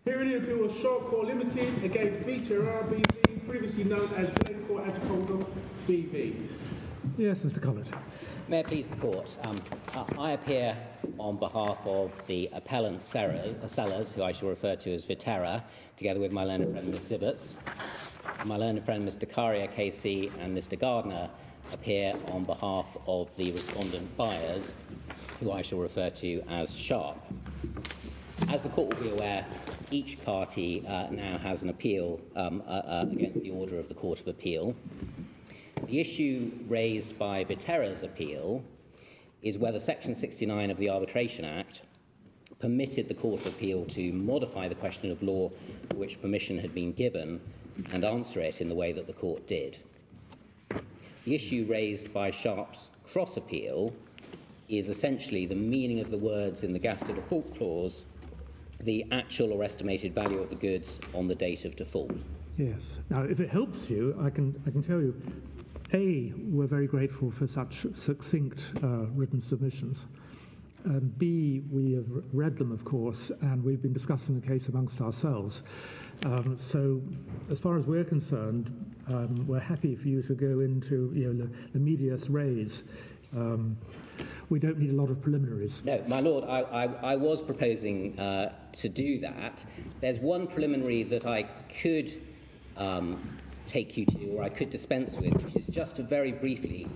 Hearing the appeal of Corp Ltd against Viterra BV, previously known as Glencore Agriculture BV. Yes, Mr. Collett. May it please the Court. I appear on behalf of the appellant sellers, who I shall refer to as Viterra, together with my learned friend Ms. Zibberts. My learned friend Mr. Karia KC and Mr. Gardner appear on behalf of the respondent buyers, who I shall refer to as Sharp. As the Court will be aware, each party now has an appeal against the order of the Court of Appeal. The issue raised by Viterra's appeal is whether Section 69 of the Arbitration Act permitted the Court of Appeal to modify the question of law for which permission had been given and answer it in the way that the Court did. The issue raised by Sharp's cross-appeal is essentially the meaning of the words in the gap to default clause, the actual or estimated value of the goods on the date of default. Yes. Now, if it helps you, I can tell you, A, we're very grateful for such succinct written submissions. And B, we have read them, of course, and we've been discussing the case amongst ourselves. So, as far as we're concerned, we're happy for you to go into the medias res. We don't need a lot of preliminaries. No, my lord, I was proposing to do that. There's one preliminary that I could take you to, or I could dispense with, which is just to very briefly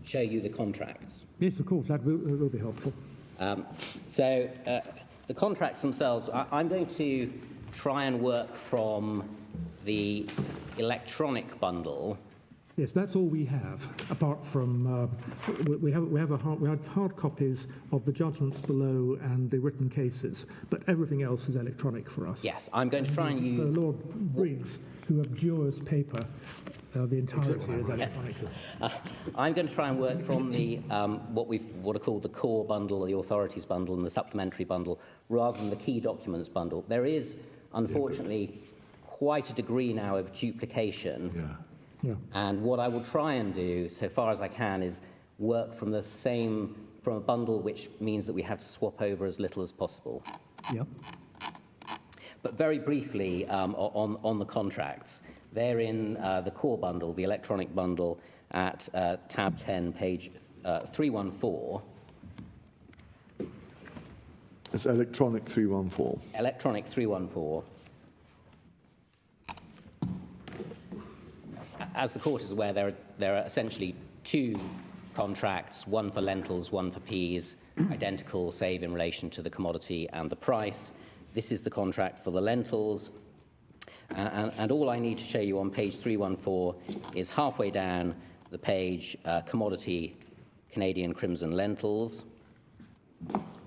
show you the contracts. Yes, of course, that will be helpful. So the contracts themselves, I'm going to try and work from the electronic bundle. Yes, that's all we have, apart from we have hard copies of the judgments below and the written cases, but everything else is electronic for us. Yes, I'm going to try and use... Lord Briggs, who abjures paper, the entirety is electronic. Yes. I'm going to try and work from the what are called the core bundle, the authorities bundle, and the supplementary bundle, rather than the key documents bundle. There is, unfortunately, quite a degree now of duplication. Yeah. And what I will try and do, so far as I can, is work from from a bundle, which means that we have to swap over as little as possible. Yeah. But very briefly on the contracts, they're in the core bundle, the electronic bundle, at tab 10, page 314. It's electronic 314. Electronic 314. As the Court is aware, there are essentially two contracts, one for lentils, one for peas, identical save in relation to the commodity and the price. This is the contract for the lentils, and all I need to show you on page 314 is halfway down the page, commodity Canadian crimson lentils.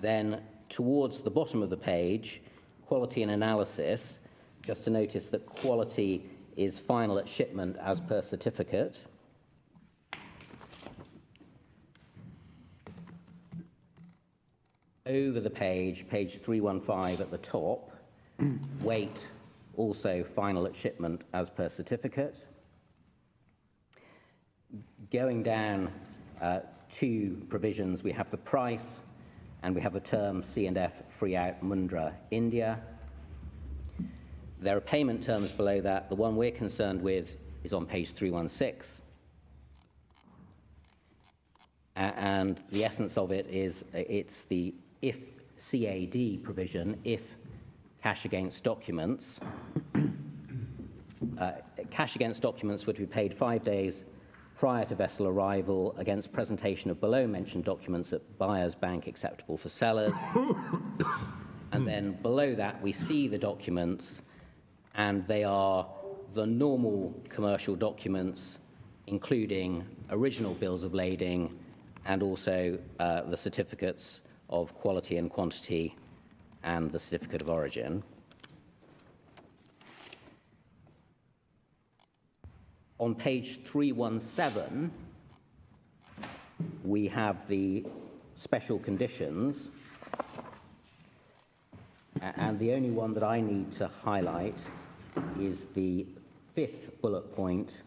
Then towards the bottom of the page, quality and analysis, just to notice that quality is final at shipment as per certificate. Over the page 315 at the top, weight also final at shipment as per certificate. Going down two provisions, we have the price and we have the term C&F free out Mundra, India. There are payment terms below that. The one we're concerned with is on page 316. And the essence of it is it's the if CAD provision, if cash against documents. Cash against documents would be paid 5 days prior to vessel arrival against presentation of below mentioned documents at buyer's bank acceptable for sellers. And then below that we see the documents, and they are the normal commercial documents, including original bills of lading and also the certificates of quality and quantity and the certificate of origin. On page 317, we have the special conditions, and the only one that I need to highlight is the fifth bullet point: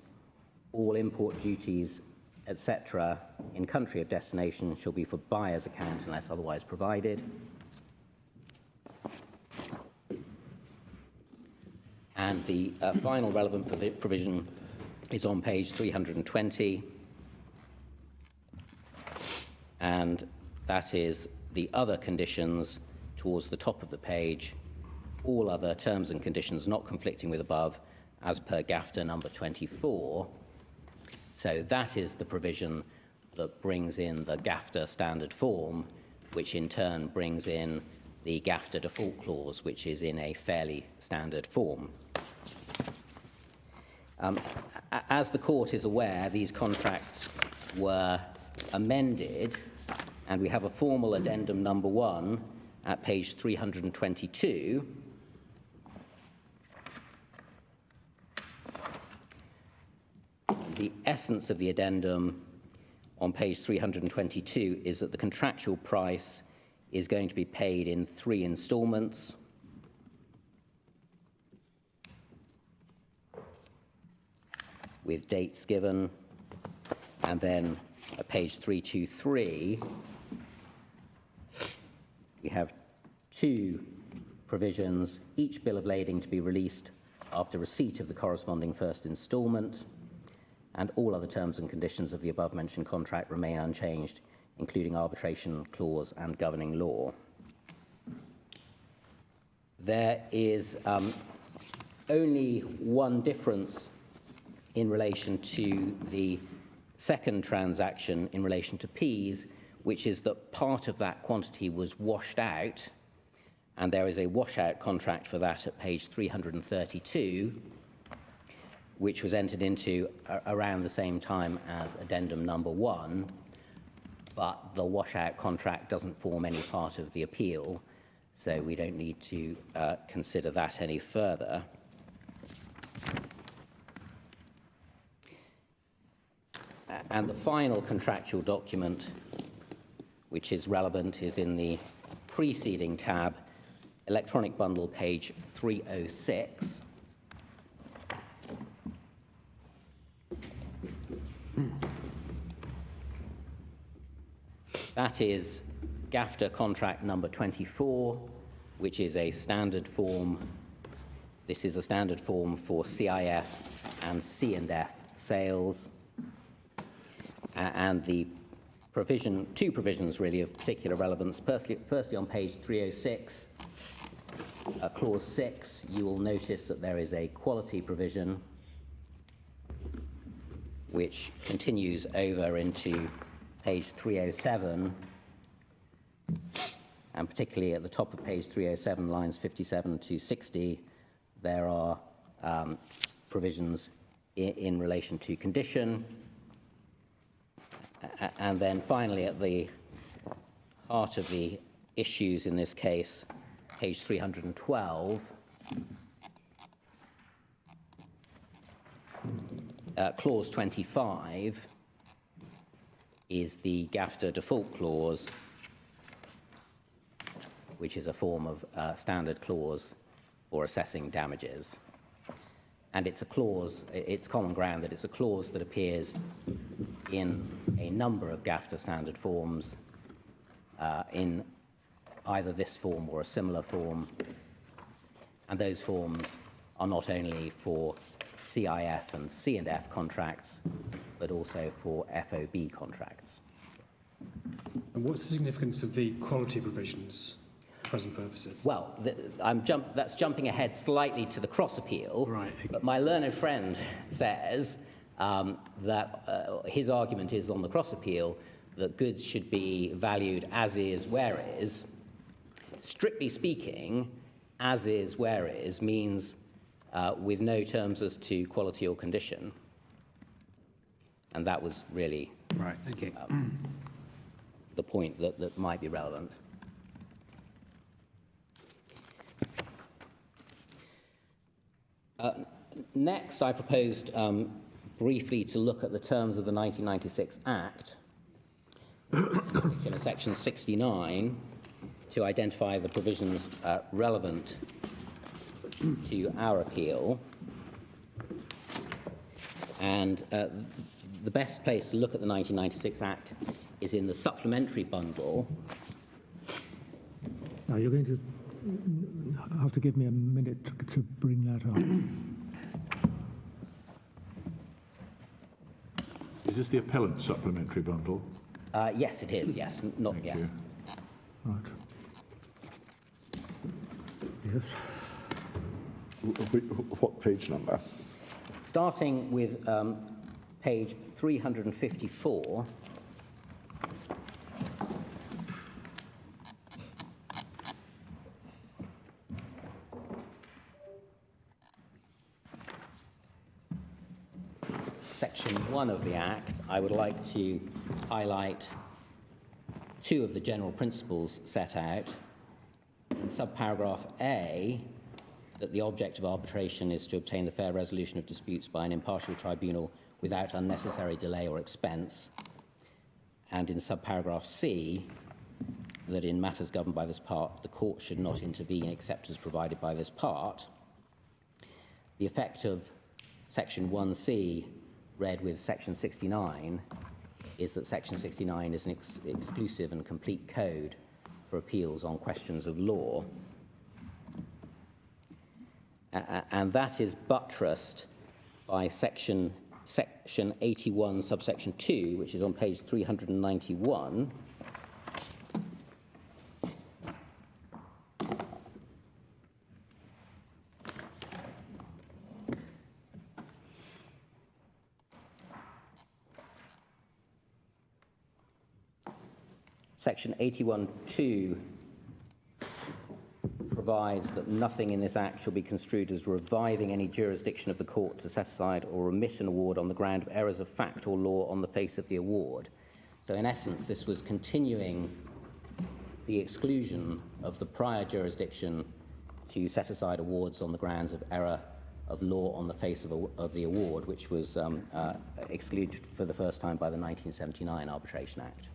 all import duties, etc., in country of destination shall be for buyer's account unless otherwise provided. And the final relevant provision is on page 320, and that is the other conditions towards the top of the page, all other terms and conditions not conflicting with above as per GAFTA number 24. So that is the provision that brings in the GAFTA standard form, which in turn brings in the GAFTA default clause, which is in a fairly standard form. As the court is aware, these contracts were amended, and we have a formal addendum number 1 at page 322. The essence of the addendum on page 322 is that the contractual price is going to be paid in 3 installments. With dates given, and then at page 323, we have 2 provisions, each bill of lading to be released after receipt of the corresponding first instalment, and all other terms and conditions of the above-mentioned contract remain unchanged, including arbitration clause and governing law. There is only one difference in relation to the second transaction in relation to peas, which is that part of that quantity was washed out, and there is a washout contract for that at page 332, which was entered into around the same time as addendum number 1, but the washout contract doesn't form any part of the appeal, so we don't need to consider that any further. And the final contractual document, which is relevant, is in the preceding tab, electronic bundle, page 306. That is GAFTA contract number 24, which is a standard form. This is a standard form for CIF and C&F sales. And the provision, 2 provisions really of particular relevance. Firstly on page 306, clause 6, you will notice that there is a quality provision which continues over into page 307, and particularly at the top of page 307, lines 57 to 60, there are provisions in relation to condition. And then finally, at the heart of the issues in this case, page 312, clause 25 is the GAFTA default clause, which is a form of standard clause for assessing damages. And it's a clause, it's common ground that it's a clause that appears in a number of GAFTA standard forms, in either this form or a similar form. And those forms are not only for CIF and C&F contracts, but also for FOB contracts. And what's the significance of the quality provisions for present purposes? Well, that's jumping ahead slightly to the cross appeal. Right. Okay. But my learned friend says that his argument is on the cross appeal that goods should be valued as is, where is. Strictly speaking, as is, where is means with no terms as to quality or condition. And that was really Right. Okay. the point that might be relevant. Next, I proposed briefly to look at the terms of the 1996 Act, in section 69, to identify the provisions relevant to our appeal. And the best place to look at the 1996 Act is in the supplementary bundle. Now you're going to have to give me a minute to bring that up. Is this the appellant supplementary bundle? Yes, it is. Yes, not Thank yes. you. Right. Yes. What page number? Starting with page 354. Section 1 of the Act, I would like to highlight two of the general principles set out. In subparagraph A, that the object of arbitration is to obtain the fair resolution of disputes by an impartial tribunal without unnecessary delay or expense. And in subparagraph C, that in matters governed by this part, the court should not intervene except as provided by this part. The effect of section 1C, read with section 69, is that section 69 is an exclusive and complete code for appeals on questions of law. And that is buttressed by section 81, subsection 2, which is on page 391. Section 81(2) provides that nothing in this Act shall be construed as reviving any jurisdiction of the court to set aside or remit an award on the ground of errors of fact or law on the face of the award. So in essence, this was continuing the exclusion of the prior jurisdiction to set aside awards on the grounds of error of law on the face of the award, which was excluded for the first time by the 1979 Arbitration Act.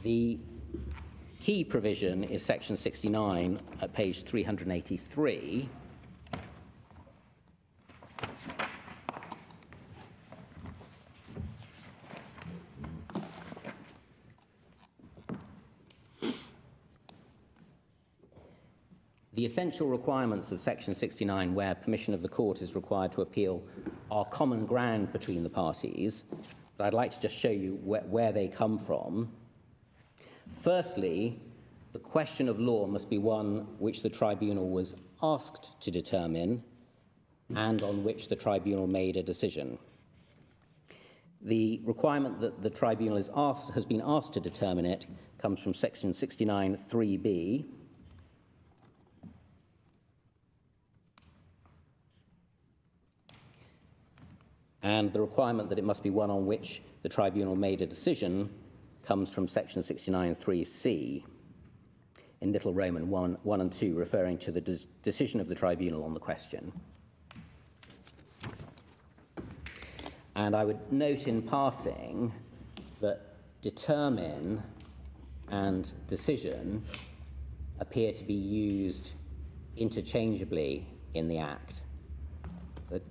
The key provision is section 69 at page 383. The essential requirements of section 69, where permission of the court is required to appeal, are common ground between the parties. But I'd like to just show you where they come from. Firstly, the question of law must be one which the tribunal was asked to determine and on which the tribunal made a decision. The requirement that the tribunal has been asked to determine it comes from section 69(3)(b). And the requirement that it must be one on which the tribunal made a decision comes from section 69(3)(c), in Little Roman 1 and 2, referring to the decision of the tribunal on the question. And I would note in passing that determine and decision appear to be used interchangeably in the Act.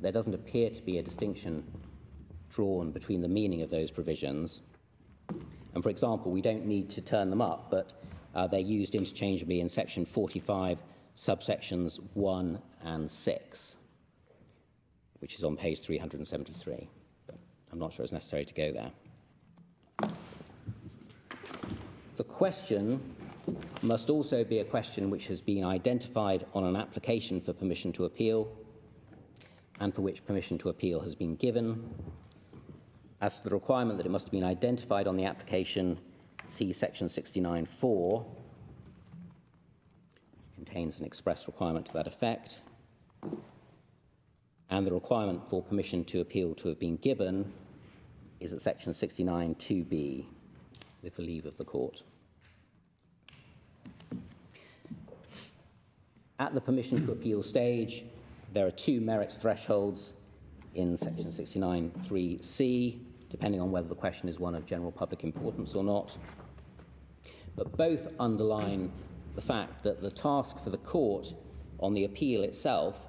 There doesn't appear to be a distinction drawn between the meaning of those provisions. And for example, we don't need to turn them up, but they're used interchangeably in section 45, subsections 1 and 6, which is on page 373. But I'm not sure it's necessary to go there. The question must also be a question which has been identified on an application for permission to appeal and for which permission to appeal has been given. As to the requirement that it must have been identified on the application, see section 69(4), contains an express requirement to that effect. And the requirement for permission to appeal to have been given is at section 69(2)(b), with the leave of the court. At the permission to appeal stage, there are two merits thresholds in section 69(3)(c), depending on whether the question is one of general public importance or not. But both underline the fact that the task for the court on the appeal itself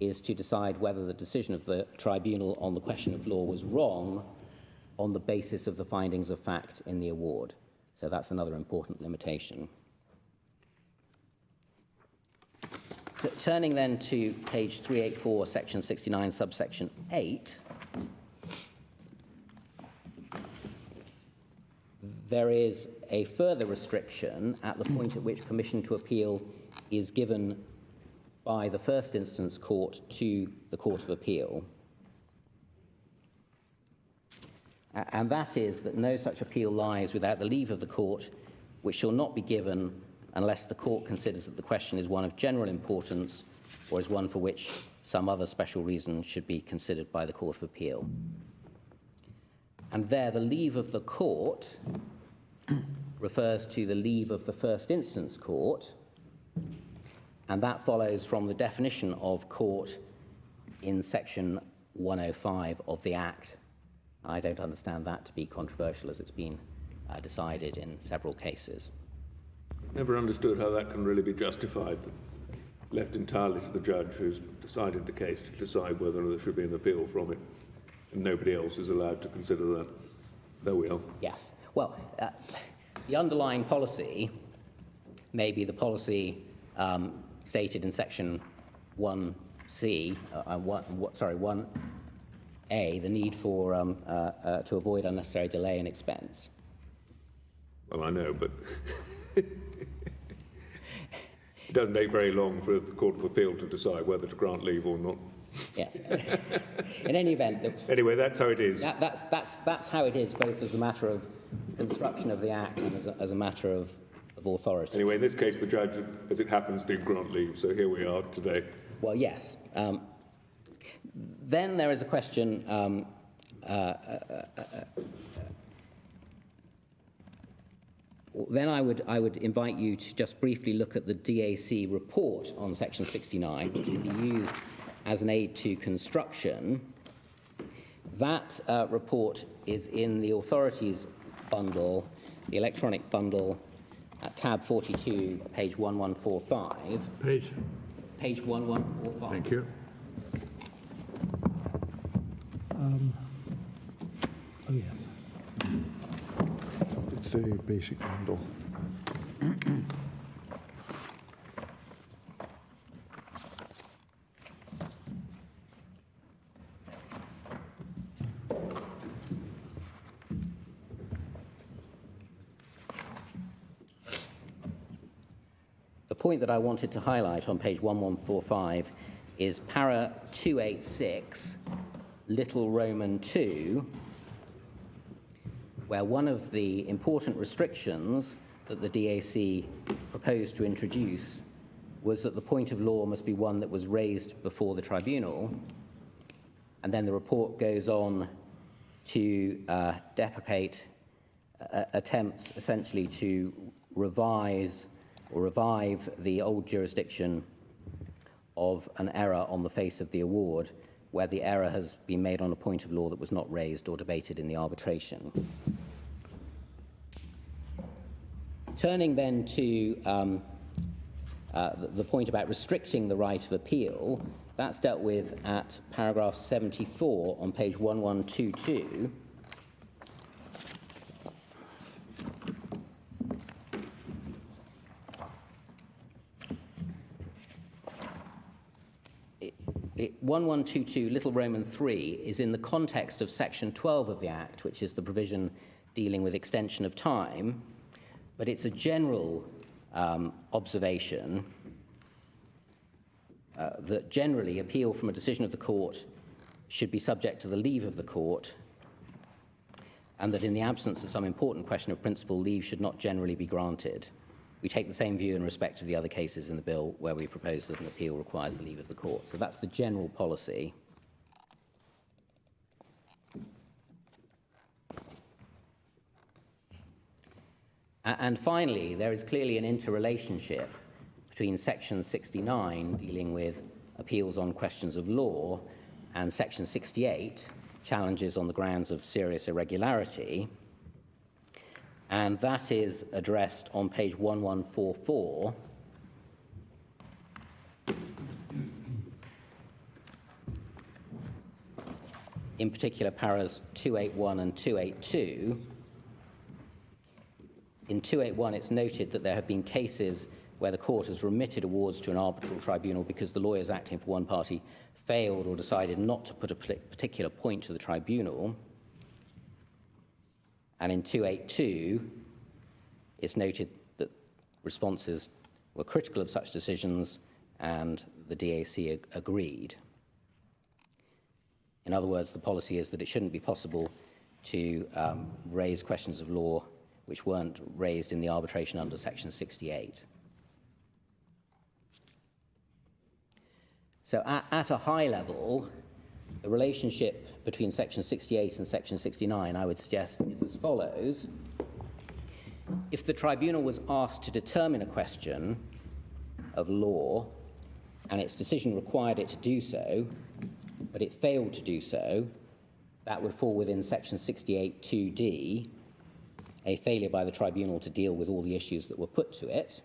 is to decide whether the decision of the tribunal on the question of law was wrong on the basis of the findings of fact in the award. So that's another important limitation. Turning then to page 384, section 69, subsection 8, there is a further restriction at the point at which permission to appeal is given by the first instance court to the Court of Appeal. And that is that no such appeal lies without the leave of the court, which shall not be given unless the court considers that the question is one of general importance or is one for which some other special reason should be considered by the Court of Appeal. And there, the leave of the court refers to the leave of the first instance court, and that follows from the definition of court in section 105 of the Act. I don't understand that to be controversial, as it's been decided in several cases. Never understood how that can really be justified, left entirely to the judge who's decided the case to decide whether there should be an appeal from it, and nobody else is allowed to consider that. There we are. Yes. Well, the underlying policy may be the policy stated in section 1C, 1A, the need for to avoid unnecessary delay and expense. Well, I know, but it doesn't take very long for the Court of Appeal to decide whether to grant leave or not. Yes. In any event, anyway, that's how it is. That's how it is, both as a matter of construction of the Act and as a matter of authority. Anyway, in this case, the judge, as it happens, did grant leave, so here we are today. Well, yes. Then there is a question then I would invite you to just briefly look at the DAC report on section 69, which can be used as an aid to construction. That report is in the authorities bundle, the electronic bundle, at tab 42, page 1145. Page 1145. Thank you. Oh, yes. It's the basic bundle. The point that I wanted to highlight on page 1145 is para 286, little Roman 2, where one of the important restrictions that the DAC proposed to introduce was that the point of law must be one that was raised before the tribunal. And then the report goes on to deprecate attempts essentially to revise or revive the old jurisdiction of an error on the face of the award, where the error has been made on a point of law that was not raised or debated in the arbitration. Turning then to the point about restricting the right of appeal, that's dealt with at paragraph 74 on page 1122. It 1122, little Roman 3, is in the context of section 12 of the Act, which is the provision dealing with extension of time, but it's a general observation that generally appeal from a decision of the court should be subject to the leave of the court, and that in the absence of some important question of principle, leave should not generally be granted. We take the same view in respect of the other cases in the bill where we propose that an appeal requires the leave of the court. So that's the general policy. And finally, there is clearly an interrelationship between Section 69, dealing with appeals on questions of law, and Section 68, challenges on the grounds of serious irregularity. And that is addressed on page 1144. In particular, paras 281 and 282. In 281, it's noted that there have been cases where the court has remitted awards to an arbitral tribunal because the lawyers acting for one party failed or decided not to put a particular point to the tribunal. And in 282, it's noted that responses were critical of such decisions and the DAC agreed. In other words, the policy is that it shouldn't be possible to raise questions of law which weren't raised in the arbitration under Section 68. So at a high level, the relationship between Section 68 and Section 69, I would suggest, is as follows. If the tribunal was asked to determine a question of law and its decision required it to do so, but it failed to do so, that would fall within Section 68(2)(d), a failure by the tribunal to deal with all the issues that were put to it.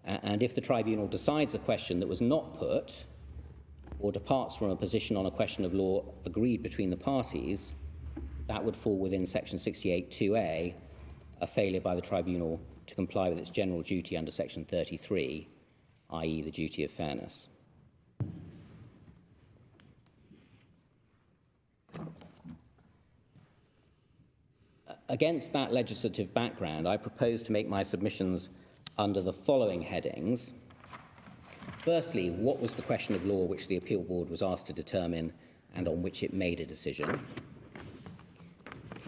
And if the tribunal decides a question that was not put, or departs from a position on a question of law agreed between the parties, that would fall within Section 68(2)(a), a failure by the tribunal to comply with its general duty under Section 33, i.e. the duty of fairness. Against that legislative background, I propose to make my submissions under the following headings. Firstly, what was the question of law which the Appeal Board was asked to determine and on which it made a decision?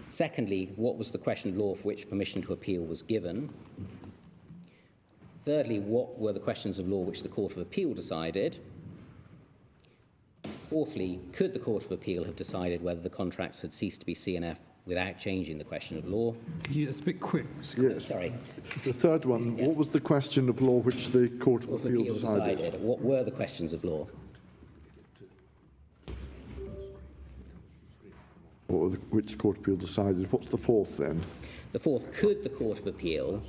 Secondly, what was the question of law for which permission to appeal was given? Thirdly, what were the questions of law which the Court of Appeal decided? Fourthly, could the Court of Appeal have decided whether the contracts had ceased to be CNF without changing the question of law? It's a bit quick. Yes. Sorry. The third one, Yes. what was the question of law which the Court of Appeal decided? What were the questions of law? Which Court of Appeal decided? What's the fourth then? The fourth, could the Court of Appeal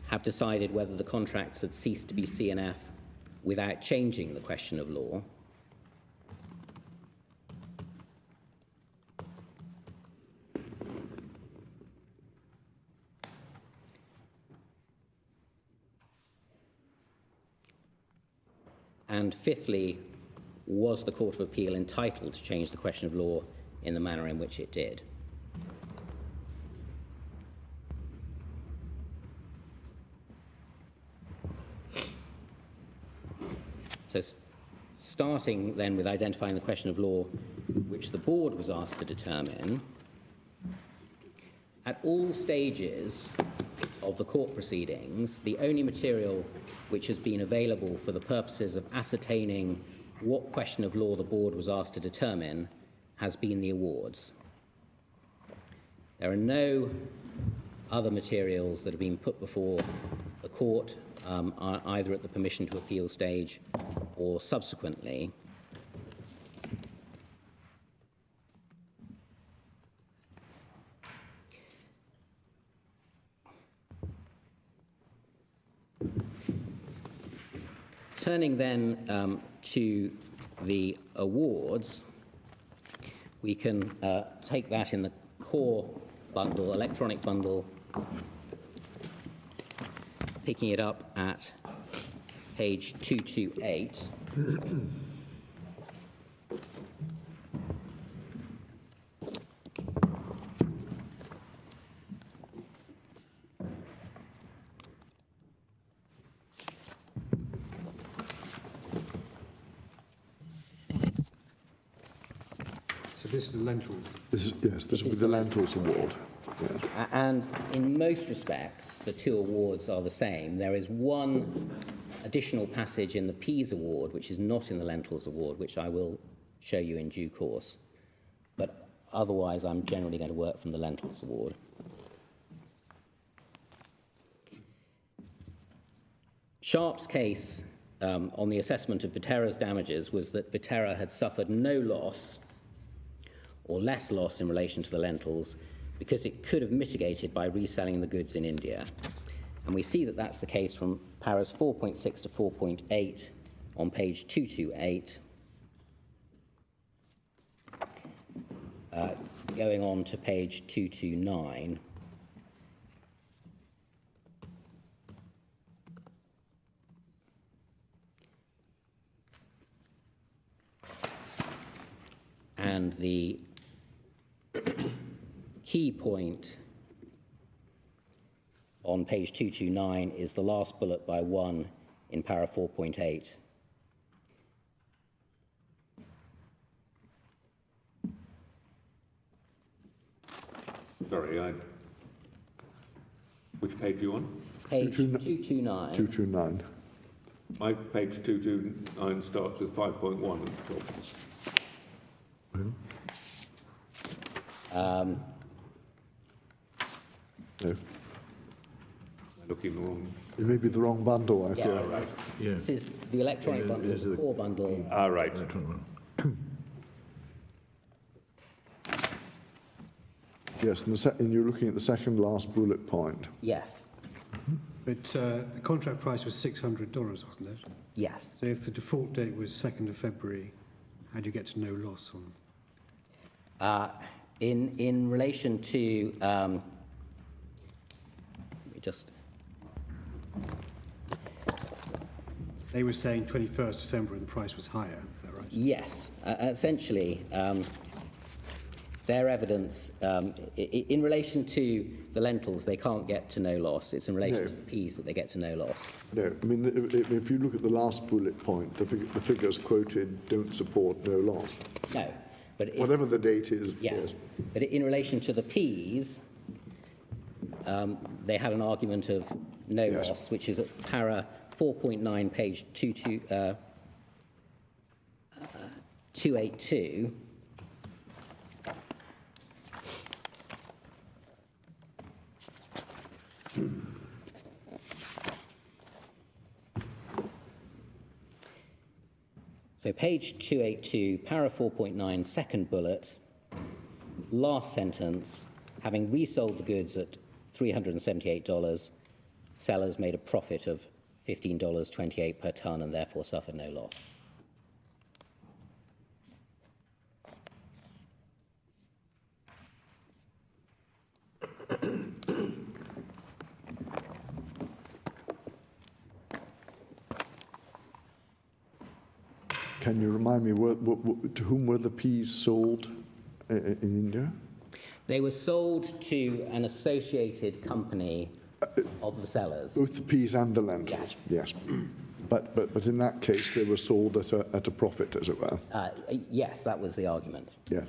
have decided whether the contracts had ceased to be CNF without changing the question of law? And fifthly, was the Court of Appeal entitled to change the question of law in the manner in which it did? So starting then with identifying the question of law which the Board was asked to determine, at all stages of the court proceedings, the only material which has been available for the purposes of ascertaining what question of law the Board was asked to determine has been the awards. There are no other materials that have been put before the court, either at the permission to appeal stage or subsequently. Turning then to the awards, we can take that in the core bundle, electronic bundle, picking it up at page 228. This is the lentils. This will be the Lentils Award. Yes. And in most respects, the two awards are the same. There is one additional passage in the Peas Award, which is not in the Lentils Award, which I will show you in due course. But otherwise, I'm generally going to work from the Lentils Award. Sharp's case on the assessment of Viterra's damages was that Viterra had suffered no loss or less loss in relation to the lentils because it could have mitigated by reselling the goods in India. And we see that that's the case from paras 4.6 to 4.8 on page 228, going on to page 229. point on page 229 is the last bullet by 1 in para 4.8. Sorry, which page are you on? Page 229. 229. My page 229 starts with 5.1 at the top. No. Am I looking wrong? It may be the wrong bundle, I Yes, fear. yes. Yeah. This is the electronic bundle, This is the the- core bundle. Ah, right. Yes, and you're looking at the second last bullet point. Yes, But the contract price was $600, wasn't it? yes. So if the default date was 2nd of February, how do you get to no loss on? In relation to, let me just, They were saying 21st December and the price was higher, is that right? yes, essentially, their evidence, in relation to the lentils, they can't get to no loss. It's in relation No. to the peas that they get to no loss. No, I mean, if you look at the last bullet point, the figures quoted don't support no loss. No, but Whatever the date is. yes, but in relation to the peas, they had an argument of no Yes. loss, which is at para 4.9, page 282. So page 282, para 4.9, second bullet, last sentence, having resold the goods at $378, sellers made a profit of $15.28 per tonne and therefore suffered no loss. Can you remind me, to whom were the peas sold in India? They were sold to an associated company of the sellers. Both the peas and the lentils? Yes. But in that case, they were sold at a profit, as it were? Yes, that was the argument. Yes.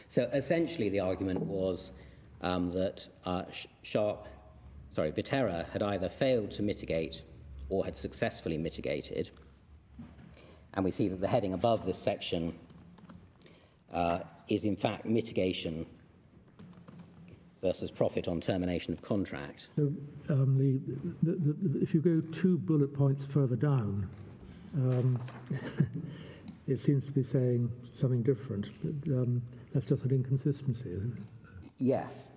So essentially the argument was that Viterra had either failed to mitigate or had successfully mitigated. And we see that the heading above this section is in fact mitigation versus profit on termination of contract. So if you go 2 bullet points further down, it seems to be saying something different. But, that's just an inconsistency, isn't it? Yes.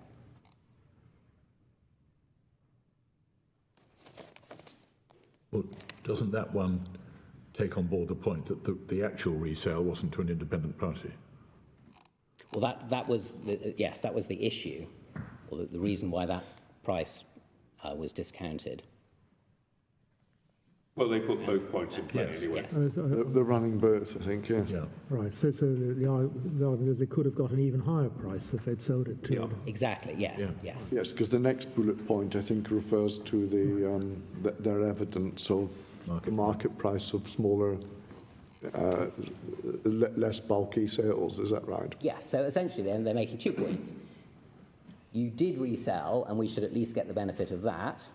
Well, doesn't that one take on board the point that the actual resale wasn't to an independent party? Well, that was the issue, or the reason why that price was discounted. Well, they put both points in play Yes. anyway. Yes. They're running both, I think, yes. Yeah. Right, so the argument is they could have got an even higher price if they'd sold it to Yeah. Exactly. Yes. Yeah. Yes. Yes, because the next bullet point, I think, refers to their evidence of the market price of smaller, less bulky sales. Is that right? Yes. So essentially, then they're making 2 points. You did resell, and we should at least get the benefit of that.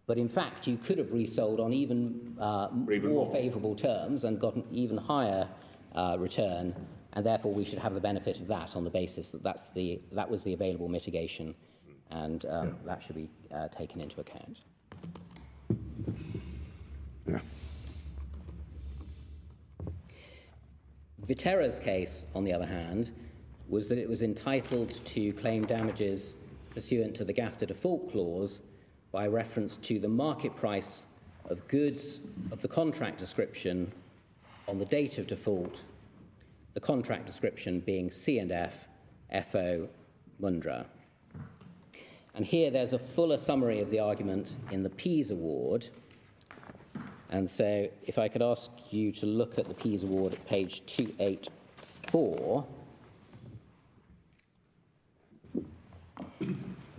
But in fact, you could have resold on even more favourable terms and got an even higher return, and therefore we should have the benefit of that on the basis that that was the available mitigation, and that should be taken into account. Yeah. Viterra's case, on the other hand, was that it was entitled to claim damages pursuant to the GAFTA default clause by reference to the market price of goods of the contract description on the date of default, the contract description being C&F, FO, Mundra. And here there's a fuller summary of the argument in the Pease Award. And so if I could ask you to look at the Pease Award at page 284.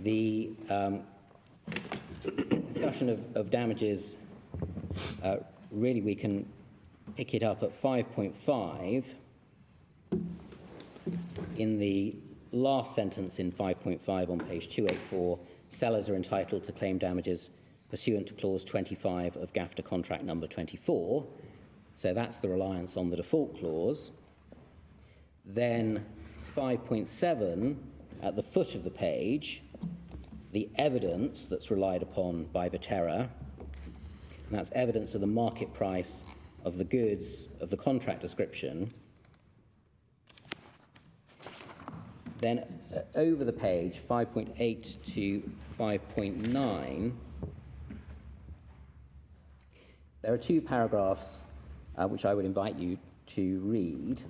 The discussion of damages, really we can pick it up at 5.5. In the last sentence in 5.5 on page 284, sellers are entitled to claim damages pursuant to clause 25 of GAFTA contract number 24. So that's the reliance on the default clause. Then 5.7, at the foot of the page, the evidence that's relied upon by Viterra, and that's evidence of the market price of the goods of the contract description. Then over the page, 5.8 to 5.9, there are two paragraphs which I would invite you to read.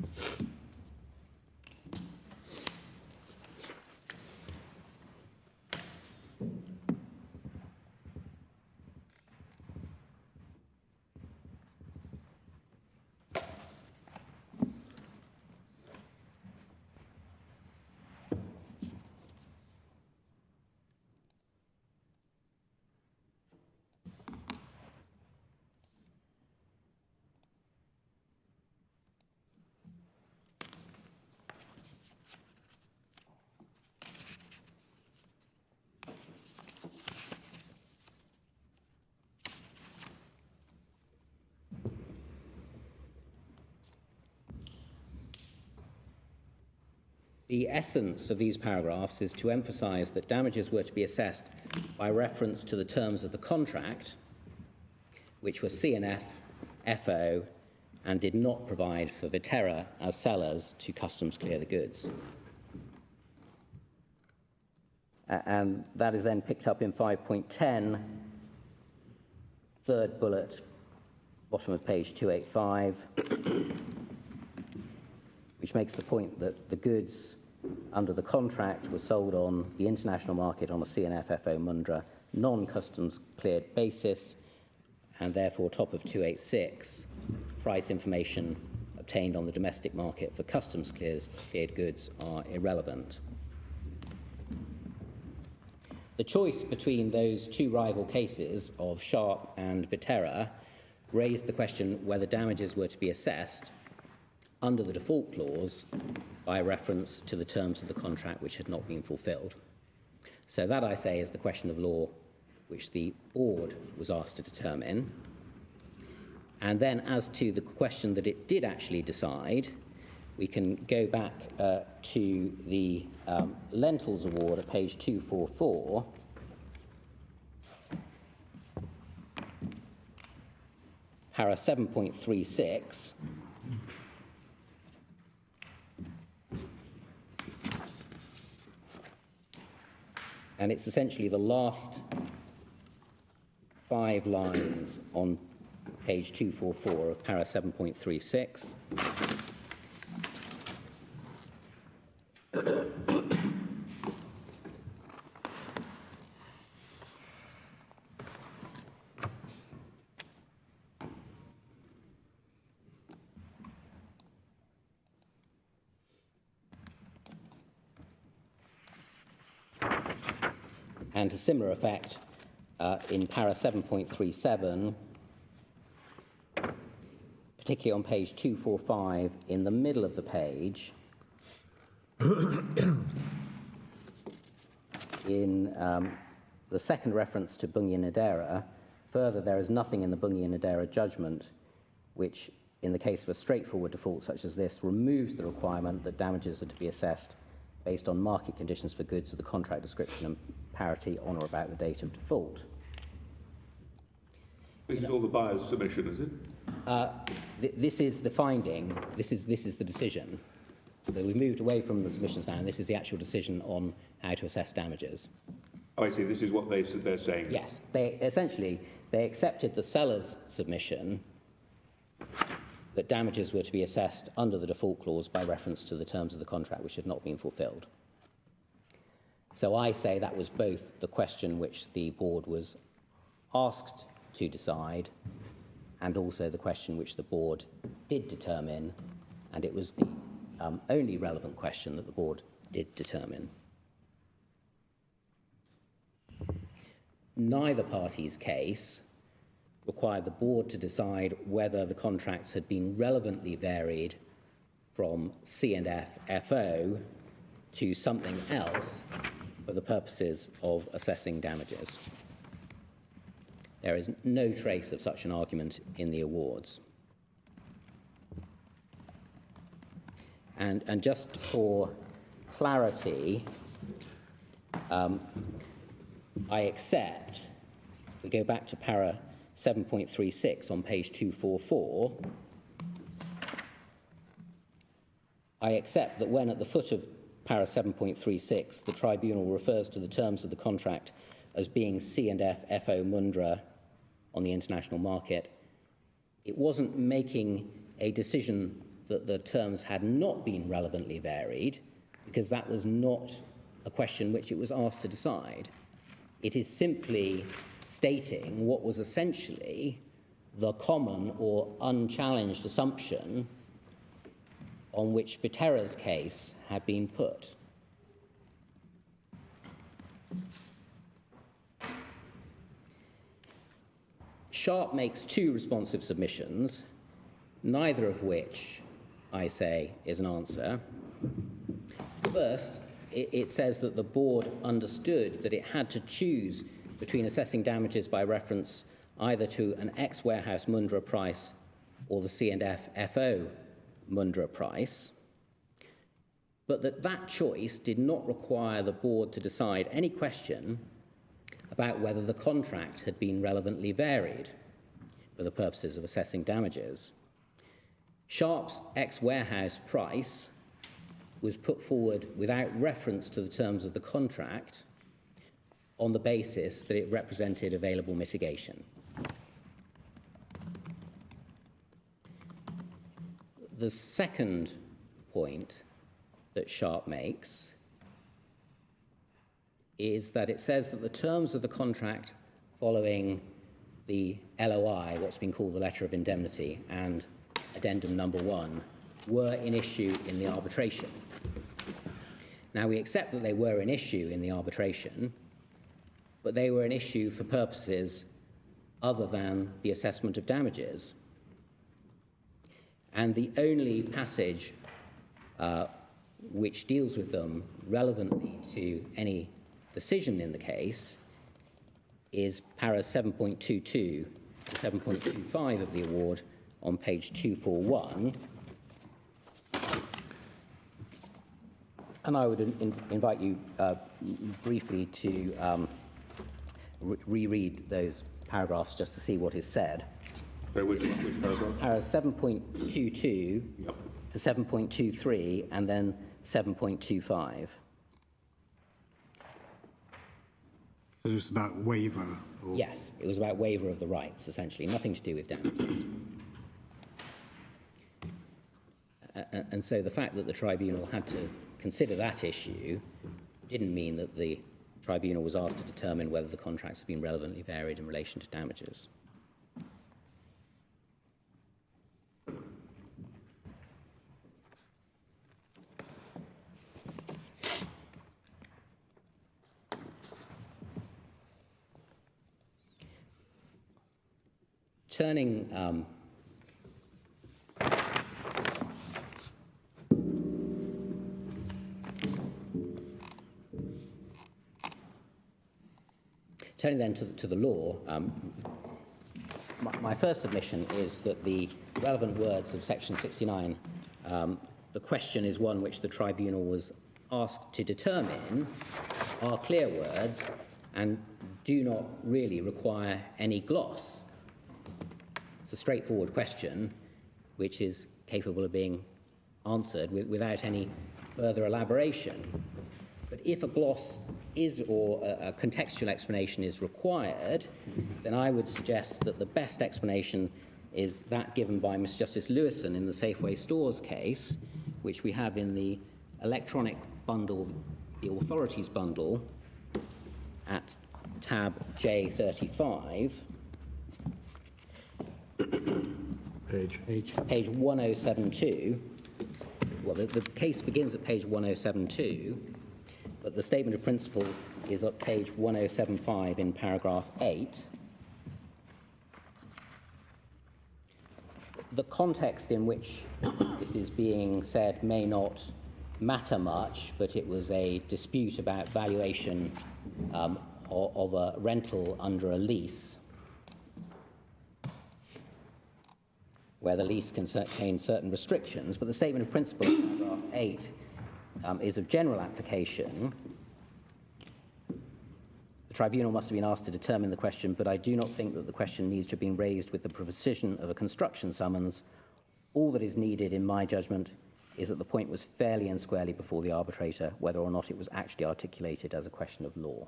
The essence of these paragraphs is to emphasize that damages were to be assessed by reference to the terms of the contract, which were C&F, FO, and did not provide for Viterra as sellers to customs clear the goods. And that is then picked up in 5.10, third bullet, bottom of page 285, which makes the point that the goods under the contract were sold on the international market on a C&F FO Mundra non-customs cleared basis, and therefore top of 286, price information obtained on the domestic market for customs cleared goods are irrelevant. The choice between those two rival cases of Sharp and Viterra raised the question whether damages were to be assessed under the default clause by reference to the terms of the contract which had not been fulfilled. So that, I say, is the question of law which the board was asked to determine. And then as to the question that it did actually decide, we can go back to the Lentils Award at page 244, para 7.36, and it's essentially the last 5 lines on page 244 of para 7.36. And to similar effect, in para 7.37, particularly on page 245, in the middle of the page, in the second reference to Bungi Nadera, further, there is nothing in the Bungi Nadera judgment which, in the case of a straightforward default such as this, removes the requirement that damages are to be assessed based on market conditions for goods of the contract description and parity on or about the date of default. This is all the buyer's submission, is it? This is the finding. This is the decision. So we've moved away from the submissions now, and this is the actual decision on how to assess damages. Oh, I see. This is what they're saying. Yes. They accepted the seller's submission that damages were to be assessed under the default clause by reference to the terms of the contract which had not been fulfilled. So I say that was both the question which the board was asked to decide and also the question which the board did determine, and it was the only relevant question that the board did determine. neither party's case required the board to decide whether the contracts had been relevantly varied from C&F FO to something else for the purposes of assessing damages. There is no trace of such an argument in the awards. And just for clarity, I accept, we go back to para 7.36 on page 244, I accept that when at the foot of para 7.36 the tribunal refers to the terms of the contract as being C&F FO Mundra on the international market, it wasn't making a decision that the terms had not been relevantly varied, because that was not a question which it was asked to decide. It is simply stating what was essentially the common or unchallenged assumption on which Viterra's case had been put. Sharp makes two responsive submissions, neither of which, I say, is an answer. First, it says that the board understood that it had to choose between assessing damages by reference either to an ex-warehouse Mundra price or the C&F FO Mundra price, but that choice did not require the board to decide any question about whether the contract had been relevantly varied for the purposes of assessing damages. Sharp's ex-warehouse price was put forward without reference to the terms of the contract on the basis that it represented available mitigation. The second point that Sharp makes is that it says that the terms of the contract following the LOI, what's been called the letter of indemnity, and addendum number 1, were in issue in the arbitration. Now, we accept that they were an issue in the arbitration, but they were an issue for purposes other than the assessment of damages. And the only passage which deals with them relevantly to any decision in the case is para 7.22 to 7.25 of the award on page 241. And I would invite you briefly to reread those paragraphs just to see what is said. So which paragraph? Para 7.22 to 7.23 and then 7.25. So it was about waiver? Or... Yes, it was about waiver of the rights, essentially, nothing to do with damages. And so the fact that the tribunal had to consider that issue didn't mean that the tribunal was asked to determine whether the contracts had been relevantly varied in relation to damages. Turning then to the law, my first submission is that the relevant words of section 69, the question is one which the tribunal was asked to determine, are clear words and do not really require any gloss. It's a straightforward question which is capable of being answered without any further elaboration. But if a gloss is or a contextual explanation is required, then I would suggest that the best explanation is that given by Mr. Justice Lewison in the Safeway Stores case, which we have in the electronic bundle, the authorities bundle, at tab J35. Page 1072. Well, the case begins at page 1072, but the statement of principle is at page 1075 in paragraph 8. The context in which this is being said may not matter much, but it was a dispute about valuation of a rental under a lease, where the lease can contain certain restrictions, but the statement of principle in paragraph 8 is of general application. The tribunal must have been asked to determine the question, but I do not think that the question needs to have been raised with the precision of a construction summons. All that is needed, in my judgment, is that the point was fairly and squarely before the arbitrator, whether or not it was actually articulated as a question of law.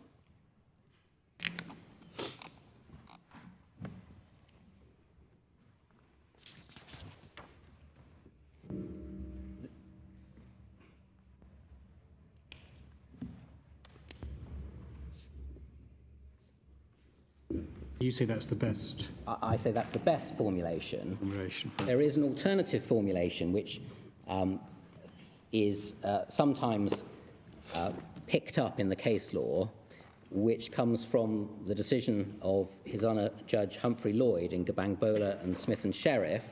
You say that's the best I say that's the best formulation. formulation. There is an alternative formulation which is sometimes picked up in the case law, which comes from the decision of His Honour Judge Humphrey Lloyd in Gabangbola and Smith and Sheriff,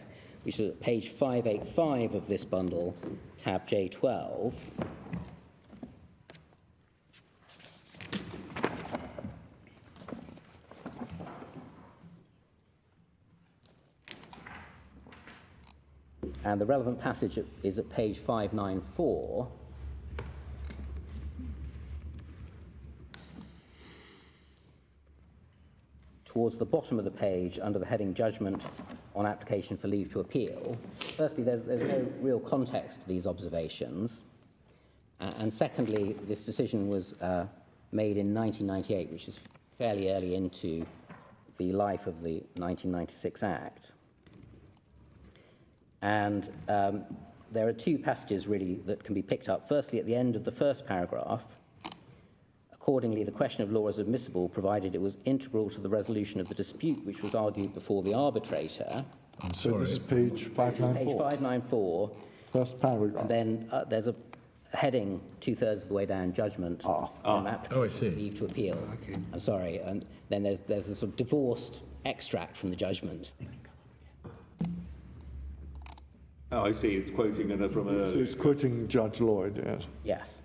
which is at page 585 of this bundle, tab J12. And the relevant passage is at page 594. Towards the bottom of the page, under the heading Judgment on Application for Leave to Appeal. Firstly, there's no real context to these observations. And secondly, this decision was made in 1998, which is fairly early into the life of the 1996 Act. And there are two passages really that can be picked up. Firstly, at the end of the first paragraph, accordingly, the question of law is admissible provided it was integral to the resolution of the dispute which was argued before the arbitrator. I'm So sorry. this is page 594. Page 594. First paragraph. And then there's a heading 2/3 of the way down, judgment on application Oh, I see. for leave to appeal. Okay. I'm sorry. And then there's a sort of divorced extract from the judgment. Oh, I see. It's quoting from a... So it's quoting Judge Lloyd, yes. Yes.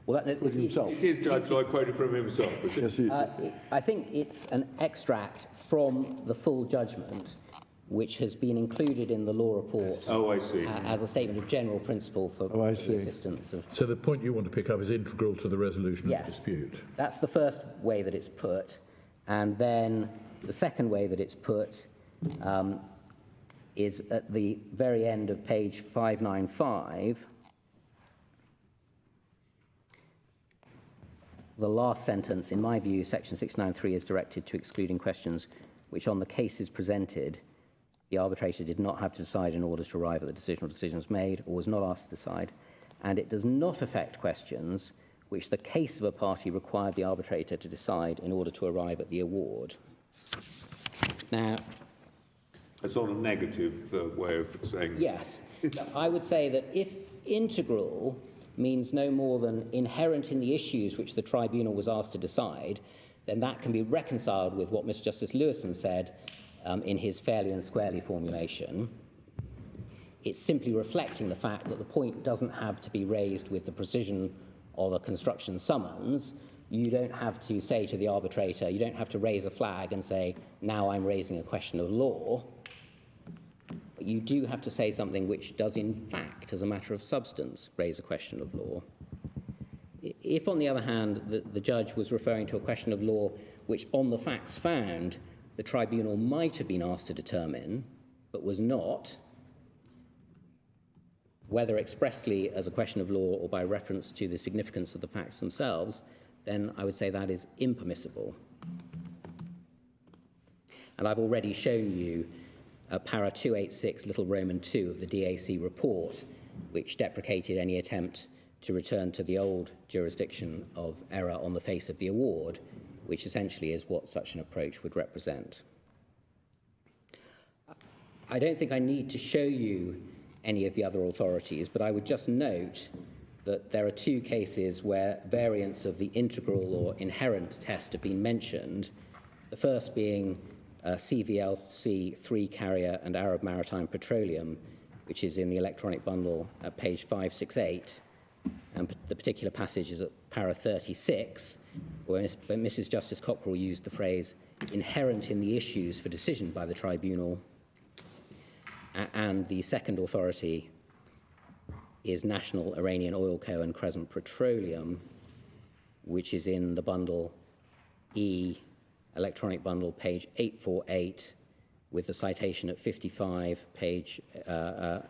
Well, With himself. It is Judge Lloyd quoted from himself, is it? Yes, he, I think it's an extract from the full judgment, which has been included in the law report Oh, I see. as a statement of general principle for I the see. assistance of. So the point you want to pick up is integral to the resolution of Yes. the dispute. That's the first way that it's put, and then the second way that it's put is at the very end of page 595. The last sentence, in my view, section 693 is directed to excluding questions which on the cases presented, the arbitrator did not have to decide in order to arrive at the decision or decisions made, or was not asked to decide, and it does not affect questions which the case of a party required the arbitrator to decide in order to arrive at the award. Now, A sort of negative way of saying... yes, I would say that if integral means no more than inherent in the issues which the tribunal was asked to decide, then that can be reconciled with what Mr. Justice Lewison said in his fairly and squarely formulation. It's simply reflecting the fact that the point doesn't have to be raised with the precision of a construction summons. You don't have to say to the arbitrator, you don't have to raise a flag and say, now I'm raising a question of law. But you do have to say something which does, in fact, as a matter of substance, raise a question of law. If, on the other hand, the judge was referring to a question of law which, on the facts found, the tribunal might have been asked to determine, but was not, whether expressly as a question of law or by reference to the significance of the facts themselves, then I would say that is impermissible. And I've already shown you para 286 little Roman 2 of the DAC report, which deprecated any attempt to return to the old jurisdiction of error on the face of the award, which essentially is what such an approach would represent. I don't think I need to show you any of the other authorities, but I would just note that there are two cases where variants of the integral or inherent test have been mentioned, the first being CVLC 3 carrier and Arab Maritime Petroleum, which is in the electronic bundle at page 568, and the particular passage is at para 36, where Mrs. Justice Cockrell used the phrase inherent in the issues for decision by the tribunal, and the second authority is National Iranian Oil Co. and Crescent Petroleum, which is in the bundle E, electronic bundle, page 848, with the citation at 55, para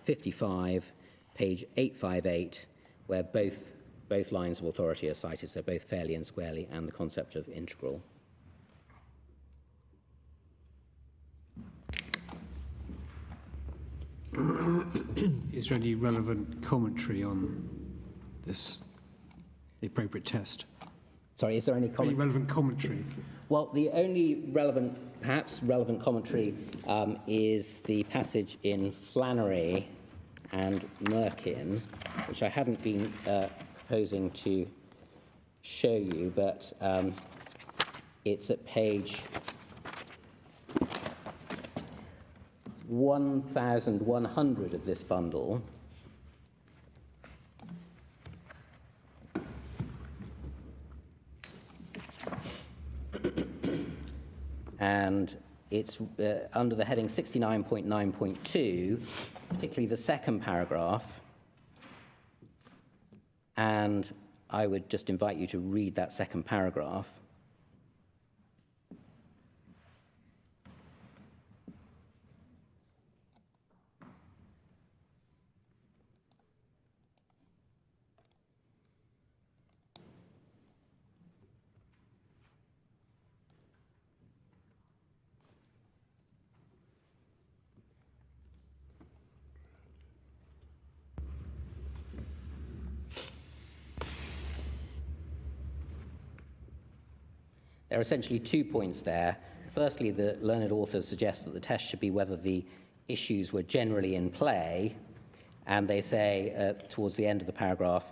55, page 858, where both lines of authority are cited, so both fairly and squarely, and the concept of integral. Is there any relevant commentary on this, the appropriate test? Sorry, is there any Any comment? relevant commentary? Well, the only relevant, perhaps relevant commentary is the passage in Flannery and Merkin, which I haven't been proposing to show you, but it's at page 1100 of this bundle. And it's under the heading 69.9.2, particularly the second paragraph. And I would just invite you to read that second paragraph. There are essentially 2 points there. Firstly, the learned authors suggest that the test should be whether the issues were generally in play, and they say towards the end of the paragraph,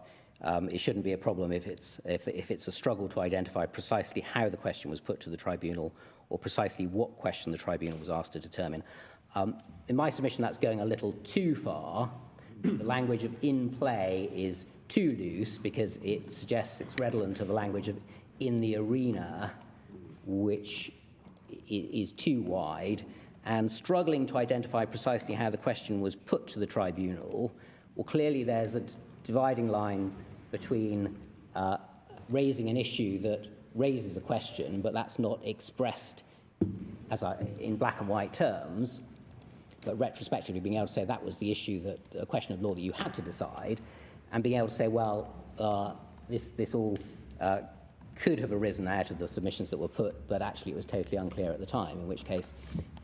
it shouldn't be a problem if it's a struggle to identify precisely how the question was put to the tribunal or precisely what question the tribunal was asked to determine. In my submission, that's going a little too far. The language of in play is too loose because it suggests it's redolent of the language of in the arena, which is too wide, and struggling to identify precisely how the question was put to the tribunal. Well, clearly there's a dividing line between raising an issue that raises a question, but that's not expressed in black and white terms, but retrospectively being able to say that was the issue, that a question of law that you had to decide, and being able to say, well, this all could have arisen out of the submissions that were put, but actually it was totally unclear at the time, in which case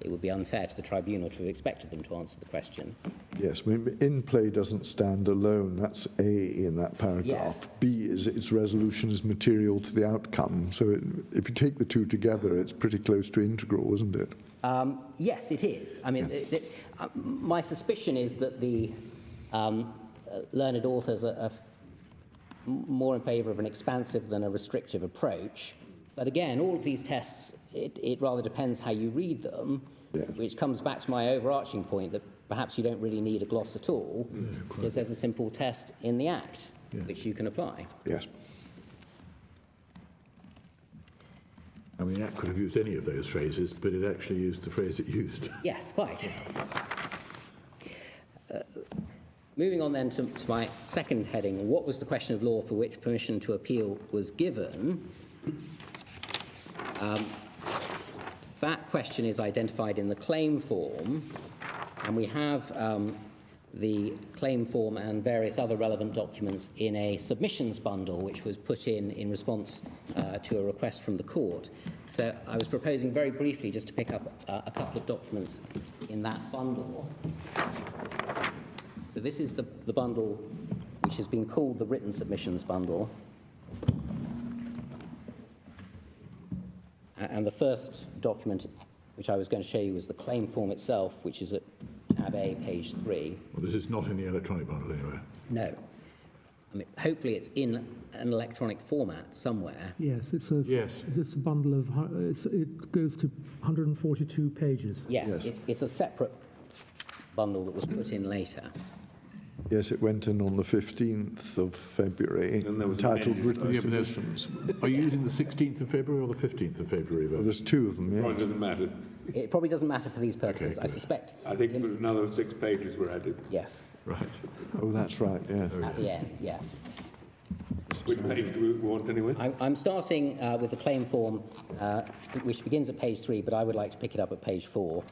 it would be unfair to the tribunal to have expected them to answer the question. Yes, I mean, in play doesn't stand alone. That's A in that paragraph. Yes. B is its resolution is material to the outcome. So if you take the two together, it's pretty close to integral, isn't it? Yes, it is. I mean, my suspicion is that the learned authors are more in favour of an expansive than a restrictive approach. But again, all of these tests, it rather depends how you read them, which comes back to my overarching point that perhaps you don't really need a gloss at all, because there's a simple test in the Act, which you can apply. Yes. I mean, that could have used any of those phrases, but it actually used the phrase it used. Yes, quite. Moving on then to my second heading, what was the question of law for which permission to appeal was given? That question is identified in the claim form, and we have the claim form and various other relevant documents in a submissions bundle which was put in response to a request from the court. So I was proposing very briefly just to pick up a couple of documents in that bundle. So this is the bundle which has been called the written submissions bundle. And the first document which I was going to show you was the claim form itself, which is at tab A, page 3. Well, this is not in the electronic bundle anywhere. No. I mean, hopefully it's in an electronic format somewhere. Yes, it's a, Yes. It's a bundle of, it goes to 142 pages. Yes, it's a separate bundle that was put in later. Yes, it went in on the 15th of February, And there was entitled amended Written Yeah, but there's- Submissions. Are you using the 16th of February or the 15th of February? Well, Vote? there's two of them, Well, yeah. it doesn't matter. It probably doesn't matter for these purposes. Okay, I good. suspect, I think there's another 6 pages were added. yes, Right. Oh, that's right, yeah. at the end, yes. Which page do we want anyway? I'm starting with the claim form, which begins at page 3, but I would like to pick it up at page 4.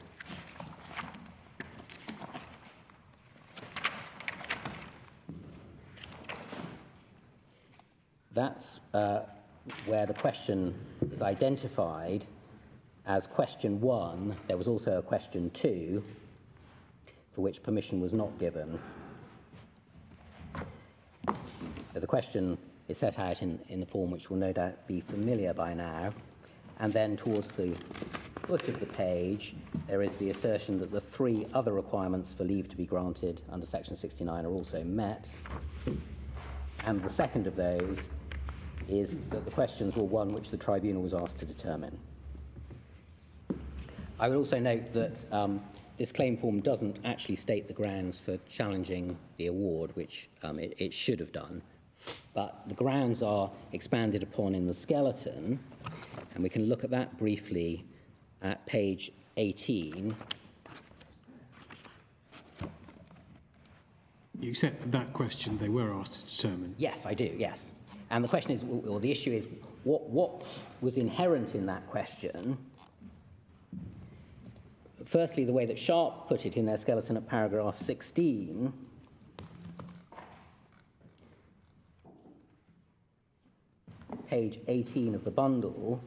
That's where the question is identified as question 1. There was also a question 2, for which permission was not given. So the question is set out in the form which will no doubt be familiar by now. And then towards the foot of the page, there is the assertion that the 3 other requirements for leave to be granted under Section 69 are also met. And the second of those is that the questions were one which the tribunal was asked to determine. I would also note that this claim form doesn't actually state the grounds for challenging the award, which it should have done. But the grounds are expanded upon in the skeleton, and we can look at that briefly at page 18. You accept that question they were asked to determine? Yes, I do, yes. And the question is, or the issue is, what was inherent in that question? Firstly, the way that Sharp put it in their skeleton at paragraph 16, page 18 of the bundle,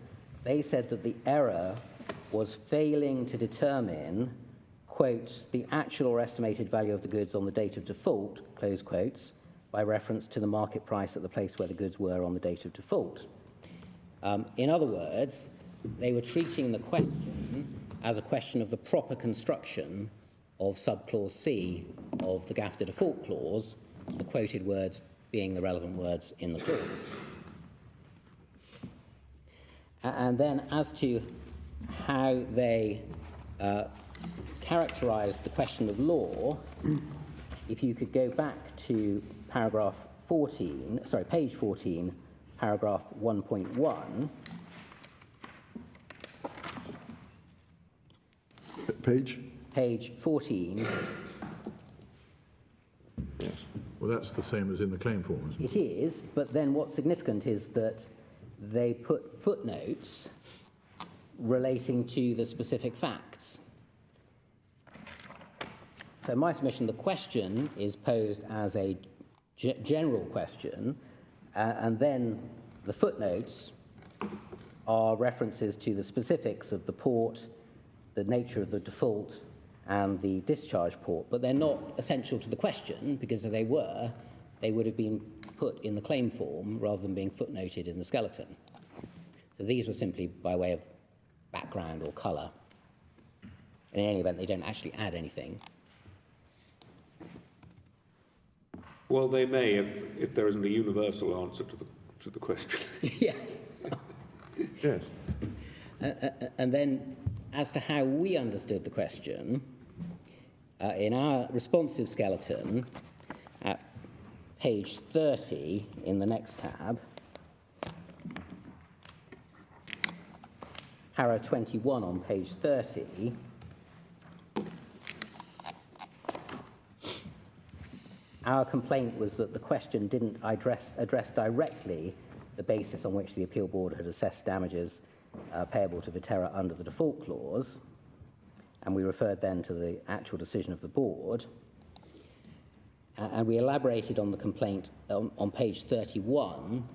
they said that the error was failing to determine, quotes, the actual or estimated value of the goods on the date of default, close quotes, by reference to the market price at the place where the goods were on the date of default. In other words, they were treating the question as a question of the proper construction of subclause C of the GAFTA default clause, the quoted words being the relevant words in the clause. And then as to how they characterized the question of law, if you could go back to paragraph 14, sorry, page 14, paragraph 1.1. Page? Page 14. Yes. Well, that's the same as in the claim form, isn't it? It is, but then what's significant is that they put footnotes relating to the specific facts. So in my submission, the question is posed as a general question, and then the footnotes are references to the specifics of the port, the nature of the default, and the discharge port, but they're not essential to the question, because if they were, they would have been put in the claim form rather than being footnoted in the skeleton. So these were simply by way of background or colour. In any event, they don't actually add anything. Well, they may if there isn't a universal answer to the question. Yes. Yes. And then, as to how we understood the question, in our responsive skeleton, at page 30 in the next tab, para 21 on page 30, our complaint was that the question didn't address directly the basis on which the appeal board had assessed damages payable to Viterra under the default clause, and we referred then to the actual decision of the board. And we elaborated on the complaint on page 31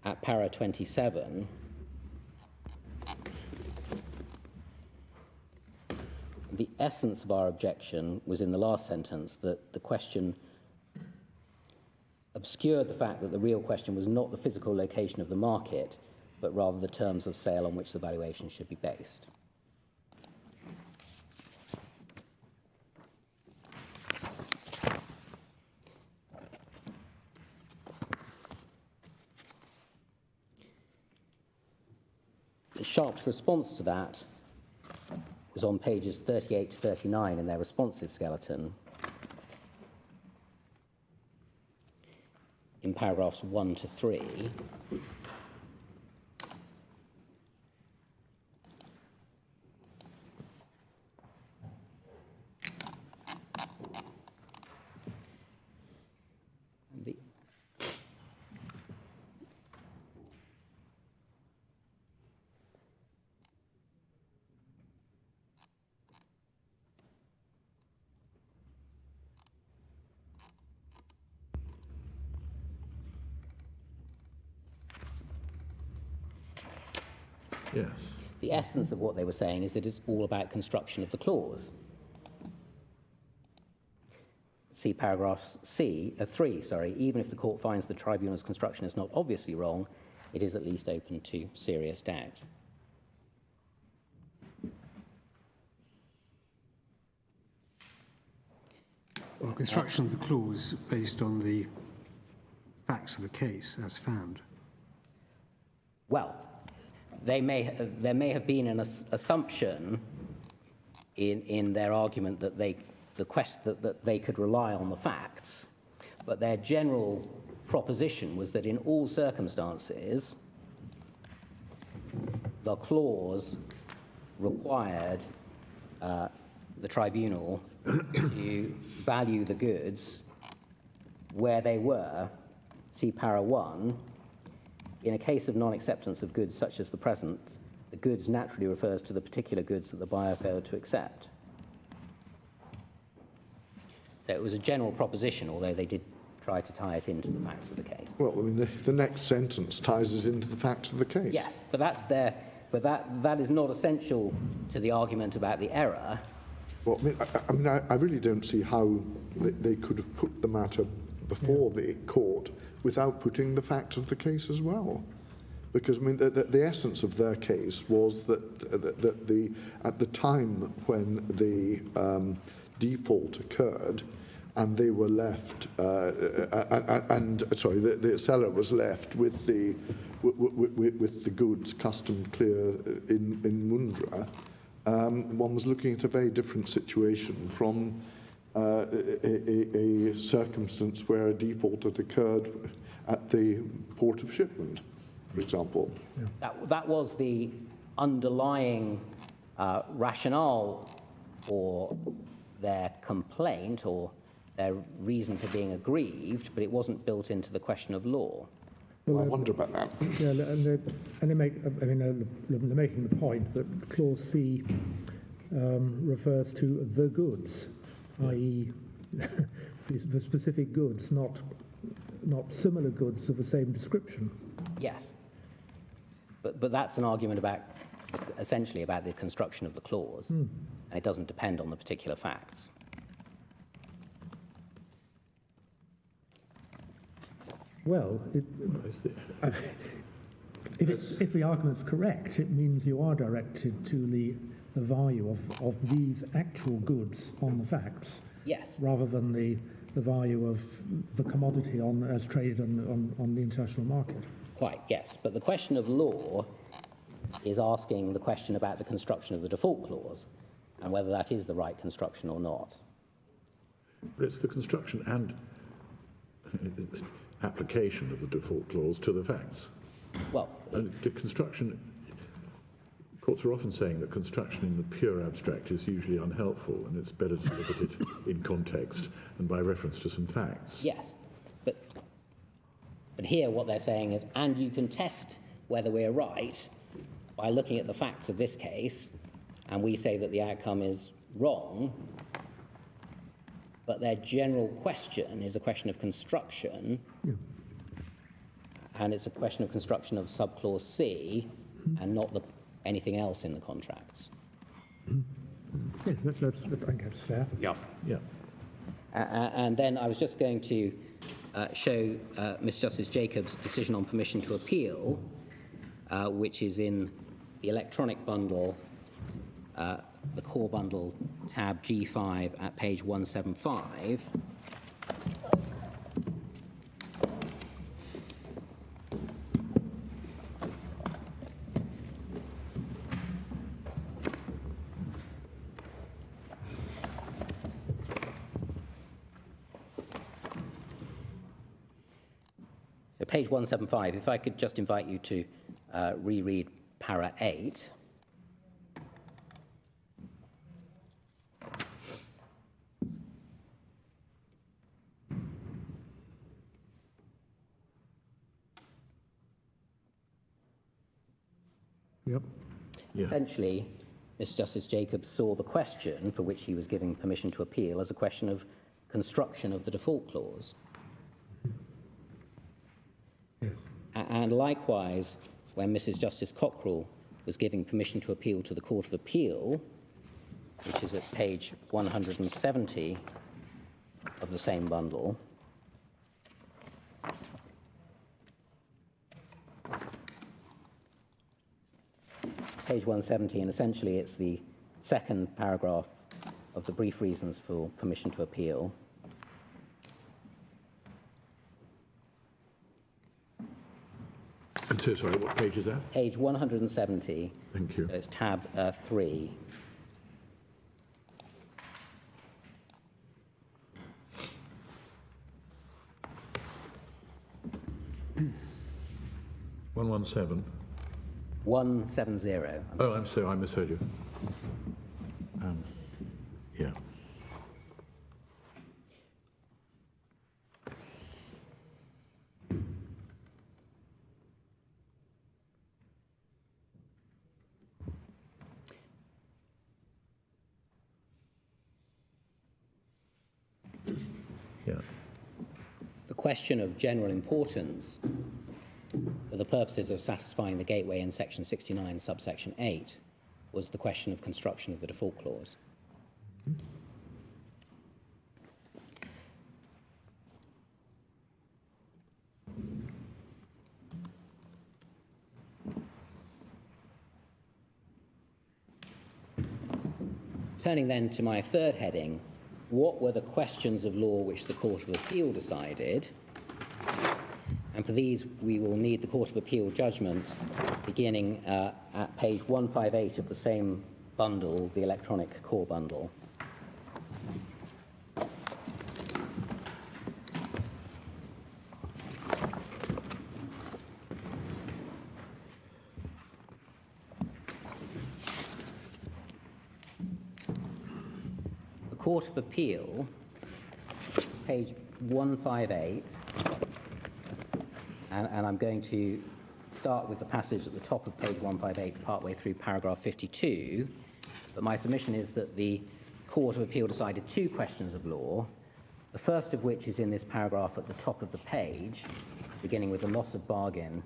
at para 27. The essence of our objection was in the last sentence, that the question obscured the fact that the real question was not the physical location of the market, but rather the terms of sale on which the valuation should be based. Sharp's response to that was on pages 38 to 39 in their responsive skeleton, in paragraphs 1 to 3. Yes. The essence of what they were saying is that it's all about construction of the clause. See paragraph 3, even if the court finds the tribunal's construction is not obviously wrong, it is at least open to serious doubt. Well, construction of the clause based on the facts of the case as found. Well, there may have been an assumption in their argument that they could rely on the facts, but their general proposition was that in all circumstances, the clause required the tribunal to value the goods where they were, see para 1. In a case of non-acceptance of goods such as the present, the goods naturally refers to the particular goods that the buyer failed to accept. So it was a general proposition, although they did try to tie it into the facts of the case. Well, I mean, the next sentence ties it into the facts of the case. Yes, but that is not essential to the argument about the error. Well, I really don't see how they could have put the matter before the court without putting the facts of the case as well. Because, I mean, the essence of their case was that at the time when the default occurred, and they were left, the seller was left with the goods custom clear in Mundra. One was looking at a very different situation from a circumstance where a default had occurred at the port of shipment, for example. Yeah. That was the underlying rationale for their complaint or their reason for being aggrieved, but it wasn't built into the question of law. Well, I wonder about that. Yeah, and they're making the point that Clause C refers to the goods, i.e. the specific goods, not similar goods of the same description. Yes, but that's an argument about essentially about the construction of the clause, and it doesn't depend on the particular facts. Well, if the argument's correct, it means you are directed to the value of these actual goods on the facts. Yes. Rather than the value of the commodity as traded on the international market. Quite, yes. But the question of law is asking the question about the construction of the default clause and whether that is the right construction or not. But it's the construction and application of the default clause to the facts. Well, the construction, courts are often saying that construction in the pure abstract is usually unhelpful, and it's better to look at it in context and by reference to some facts. yes, but here what they're saying is, and you can test whether we're right by looking at the facts of this case, and we say that the outcome is wrong, but their general question is a question of construction, and it's a question of construction of subclause C, and not anything else in the contracts. Yes, I think that's fair. Yeah. Yeah. And then I was just going to show Miss Justice Jacobs' decision on permission to appeal, which is in the electronic bundle, the core bundle, tab G5 at page 175. So page 175, if I could just invite you to reread para 8. Yep. Yeah. Essentially, Mr. Justice Jacobs saw the question for which he was giving permission to appeal as a question of construction of the default clause. Yes. And likewise, when Mrs. Justice Cockrell was giving permission to appeal to the Court of Appeal, which is at page 170 of the same bundle, page 170, and essentially it's the second paragraph of the brief reasons for permission to appeal. And so, sorry, what page is that? Page 170. Thank you. So it's tab 3. One 117. 170. Oh, I'm sorry, I misheard you. Yeah. Yeah. The question of general importance for the purposes of satisfying the gateway in section 69, subsection 8, was the question of construction of the default clause. Turning then to my third heading, what were the questions of law which the Court of Appeal decided? And for these, we will need the Court of Appeal judgment beginning at page 158 of the same bundle, the electronic core bundle. The Court of Appeal, page 158, and I'm going to start with the passage at the top of page 158, partway through paragraph 52. But my submission is that the Court of Appeal decided two questions of law, the first of which is in this paragraph at the top of the page, beginning with the loss of bargain.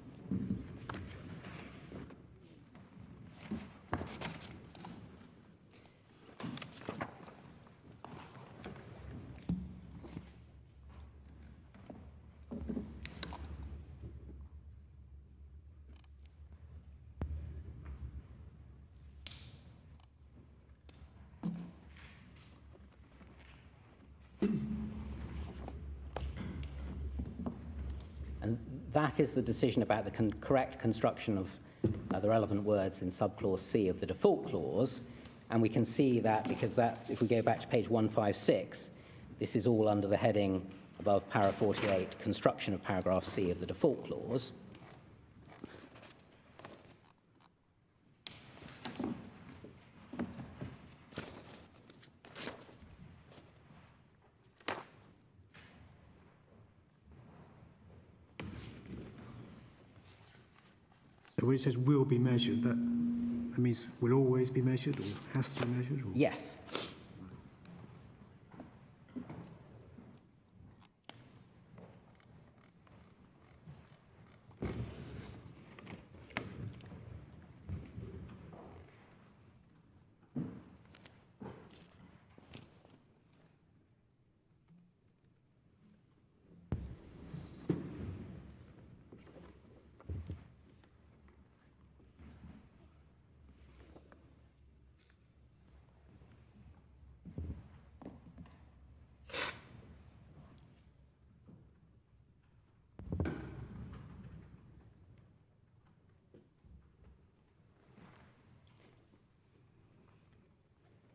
And that is the decision about the correct construction of the relevant words in subclause C of the default clause. And we can see that because that, if we go back to page 156, this is all under the heading above para 48, construction of paragraph C of the default clause. So when it says will be measured, that means will always be measured or has to be measured? Or? Yes.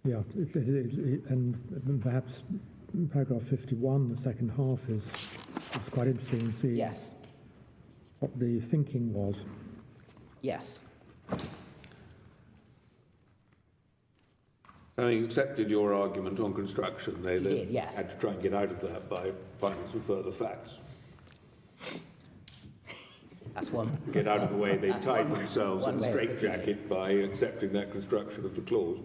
Yeah, and perhaps paragraph 51, the second half is quite interesting to see. Yes. what the thinking was. Yes. Having accepted your argument on construction, they then did, yes. had to try and get out of that by finding some further facts. That's one. Get out of the way, they That's tied one- themselves one in a way of putting it. straitjacket by accepting that construction of the clause.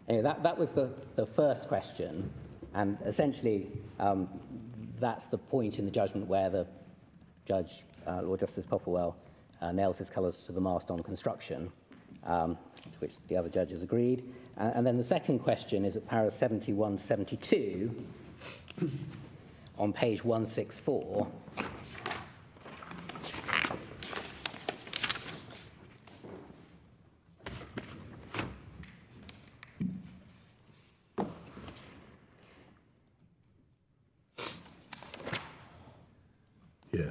Anyway, that was the first question, and essentially that's the point in the judgment where the judge, Lord Justice Popplewell, nails his colours to the mast on construction, to which the other judges agreed. And then the second question is at paras 71 to 72 on page 164. Yes.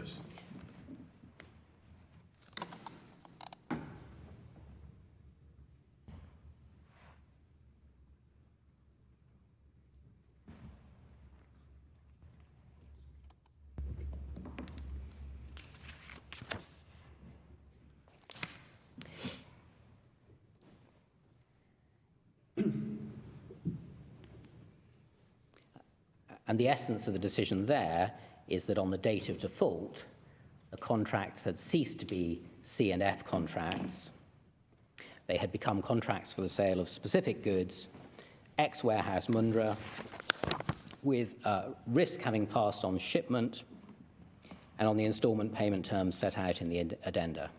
And the essence of the decision there is that on the date of default, the contracts had ceased to be C and F contracts. They had become contracts for the sale of specific goods, ex-warehouse Mundra, with risk having passed on shipment and on the instalment payment terms set out in the addenda.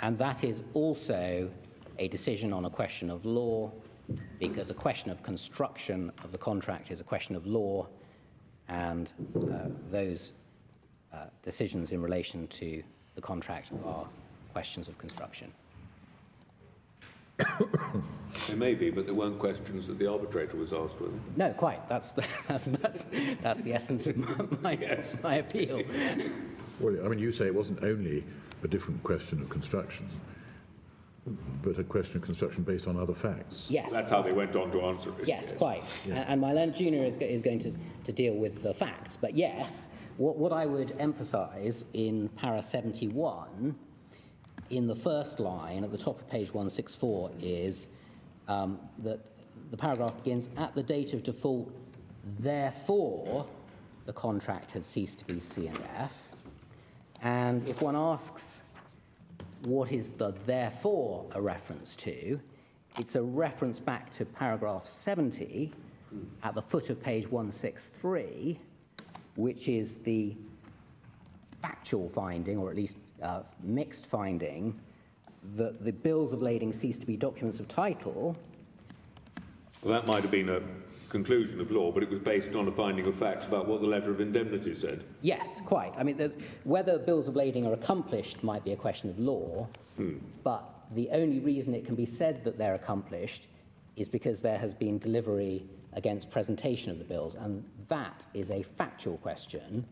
And that is also a decision on a question of law, because a question of construction of the contract is a question of law, and those decisions in relation to the contract are questions of construction. They may be, but they weren't questions that the arbitrator was asked, were they? No, quite. That's the essence of my appeal. Well, I mean, you say it wasn't only a different question of construction, but a question of construction based on other facts. Yes. That's how they went on to answer it. Yes, quite. Yeah. And my learned junior is going to deal with the facts. But yes, what I would emphasise in para 71, in the first line at the top of page 164, is that the paragraph begins, at the date of default, therefore, the contract had ceased to be C and F. And if one asks, what is the therefore a reference to? It's a reference back to paragraph 70 at the foot of page 163, which is the factual finding, or at least mixed finding, that the bills of lading ceased to be documents of title. Well, that might have been a conclusion of law, but it was based on a finding of facts about what the letter of indemnity said. Yes, quite. I mean, whether bills of lading are accomplished might be a question of law, but the only reason it can be said that they're accomplished is because there has been delivery against presentation of the bills, and that is a factual question,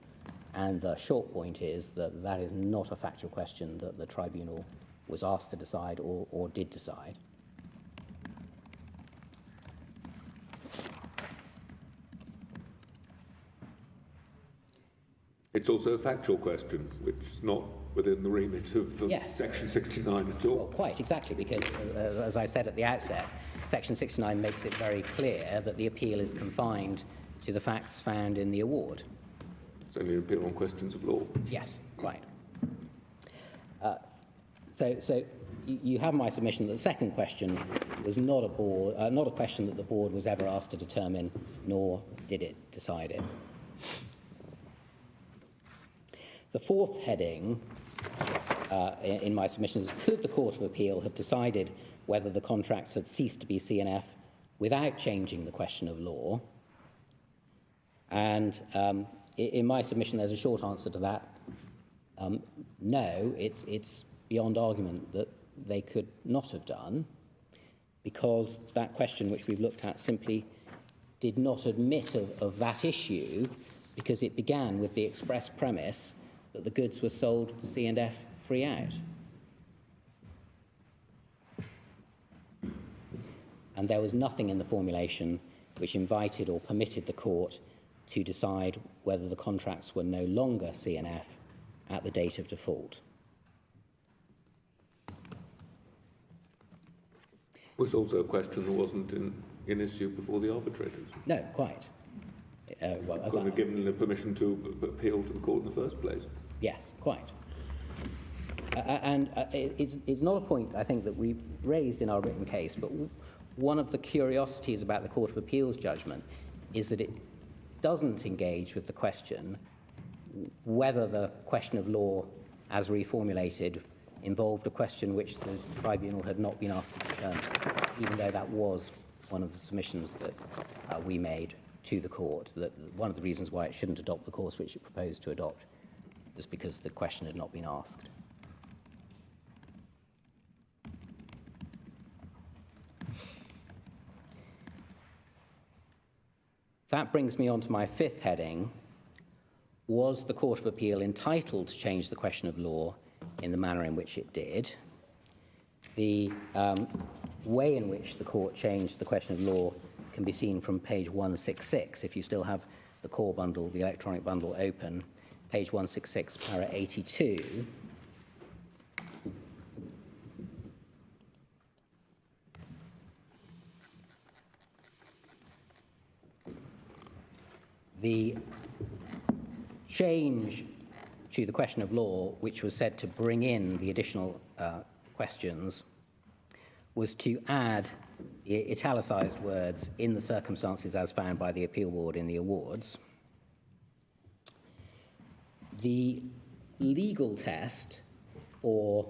and the short point is that that is not a factual question that the tribunal was asked to decide or did decide. It's also a factual question, which is not within the remit of Yes. Section 69 at all. Well, quite exactly, because as I said at the outset, Section 69 makes it very clear that the appeal is confined to the facts found in the award. It's only an appeal on questions of law. Yes, quite. So you have my submission that the second question was not a question that the board was ever asked to determine, nor did it decide it. The fourth heading in my submission is, could the Court of Appeal have decided whether the contracts had ceased to be C and F without changing the question of law? And in my submission, there's a short answer to that. No, it's beyond argument that they could not have done, because that question which we've looked at simply did not admit of that issue, because it began with the express premise that the goods were sold C and F free out. And there was nothing in the formulation which invited or permitted the court to decide whether the contracts were no longer CNF at the date of default. It was also a question that wasn't in issue before the arbitrators. No, quite. Well, as Couldn't have given the permission to appeal to the court in the first place. Yes, quite. It's not a point, I think, that we raised in our written case, but one of the curiosities about the Court of Appeal's judgment is that it doesn't engage with the question whether the question of law as reformulated involved a question which the tribunal had not been asked to determine, even though that was one of the submissions that we made to the court, that one of the reasons why it shouldn't adopt the course which it proposed to adopt was because the question had not been asked. That brings me on to my fifth heading. Was the Court of Appeal entitled to change the question of law in the manner in which it did? The way in which the court changed the question of law can be seen from page 166, if you still have the core bundle, the electronic bundle open, page 166, para 82. The change to the question of law, which was said to bring in the additional questions, was to add the italicized words "in the circumstances as found by the appeal board in the awards." The legal test for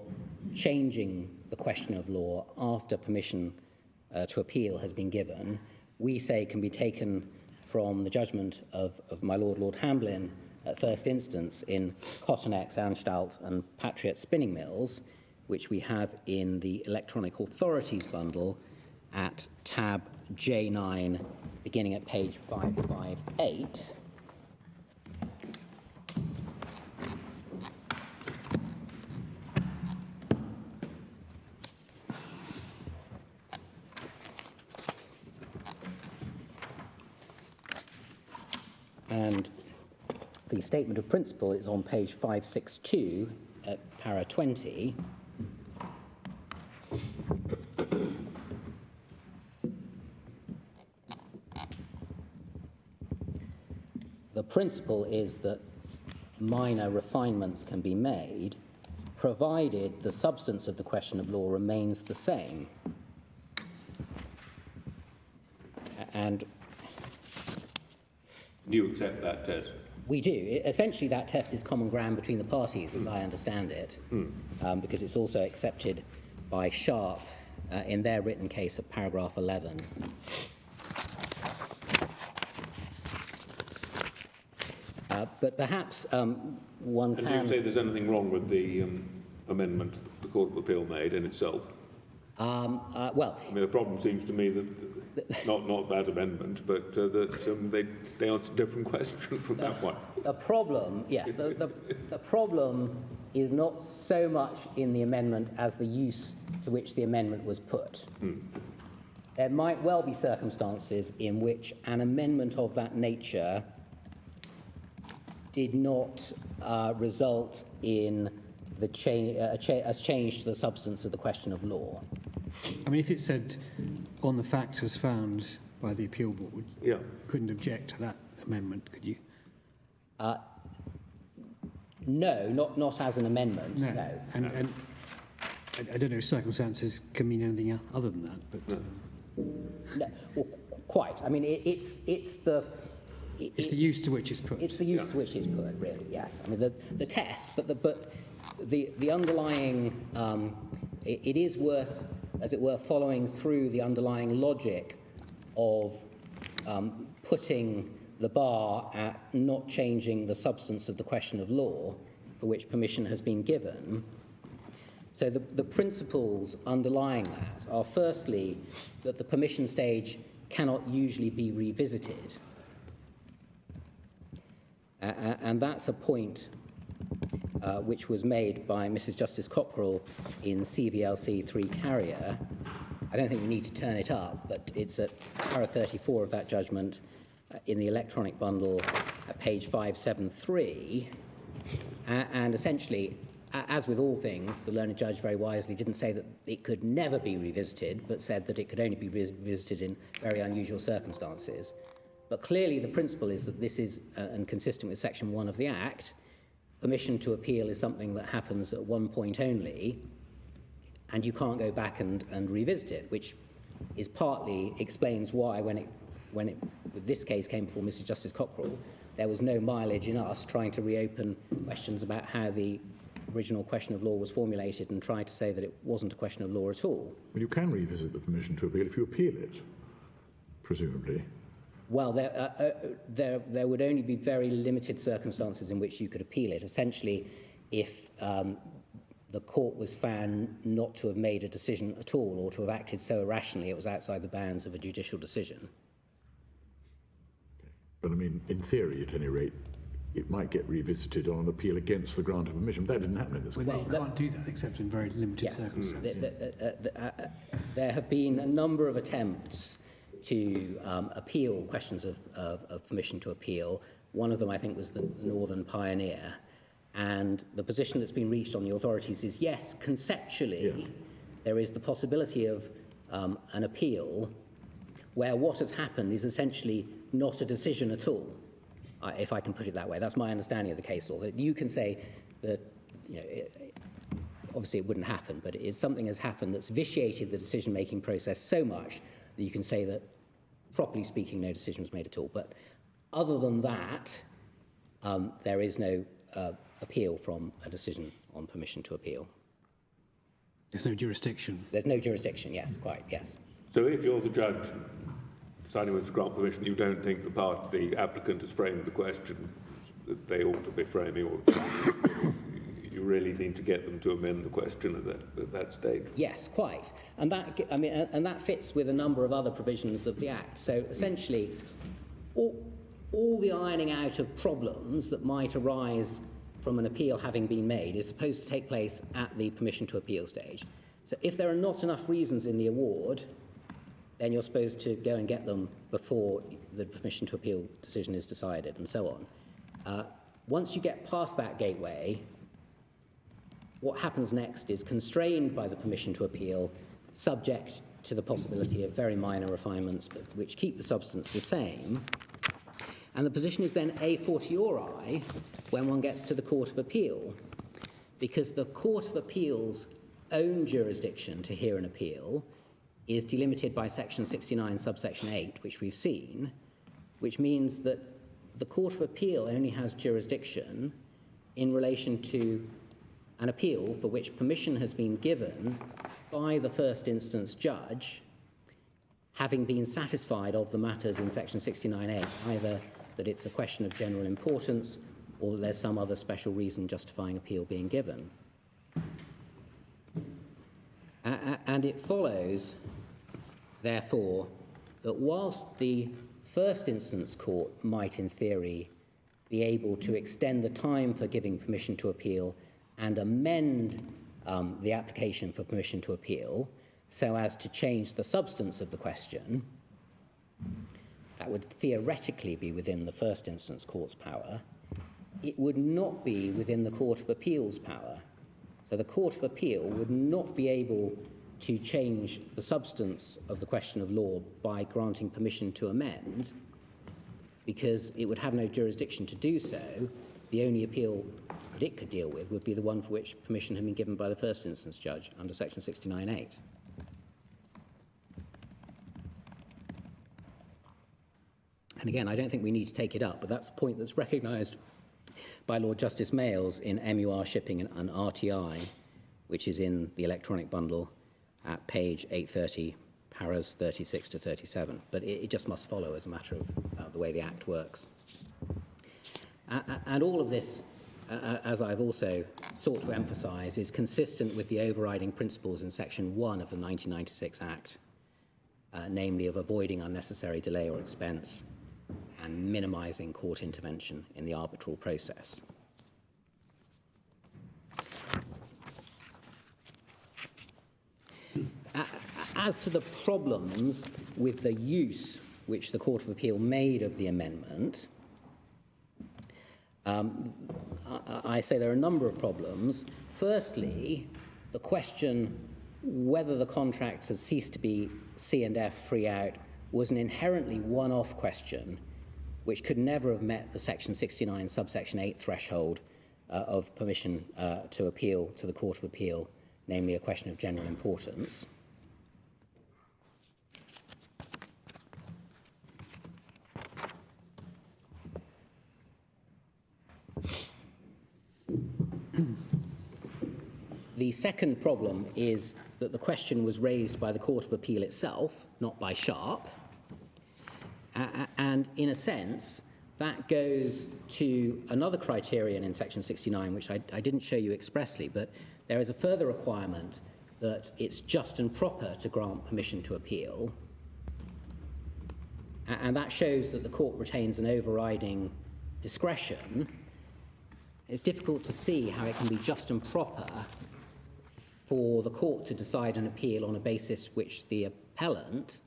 changing the question of law after permission to appeal has been given, we say can be taken from the judgment of my Lord, Lord Hamblin, at first instance in Cottonex, Anstalt and Patriot Spinning Mills, which we have in the Electronic Authorities bundle at tab J9, beginning at page 558. And the statement of principle is on page 562 at para 20. The principle is that minor refinements can be made, provided the substance of the question of law remains the same. And do you accept that test? we do. Essentially, that test is common ground between the parties, as I understand it, because it's also accepted by Sharp in their written case at paragraph 11. But perhaps one can... And do you say there's anything wrong with the amendment the Court of Appeal made in itself? Well... I mean, the problem seems to me that, not that amendment, but that they answer a different question from that one. The problem, yes, the problem is not so much in the amendment as the use to which the amendment was put. There might well be circumstances in which an amendment of that nature did not result in the change to the substance of the question of law. I mean, if it said on the facts as found by the appeal board, yeah, couldn't object to that amendment, could you? No, not as an amendment. No. And I don't know if circumstances can mean anything other than that, but no, well, quite. I mean, it's the use to which it's put. It's the use to which it's put, really. Yes. I mean, the test, but the underlying. It is worth, as it were, following through the underlying logic of putting the bar at not changing the substance of the question of law for which permission has been given. So the principles underlying that are, firstly, that the permission stage cannot usually be revisited. And that's a point which was made by Mrs. Justice Cockrell in CVLC 3 Carrier I don't think we need to turn it up, but it's at para 34 of that judgment in the electronic bundle at page 573. And essentially, as with all things, the learned judge very wisely didn't say that it could never be revisited, but said that it could only be revisited in very unusual circumstances. But clearly the principle is that this is, and consistent with section 1 of the Act, permission to appeal is something that happens at one point only, and you can't go back and revisit it, which is partly explains why when this case came before Mr. Justice Cockrell, there was no mileage in us trying to reopen questions about how the original question of law was formulated and try to say that it wasn't a question of law at all. Well, you can revisit the permission to appeal if you appeal it, presumably. Well, there would only be very limited circumstances in which you could appeal it. Essentially, if the court was found not to have made a decision at all or to have acted so irrationally it was outside the bounds of a judicial decision. But I mean, in theory, at any rate, it might get revisited on an appeal against the grant of permission. That didn't happen in this case. Well, you can't do that except in very limited circumstances. There have been a number of attempts to appeal questions of permission to appeal. One of them, I think, was the Northern Pioneer. And the position that's been reached on the authorities is, yes, conceptually, there is the possibility of an appeal where what has happened is essentially not a decision at all, if I can put it that way. That's my understanding of the case law, that you can say that, you know, obviously it wouldn't happen, but it's something has happened that's vitiated the decision-making process so much that you can say that, properly speaking, no decision was made at all. But other than that, there is no appeal from a decision on permission to appeal. There's no jurisdiction. There's no jurisdiction, yes, quite, yes. So if you're the judge deciding whether to grant permission, you don't think the applicant has framed the question that they ought to be framing, or you really need to get them to amend the question at that stage? Yes, quite. And that, I mean, and that fits with a number of other provisions of the Act. So essentially, all the ironing out of problems that might arise from an appeal having been made is supposed to take place at the permission to appeal stage. So if there are not enough reasons in the award, then you're supposed to go and get them before the permission to appeal decision is decided, and so on. Once you get past that gateway, what happens next is constrained by the permission to appeal, subject to the possibility of very minor refinements, but which keep the substance the same. And the position is then a fortiori when one gets to the Court of Appeal, because the Court of Appeal's own jurisdiction to hear an appeal is delimited by section 69, subsection 8, which we've seen, which means that the Court of Appeal only has jurisdiction in relation to an appeal for which permission has been given by the first instance judge, having been satisfied of the matters in section 69A, either that it's a question of general importance or that there's some other special reason justifying appeal being given. And it follows, therefore, that whilst the first instance court might, in theory, be able to extend the time for giving permission to appeal and amend the application for permission to appeal so as to change the substance of the question, that would theoretically be within the first instance court's power. It would not be within the Court of Appeal's power. So the Court of Appeal would not be able to change the substance of the question of law by granting permission to amend, because it would have no jurisdiction to do so. The only appeal that it could deal with would be the one for which permission had been given by the first instance judge under section 69.8. And again, I don't think we need to take it up, but that's a point that's recognised by Lord Justice Mayles in MUR Shipping and RTI, which is in the electronic bundle at page 830, paras 36 to 37. But it just must follow as a matter of the way the Act works. And all of this, as I've also sought to emphasise, is consistent with the overriding principles in Section 1 of the 1996 Act, namely of avoiding unnecessary delay or expense and minimising court intervention in the arbitral process. As to the problems with the use which the Court of Appeal made of the amendment, I say there are a number of problems. Firstly, the question whether the contracts had ceased to be C&F free out was an inherently one-off question which could never have met the Section 69 subsection 8 threshold of permission to appeal to the Court of Appeal, namely a question of general importance. The second problem is that the question was raised by the Court of Appeal itself, not by Sharp, and in a sense that goes to another criterion in Section 69 which I didn't show you expressly, but there is a further requirement that it's just and proper to grant permission to appeal, and that shows that the court retains an overriding discretion. It's difficult to see how it can be just and proper for the court to decide an appeal on a basis which the appellant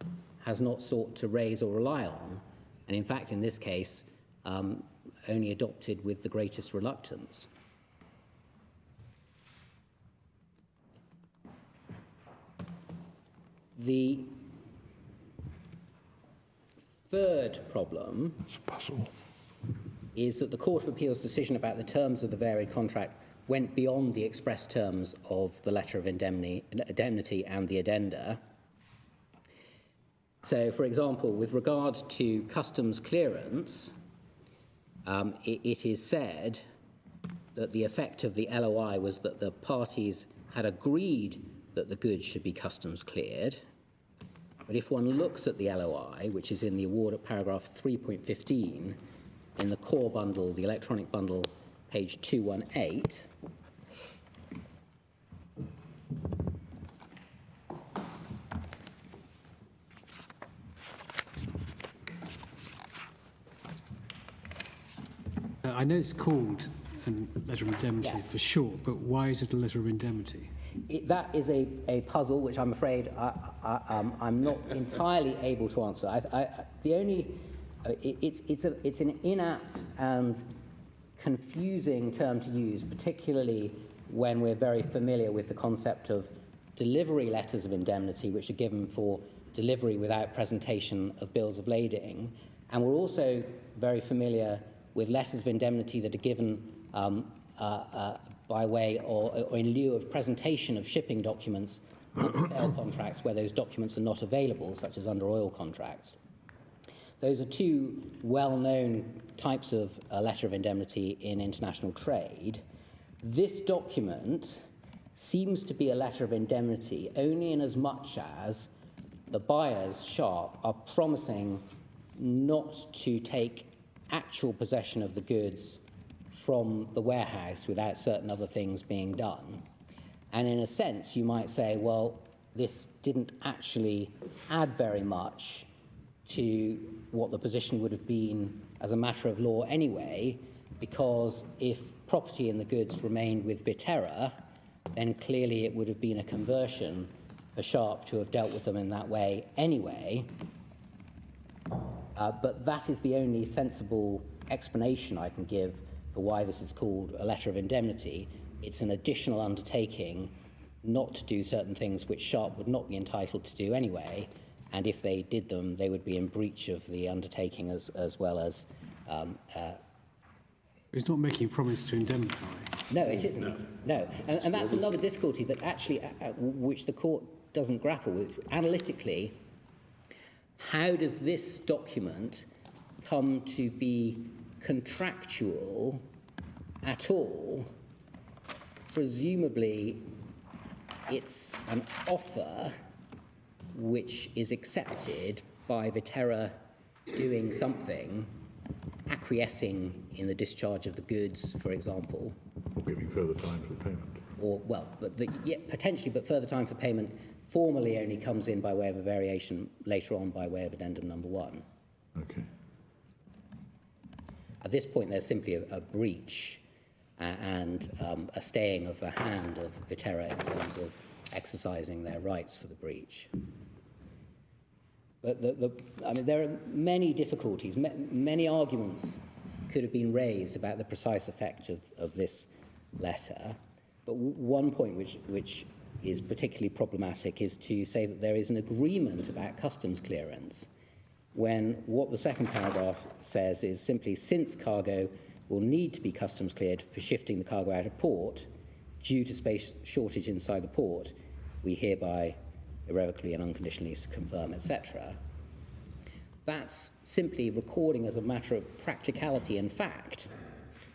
has not sought to raise or rely on, and in fact in this case only adopted with the greatest reluctance. The third problem is that the Court of Appeal's decision about the terms of the varied contract went beyond the express terms of the letter of indemnity and the addenda. So, for example, with regard to customs clearance, it is said that the effect of the LOI was that the parties had agreed that the goods should be customs cleared. But if one looks at the LOI, which is in the award at paragraph 3.15, in the core bundle, the electronic bundle, page 218, I know it's called a letter of indemnity Yes. for short, but why is it a letter of indemnity? That is a puzzle which I'm afraid I'm not entirely able to answer. It's an inapt and confusing term to use, particularly when we're very familiar with the concept of delivery letters of indemnity, which are given for delivery without presentation of bills of lading, and we're also very familiar with letters of indemnity that are given by way or in lieu of presentation of shipping documents on sale contracts where those documents are not available, such as under oil contracts. Those are two well-known types of letter of indemnity in international trade. This document seems to be a letter of indemnity only in as much as the buyers, Sharp, are promising not to take actual possession of the goods from the warehouse without certain other things being done. And in a sense, you might say, well, this didn't actually add very much to what the position would have been as a matter of law anyway, because if property in the goods remained with Viterra, then clearly it would have been a conversion for Sharp to have dealt with them in that way anyway. But that is the only sensible explanation I can give for why this is called a letter of indemnity. It's an additional undertaking not to do certain things which Sharp would not be entitled to do anyway, and if they did them, they would be in breach of the undertaking as well as... It's not making a promise to indemnify. No, it isn't. No. And that's another difficulty that actually, which the court doesn't grapple with. Analytically, how does this document come to be contractual at all? Presumably, it's an offer which is accepted by Viterra doing something, acquiescing in the discharge of the goods, for example. Or giving further time for payment. Or, well, potentially, but further time for payment formally only comes in by way of a variation later on by way of addendum number 1. Okay. At this point, there's simply a breach and a staying of the hand of Viterra in terms of exercising their rights for the breach. But I mean, there are many difficulties, many arguments could have been raised about the precise effect of this letter. But one point which is particularly problematic is to say that there is an agreement about customs clearance when what the second paragraph says is simply, since cargo will need to be customs cleared for shifting the cargo out of port due to space shortage inside the port, we hereby irrevocably and unconditionally confirm, etc. That's simply recording as a matter of practicality and fact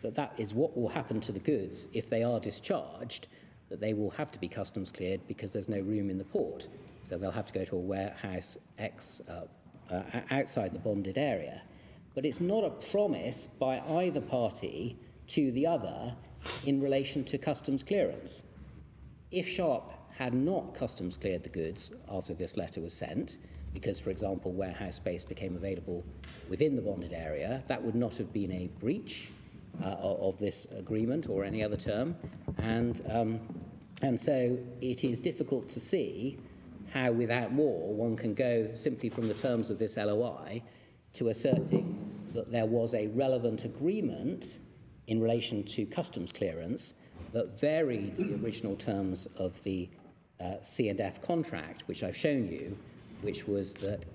that is what will happen to the goods if they are discharged, that they will have to be customs cleared because there's no room in the port. So they'll have to go to a warehouse outside the bonded area. But it's not a promise by either party to the other in relation to customs clearance. If Sharp had not customs cleared the goods after this letter was sent, because, for example, warehouse space became available within the bonded area, that would not have been a breach of this agreement or any other term, and so it is difficult to see how, without more, one can go simply from the terms of this LOI to asserting that there was a relevant agreement in relation to customs clearance that varied the original terms of the C&F contract, which I've shown you, which was that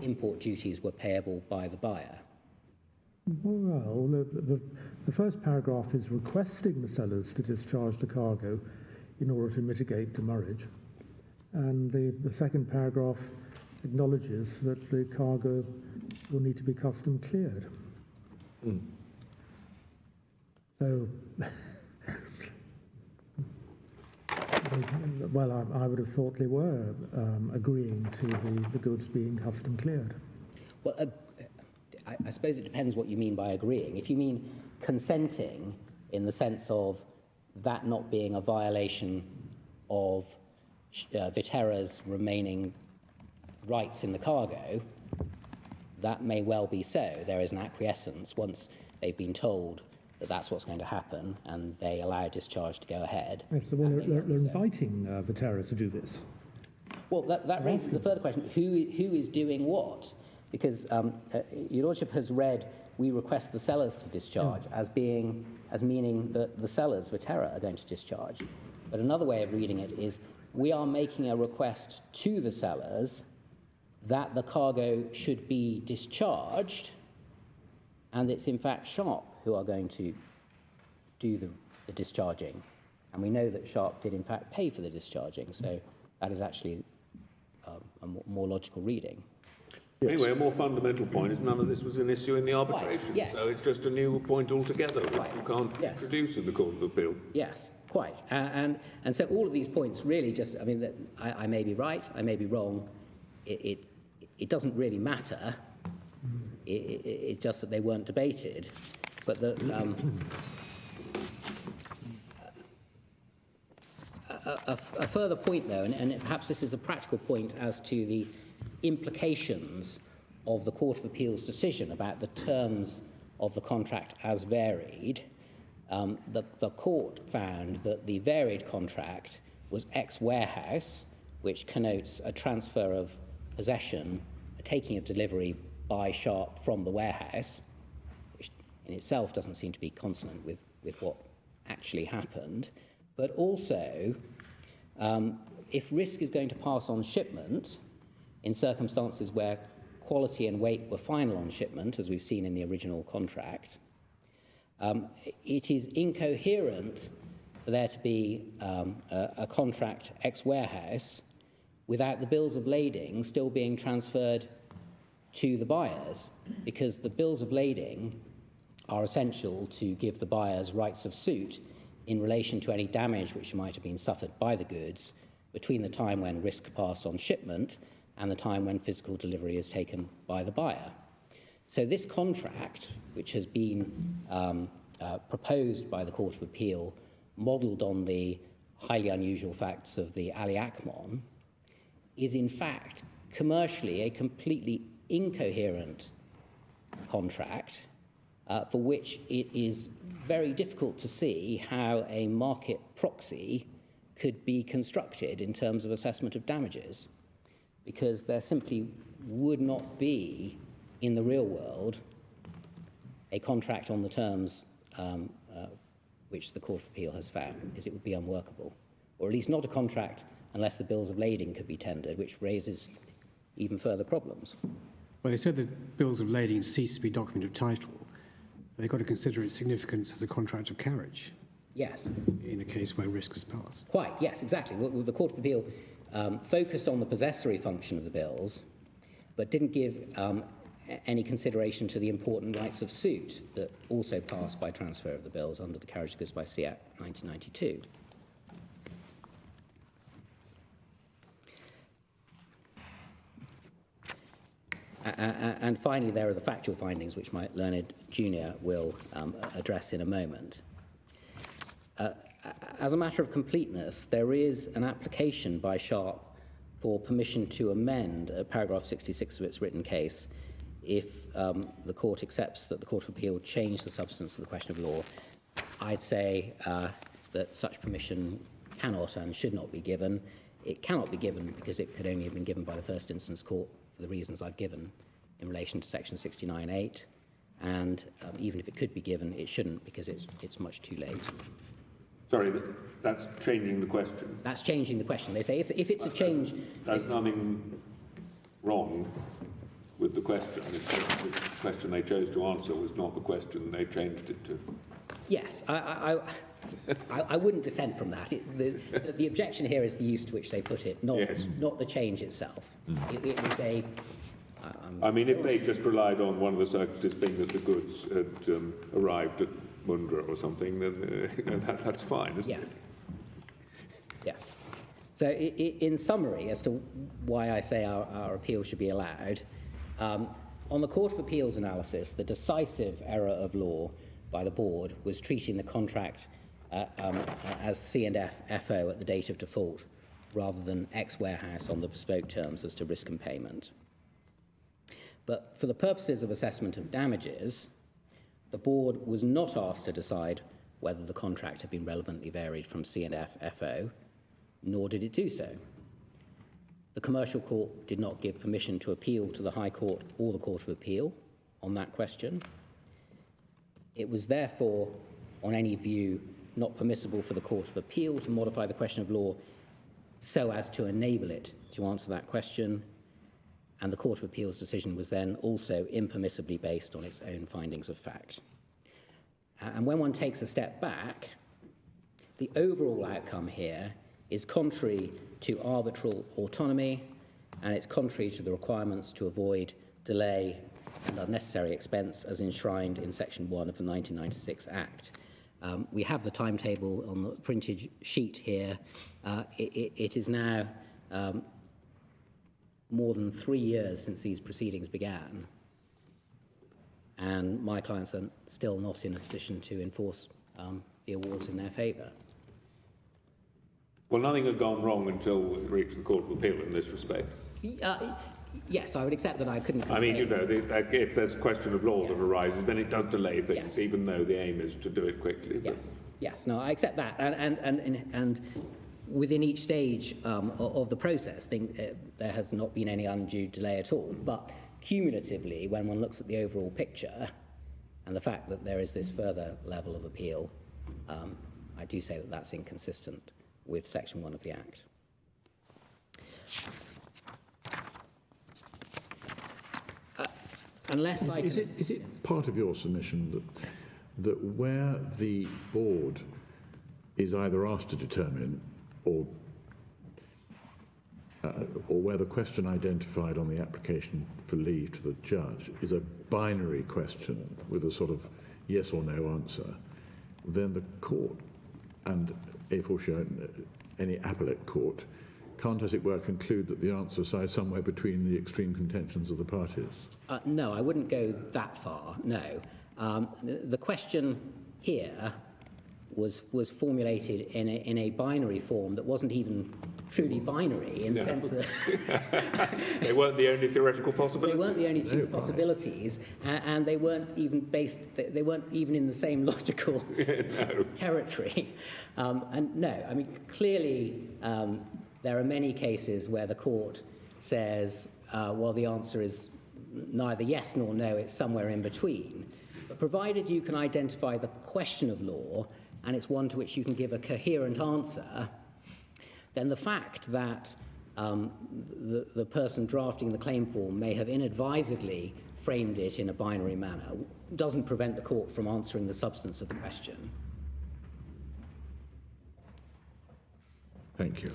import duties were payable by the buyer. Well, the first paragraph is requesting the sellers to discharge the cargo in order to mitigate demurrage. And the second paragraph acknowledges that the cargo will need to be custom cleared. So, well, I would have thought they were agreeing to the goods being custom cleared. Well, I suppose it depends what you mean by agreeing. If you mean consenting in the sense of that not being a violation of Viterra's remaining rights in the cargo, that may well be so. There is an acquiescence once they've been told that that's what's going to happen, and they allow discharge to go ahead. Yes, so they're inviting Viterra to do this. Well, that raises a further question. Who is doing what? Because Your Lordship has read, we request the sellers to discharge as meaning that the sellers, Viterra, are going to discharge. But another way of reading it is, we are making a request to the sellers that the cargo should be discharged, and it's in fact Sharp who are going to do the discharging. And we know that Sharp did in fact pay for the discharging, so that is actually a more logical reading. Yes. Anyway, a more fundamental point is none of this was an issue in the arbitration. Right, yes. So it's just a new point altogether, which you can't introduce in the Court of Appeal. Yes, quite. And so all of these points really just, I mean, I may be right, I may be wrong. It doesn't really matter. It's just that they weren't debated. But a further point, though, and perhaps this is a practical point as to the implications of the Court of Appeal's decision about the terms of the contract as varied. The court found that the varied contract was ex-warehouse, which connotes a transfer of possession, a taking of delivery by Sharp from the warehouse, which in itself doesn't seem to be consonant with what actually happened. But also, if risk is going to pass on shipment, in circumstances where quality and weight were final on shipment, as we've seen in the original contract, it is incoherent for there to be a contract ex-warehouse without the bills of lading still being transferred to the buyers, because the bills of lading are essential to give the buyers rights of suit in relation to any damage which might have been suffered by the goods between the time when risk passed on shipment and the time when physical delivery is taken by the buyer. So this contract, which has been proposed by the Court of Appeal, modelled on the highly unusual facts of the Ali Akmon, is in fact commercially a completely incoherent contract for which it is very difficult to see how a market proxy could be constructed in terms of assessment of damages, because there simply would not be, in the real world, a contract on the terms which the Court of Appeal has found, because it would be unworkable, or at least not a contract unless the bills of lading could be tendered, which raises even further problems. Well, they said that bills of lading cease to be document of title. They've got to consider its significance as a contract of carriage. Yes. In a case where risk has passed. Quite, yes, exactly. Well, the Court of Appeal focused on the possessory function of the bills, but didn't give any consideration to the important rights of suit that also passed by transfer of the bills under the Carriage of Goods by Sea Act 1992. And finally, there are the factual findings, which my learned junior will address in a moment. As a matter of completeness, there is an application by Sharp for permission to amend paragraph 66 of its written case if the court accepts that the Court of Appeal changed the substance of the question of law. I'd say that such permission cannot and should not be given. It cannot be given because it could only have been given by the first instance court for the reasons I've given in relation to section 69(8), and even if it could be given, it shouldn't because it's much too late. Sorry, that's changing the question. That's changing the question. They say if it's a change... There's nothing wrong with the question. The question they chose to answer was not the question they changed it to. Yes, I wouldn't dissent from that. The objection here is the use to which they put it, not the change itself. It was a... I mean, if they just relied on one of the circumstances being that the goods had arrived at Mundra or something, then that's fine, isn't it? Yes. So in summary, as to why I say our appeal should be allowed, on the Court of Appeal's analysis, the decisive error of law by the board was treating the contract as C&F FO at the date of default rather than ex-warehouse on the bespoke terms as to risk and payment. But for the purposes of assessment of damages, the board was not asked to decide whether the contract had been relevantly varied from C&F FO, nor did it do so. The Commercial Court did not give permission to appeal to the High Court or the Court of Appeal on that question. It was therefore, on any view, not permissible for the Court of Appeal to modify the question of law so as to enable it to answer that question, and the Court of Appeal's decision was then also impermissibly based on its own findings of fact. And when one takes a step back, the overall outcome here is contrary to arbitral autonomy, and it's contrary to the requirements to avoid delay and unnecessary expense as enshrined in Section 1 of the 1996 Act. We have the timetable on the printed sheet here. It is now more than 3 years since these proceedings began, and my clients are still not in a position to enforce the awards in their favour. Well, nothing had gone wrong until it reached the Court of Appeal in this respect. Yes, I would accept that I couldn't complain. I mean, you know, if there's a question of law that arises, then it does delay things, even though the aim is to do it quickly. Yes, no, I accept that. And within each stage of the process, there has not been any undue delay at all. But cumulatively, when one looks at the overall picture and the fact that there is this further level of appeal, I do say that that's inconsistent with Section 1 of the Act. Is it part of your submission that where the board is either asked to determine or where the question identified on the application for leave to the judge is a binary question with a sort of yes or no answer, then the court and any appellate court can't, as it were, conclude that the answer lies somewhere between the extreme contentions of the parties? No, I wouldn't go that far, no. The question here was formulated in a binary form that wasn't even truly binary in the sense that they weren't the only theoretical they possibilities. weren't the only two possibilities, and they weren't even they weren't even in the same logical territory. And no, I mean, clearly there are many cases where the court says, well, the answer is neither yes nor no, it's somewhere in between. But provided you can identify the question of law, and it's one to which you can give a coherent answer, then the fact that the person drafting the claim form may have inadvisedly framed it in a binary manner doesn't prevent the court from answering the substance of the question. Thank you.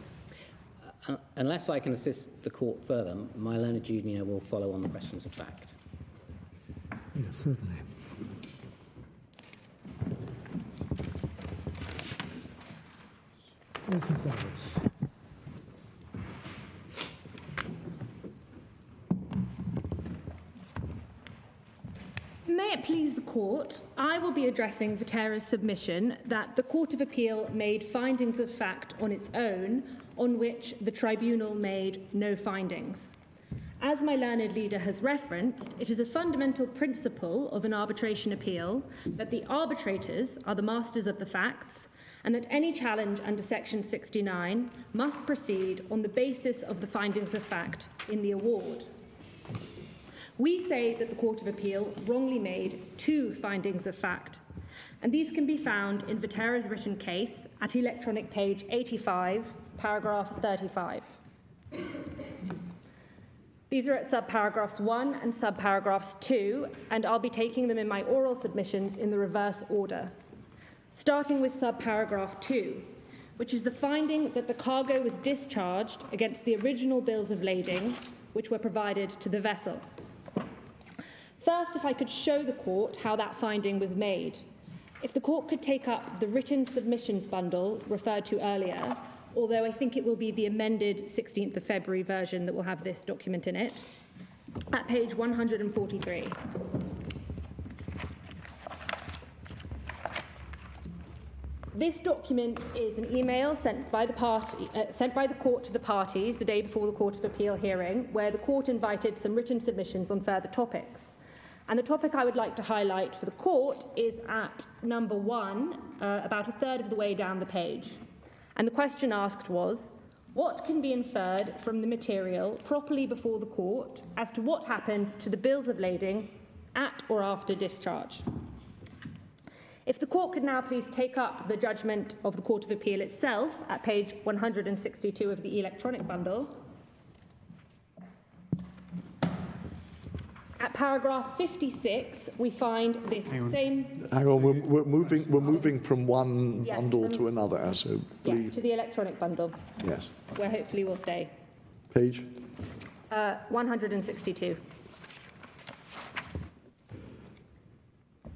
Unless I can assist the court further, my learned junior will follow on the questions of fact. Yes, certainly. Yes, Ms. Ellis. May it please the Court, I will be addressing Viterra's submission that the Court of Appeal made findings of fact on its own on which the tribunal made no findings. As my learned leader has referenced, it is a fundamental principle of an arbitration appeal that the arbitrators are the masters of the facts, and that any challenge under Section 69 must proceed on the basis of the findings of fact in the award. We say that the Court of Appeal wrongly made two findings of fact, and these can be found in Viterra's written case at electronic page 85, paragraph 35. These are at subparagraphs 1 and subparagraphs 2, and I'll be taking them in my oral submissions in the reverse order. Starting with subparagraph 2, which is the finding that the cargo was discharged against the original bills of lading which were provided to the vessel. First, if I could show the court how that finding was made. If the court could take up the written submissions bundle referred to earlier, although I think it will be the amended 16th of February version that will have this document in it, at page 143. This document is an email sent by the court to the parties the day before the Court of Appeal hearing, where the court invited some written submissions on further topics. And the topic I would like to highlight for the court is at number 1, about a third of the way down the page. And the question asked was, what can be inferred from the material properly before the court as to what happened to the bills of lading at or after discharge? If the court could now please take up the judgment of the Court of Appeal itself at page 162 of the electronic bundle. At paragraph 56, we find this same... Hang on, we're moving from one bundle to another, so please. Yes, to the electronic bundle. Yes. Where hopefully we'll stay. Page? 162.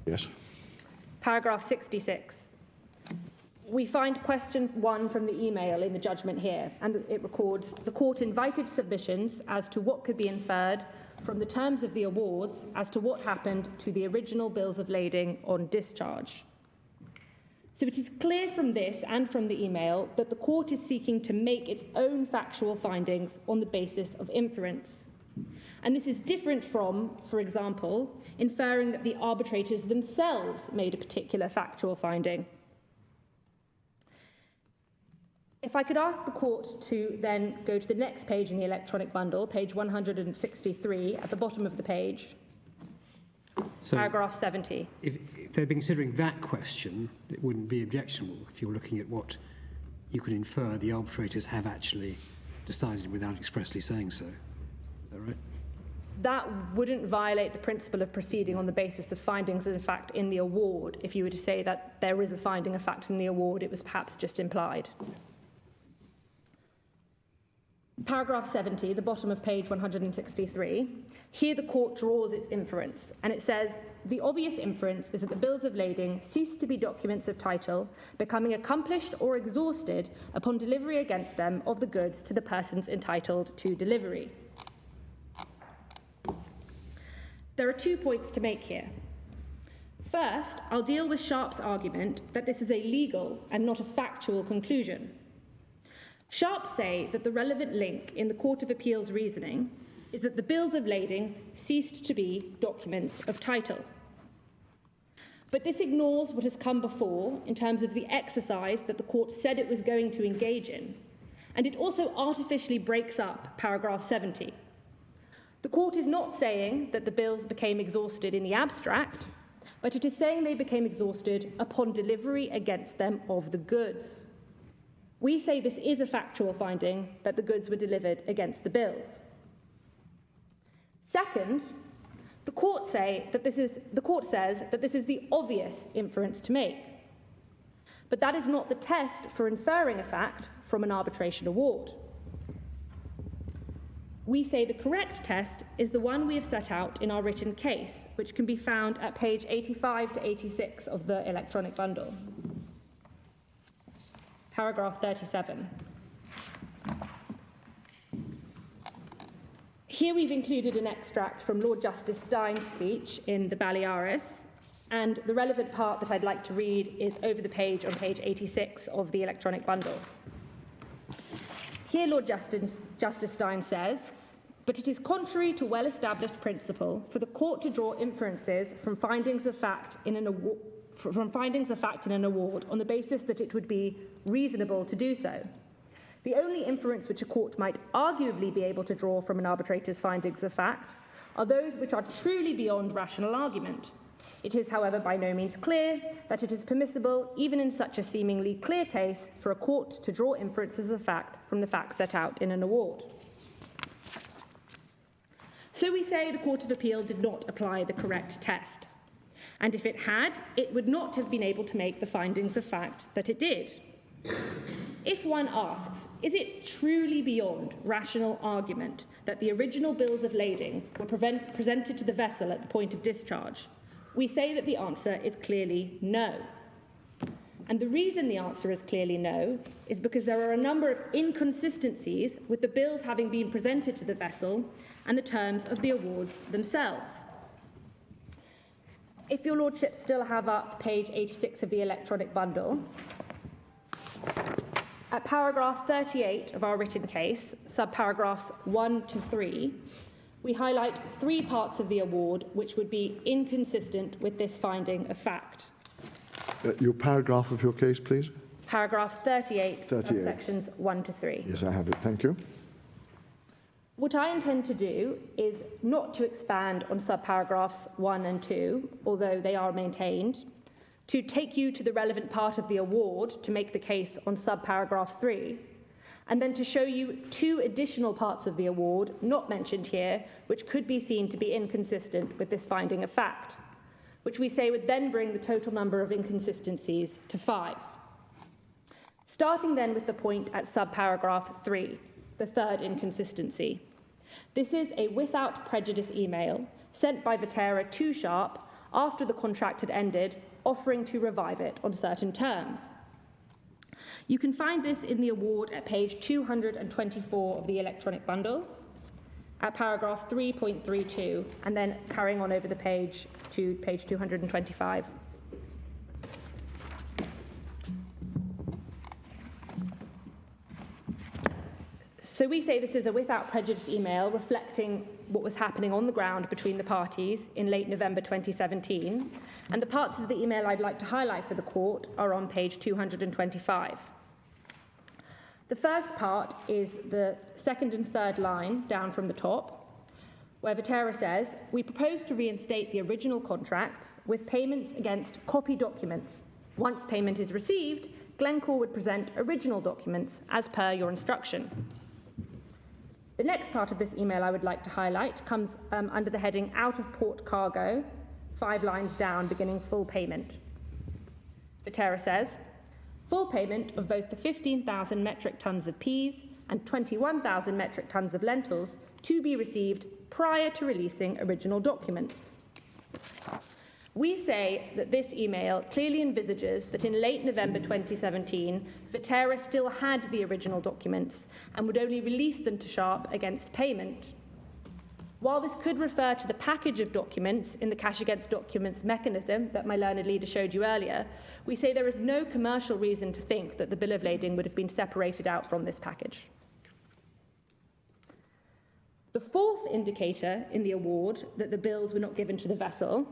Yes. Paragraph 66. We find question 1 from the email in the judgment here, and it records, the court invited submissions as to what could be inferred from the terms of the awards as to what happened to the original bills of lading on discharge. So it is clear from this and from the email that the court is seeking to make its own factual findings on the basis of inference. And this is different from, for example, inferring that the arbitrators themselves made a particular factual finding. If I could ask the court to then go to the next page in the electronic bundle, page 163, at the bottom of the page, so paragraph 70. If they've been considering that question, it wouldn't be objectionable if you're looking at what you could infer the arbitrators have actually decided without expressly saying so. Is that right? That wouldn't violate the principle of proceeding on the basis of findings of fact in the award. If you were to say that there is a finding of fact in the award, it was perhaps just implied. Paragraph 70, the bottom of page 163, here the court draws its inference, and it says, the obvious inference is that the bills of lading cease to be documents of title, becoming accomplished or exhausted upon delivery against them of the goods to the persons entitled to delivery. There are 2 points to make here. First, I'll deal with Sharp's argument that this is a legal and not a factual conclusion. Sharp say that the relevant link in the Court of Appeal's reasoning is that the bills of lading ceased to be documents of title. But this ignores what has come before in terms of the exercise that the court said it was going to engage in, and it also artificially breaks up paragraph 70. The court is not saying that the bills became exhausted in the abstract, but it is saying they became exhausted upon delivery against them of the goods. We say this is a factual finding that the goods were delivered against the bills. Second, the court says that this is the obvious inference to make. But that is not the test for inferring a fact from an arbitration award. We say the correct test is the one we have set out in our written case, which can be found at page 85 to 86 of the electronic bundle. Paragraph 37. Here we've included an extract from Lord Justice Stein's speech in the Balearis, and the relevant part that I'd like to read is over the page on page 86 of the electronic bundle. Here Lord Justice Stein says, "But it is contrary to well-established principle for the court to draw inferences from findings of fact in an award on the basis that it would be reasonable to do so. The only inference which a court might arguably be able to draw from an arbitrator's findings of fact are those which are truly beyond rational argument. It is, however, by no means clear that it is permissible, even in such a seemingly clear case, for a court to draw inferences of fact from the facts set out in an award." So we say the Court of Appeal did not apply the correct test. And if it had, it would not have been able to make the findings of fact that it did. If one asks, is it truly beyond rational argument that the original bills of lading were presented to the vessel at the point of discharge, we say that the answer is clearly no. And the reason the answer is clearly no is because there are a number of inconsistencies with the bills having been presented to the vessel and the terms of the awards themselves. If your lordship still have up page 86 of the electronic bundle, at paragraph 38 of our written case, subparagraphs 1 to 3, we highlight 3 parts of the award which would be inconsistent with this finding of fact. Your paragraph of your case, please. Paragraph 38. Of sections 1 to 3. Yes, I have it. Thank you. What I intend to do is not to expand on subparagraphs 1 and 2, although they are maintained, to take you to the relevant part of the award to make the case on subparagraph 3, and then to show you 2 additional parts of the award not mentioned here, which could be seen to be inconsistent with this finding of fact, which we say would then bring the total number of inconsistencies to 5. Starting then with the point at subparagraph 3, the third inconsistency. This is a without prejudice email sent by Viterra to Sharp after the contract had ended, offering to revive it on certain terms. You can find this in the award at page 224 of the electronic bundle, at paragraph 3.32, and then carrying on over the page to page 225. So we say this is a without prejudice email reflecting what was happening on the ground between the parties in late November 2017, and the parts of the email I'd like to highlight for the court are on page 225. The first part is the second and third line down from the top, where Viterra says, "We propose to reinstate the original contracts with payments against copy documents. Once payment is received, Glencore would present original documents as per your instruction." The next part of this email I would like to highlight comes under the heading "Out of Port Cargo," 5 lines down, beginning full payment. Viterra says, "Full payment of both the 15,000 metric tons of peas and 21,000 metric tons of lentils to be received prior to releasing original documents." We say that this email clearly envisages that in late November 2017, Viterra still had the original documents and would only release them to Sharp against payment. While this could refer to the package of documents in the cash against documents mechanism that my learned leader showed you earlier, we say there is no commercial reason to think that the bill of lading would have been separated out from this package. The fourth indicator in the award that the bills were not given to the vessel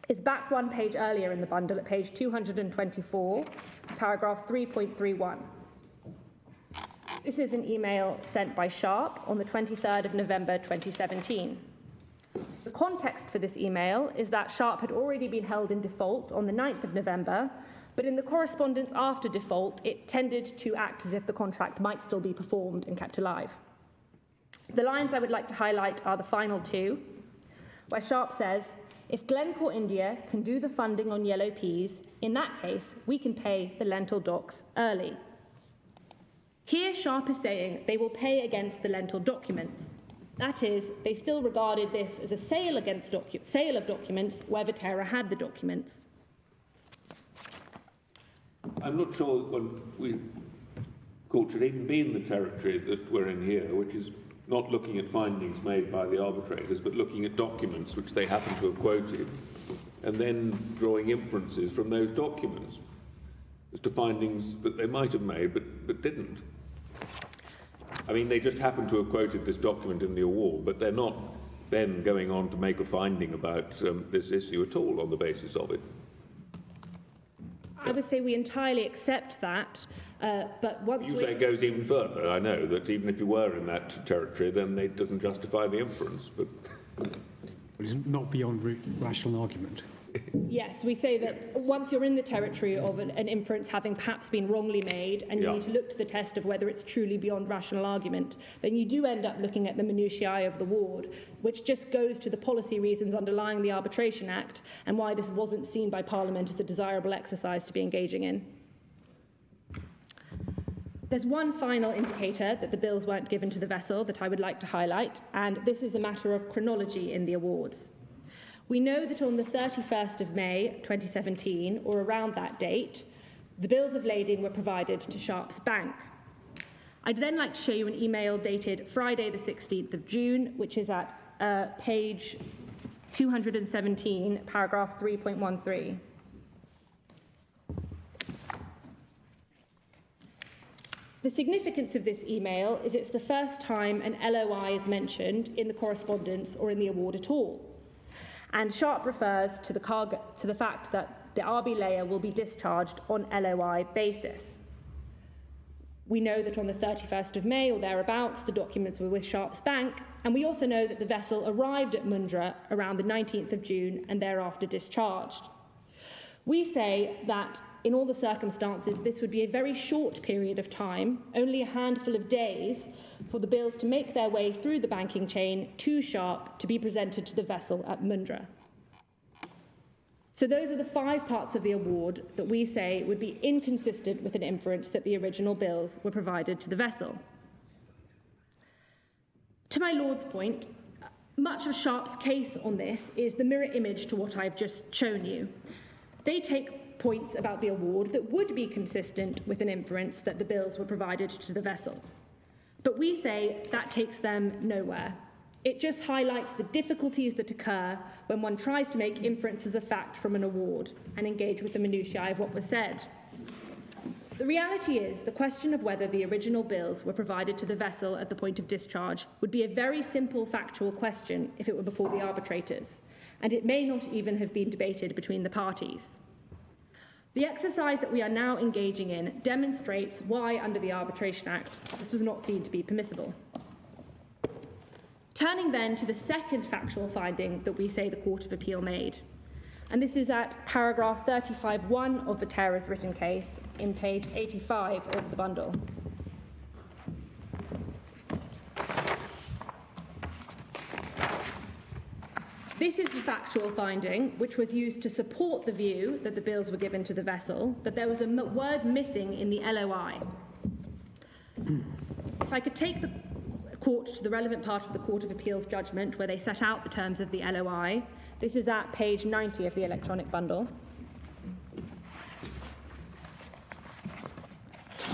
is back one page earlier in the bundle at page 224, paragraph 3.31. This is an email sent by Sharp on the 23rd of November 2017. The context for this email is that Sharp had already been held in default on the 9th of November, but in the correspondence after default, it tended to act as if the contract might still be performed and kept alive. The lines I would like to highlight are the final two, where Sharp says, "If Glencore India can do the funding on yellow peas, in that case, we can pay the lentil docs early." Here, Sharp is saying they will pay against the lentil documents. That is, they still regarded this as a sale of documents where Viterra had the documents. I'm not sure when we court should even be in the territory that we're in here, which is not looking at findings made by the arbitrators, but looking at documents which they happen to have quoted, and then drawing inferences from those documents as to findings that they might have made but didn't. I mean, they just happen to have quoted this document in the award, but they're not then going on to make a finding about this issue at all on the basis of it. I would say we entirely accept that, but once you say it goes even further. I know that even if you were in that territory, then it doesn't justify the inference. But it's not beyond rational argument. Yes, we say that once you're in the territory of an inference having perhaps been wrongly made, and you need to look to the test of whether it's truly beyond rational argument, then you do end up looking at the minutiae of the award, which just goes to the policy reasons underlying the Arbitration Act and why this wasn't seen by Parliament as a desirable exercise to be engaging in. There's one final indicator that the bills weren't given to the vessel that I would like to highlight, and this is a matter of chronology in the awards. We know that on the 31st of May 2017, or around that date, the bills of lading were provided to Sharp's bank. I'd then like to show you an email dated Friday the 16th of June, which is at page 217, paragraph 3.13. The significance of this email is it's the first time an LOI is mentioned in the correspondence or in the award at all. And Sharp refers to the fact that the RB layer will be discharged on LOI basis. We know that on the 31st of May or thereabouts, the documents were with Sharp's bank, and we also know that the vessel arrived at Mundra around the 19th of June and thereafter discharged. We say that in all the circumstances, this would be a very short period of time, only a handful of days, for the bills to make their way through the banking chain to Sharp to be presented to the vessel at Mundra. So those are the 5 parts of the award that we say would be inconsistent with an inference that the original bills were provided to the vessel. To my Lord's point, much of Sharp's case on this is the mirror image to what I've just shown you. They take points about the award that would be consistent with an inference that the bills were provided to the vessel. But we say that takes them nowhere. It just highlights the difficulties that occur when one tries to make inferences of fact from an award and engage with the minutiae of what was said. The reality is the question of whether the original bills were provided to the vessel at the point of discharge would be a very simple factual question if it were before the arbitrators, and it may not even have been debated between the parties. The exercise that we are now engaging in demonstrates why, under the Arbitration Act, this was not seen to be permissible. Turning then to the second factual finding that we say the Court of Appeal made, and this is at paragraph 35.1 of Viterra's written case in page 85 of the bundle. This is the factual finding which was used to support the view that the bills were given to the vessel, that there was a word missing in the LOI. If I could take the court to the relevant part of the Court of Appeal's judgment where they set out the terms of the LOI, this is at page 90 of the electronic bundle.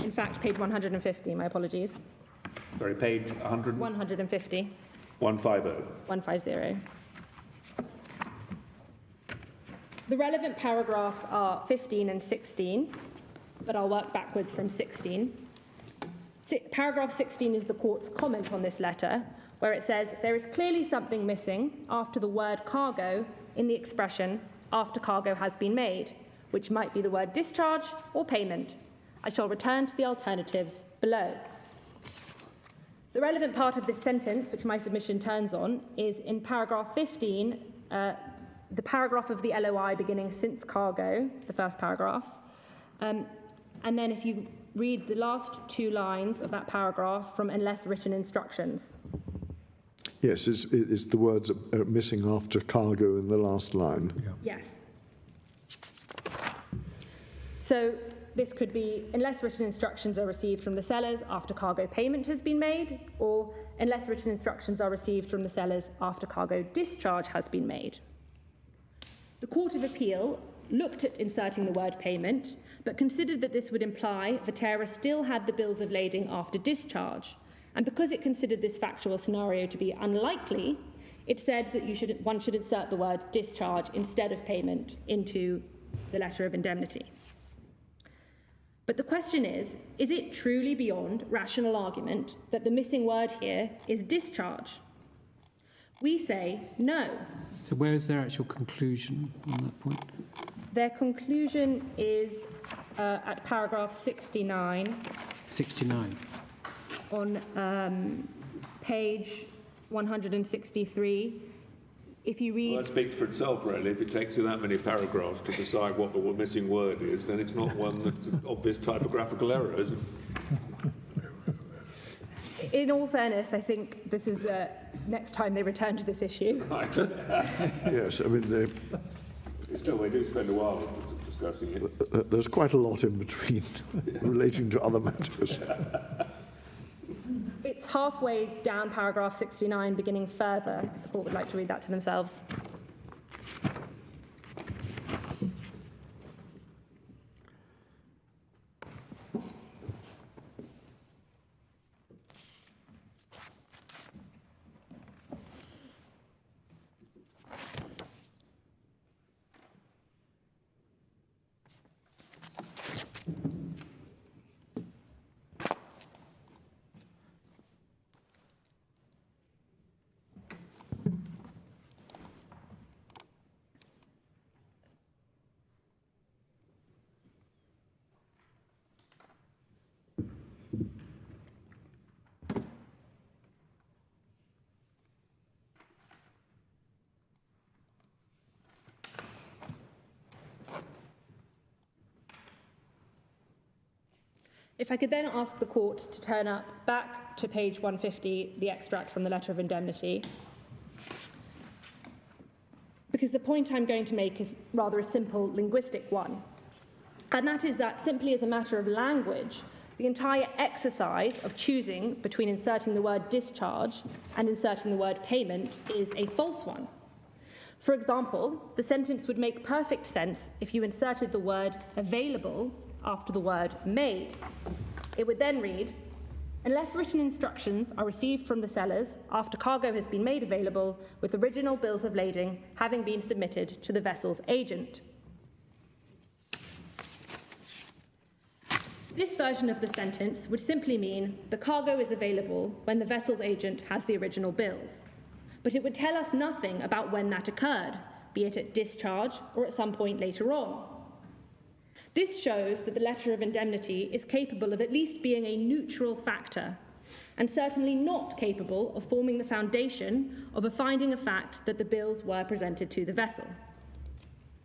In fact, page 150, my apologies. Sorry, page 100? 150. 150. 150. The relevant paragraphs are 15 and 16, but I'll work backwards from 16. Paragraph 16 is the court's comment on this letter, where it says, there is clearly something missing after the word cargo in the expression after cargo has been made, which might be the word discharge or payment. I shall return to the alternatives below. The relevant part of this sentence, which my submission turns on, is in paragraph 15, the paragraph of the LOI beginning since cargo, the first paragraph. And then if you read the last two lines of that paragraph from unless written instructions. Yes, it's the words are missing after cargo in the last line. Yeah. Yes. So this could be unless written instructions are received from the sellers after cargo payment has been made, or unless written instructions are received from the sellers after cargo discharge has been made. The Court of Appeal looked at inserting the word payment, but considered that this would imply Viterra still had the bills of lading after discharge. And because it considered this factual scenario to be unlikely, it said that one should insert the word discharge instead of payment into the letter of indemnity. But the question is it truly beyond rational argument that the missing word here is discharge? We say no. So where is their actual conclusion on that point? Their conclusion is at paragraph 69. 69. On page 163. If you read... Well, that speaks for itself, really. If it takes you that many paragraphs to decide what the missing word is, then it's not one that's an obvious typographical error, is it? In all fairness, I think this is the next time they return to this issue. Right. Yes, I mean, Still, they do spend a while discussing it. there's quite a lot in between relating to other matters. It's halfway down paragraph 69, beginning further, if the court would like to read that to themselves. If I could then ask the court to turn up back to page 150, the extract from the letter of indemnity, because the point I'm going to make is rather a simple linguistic one, and that is that simply as a matter of language, the entire exercise of choosing between inserting the word discharge and inserting the word payment is a false one. For example, the sentence would make perfect sense if you inserted the word available after the word made. It would then read, unless written instructions are received from the sellers after cargo has been made available with original bills of lading having been submitted to the vessel's agent. This version of the sentence would simply mean the cargo is available when the vessel's agent has the original bills. But it would tell us nothing about when that occurred, be it at discharge or at some point later on. This shows that the letter of indemnity is capable of at least being a neutral factor, and certainly not capable of forming the foundation of a finding of fact that the bills were presented to the vessel.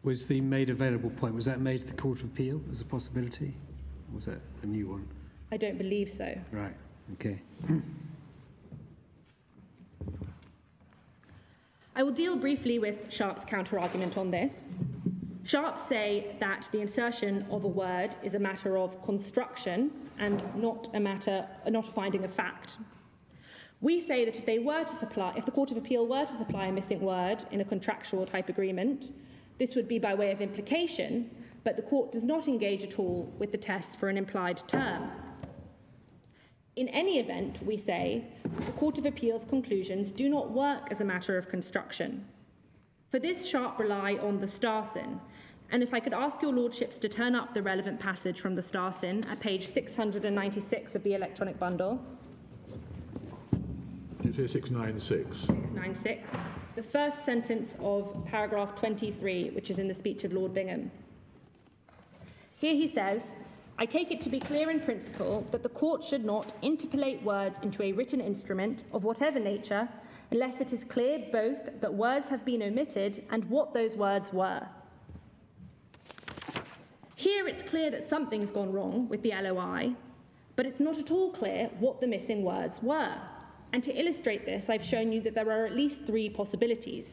Was the made available point, was that made to the Court of Appeal as a possibility? Or was that a new one? I don't believe so. Right, okay. I will deal briefly with Sharp's counter-argument on this. Sharp say that the insertion of a word is a matter of construction and not a finding of fact. We say that if the Court of Appeal were to supply a missing word in a contractual type agreement, this would be by way of implication, but the court does not engage at all with the test for an implied term. In any event, we say the Court of Appeal's conclusions do not work as a matter of construction. For this, Sharp rely on the Starson, and if I could ask your lordships to turn up the relevant passage from the Starson at page 696 of the electronic bundle. Did you say 696? 696. The first sentence of paragraph 23, which is in the speech of Lord Bingham. Here he says, I take it to be clear in principle that the court should not interpolate words into a written instrument of whatever nature unless it is clear both that words have been omitted and what those words were. Here it's clear that something's gone wrong with the LOI, but it's not at all clear what the missing words were. And to illustrate this, I've shown you that there are at least three possibilities: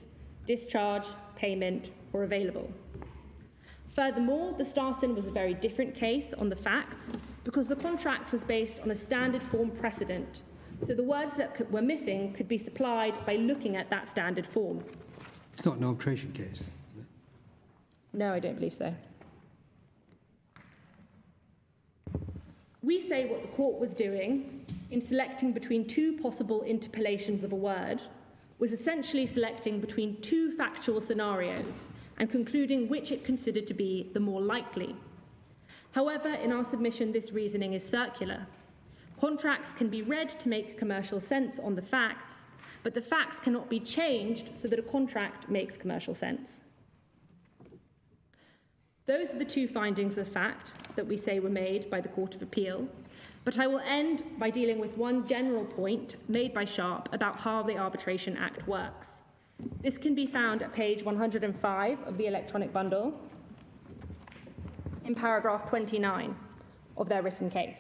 discharge, payment, or available. Furthermore, the Starson was a very different case on the facts because the contract was based on a standard form precedent, so the words that were missing could be supplied by looking at that standard form. It's not an arbitration case, is it? No, I don't believe so. We say what the court was doing in selecting between two possible interpolations of a word was essentially selecting between two factual scenarios and concluding which it considered to be the more likely. However, in our submission, this reasoning is circular. Contracts can be read to make commercial sense on the facts, but the facts cannot be changed so that a contract makes commercial sense. Those are the two findings of fact that we say were made by the Court of Appeal, but I will end by dealing with one general point made by Sharp about how the Arbitration Act works. This can be found at page 105 of the electronic bundle in paragraph 29 of their written case.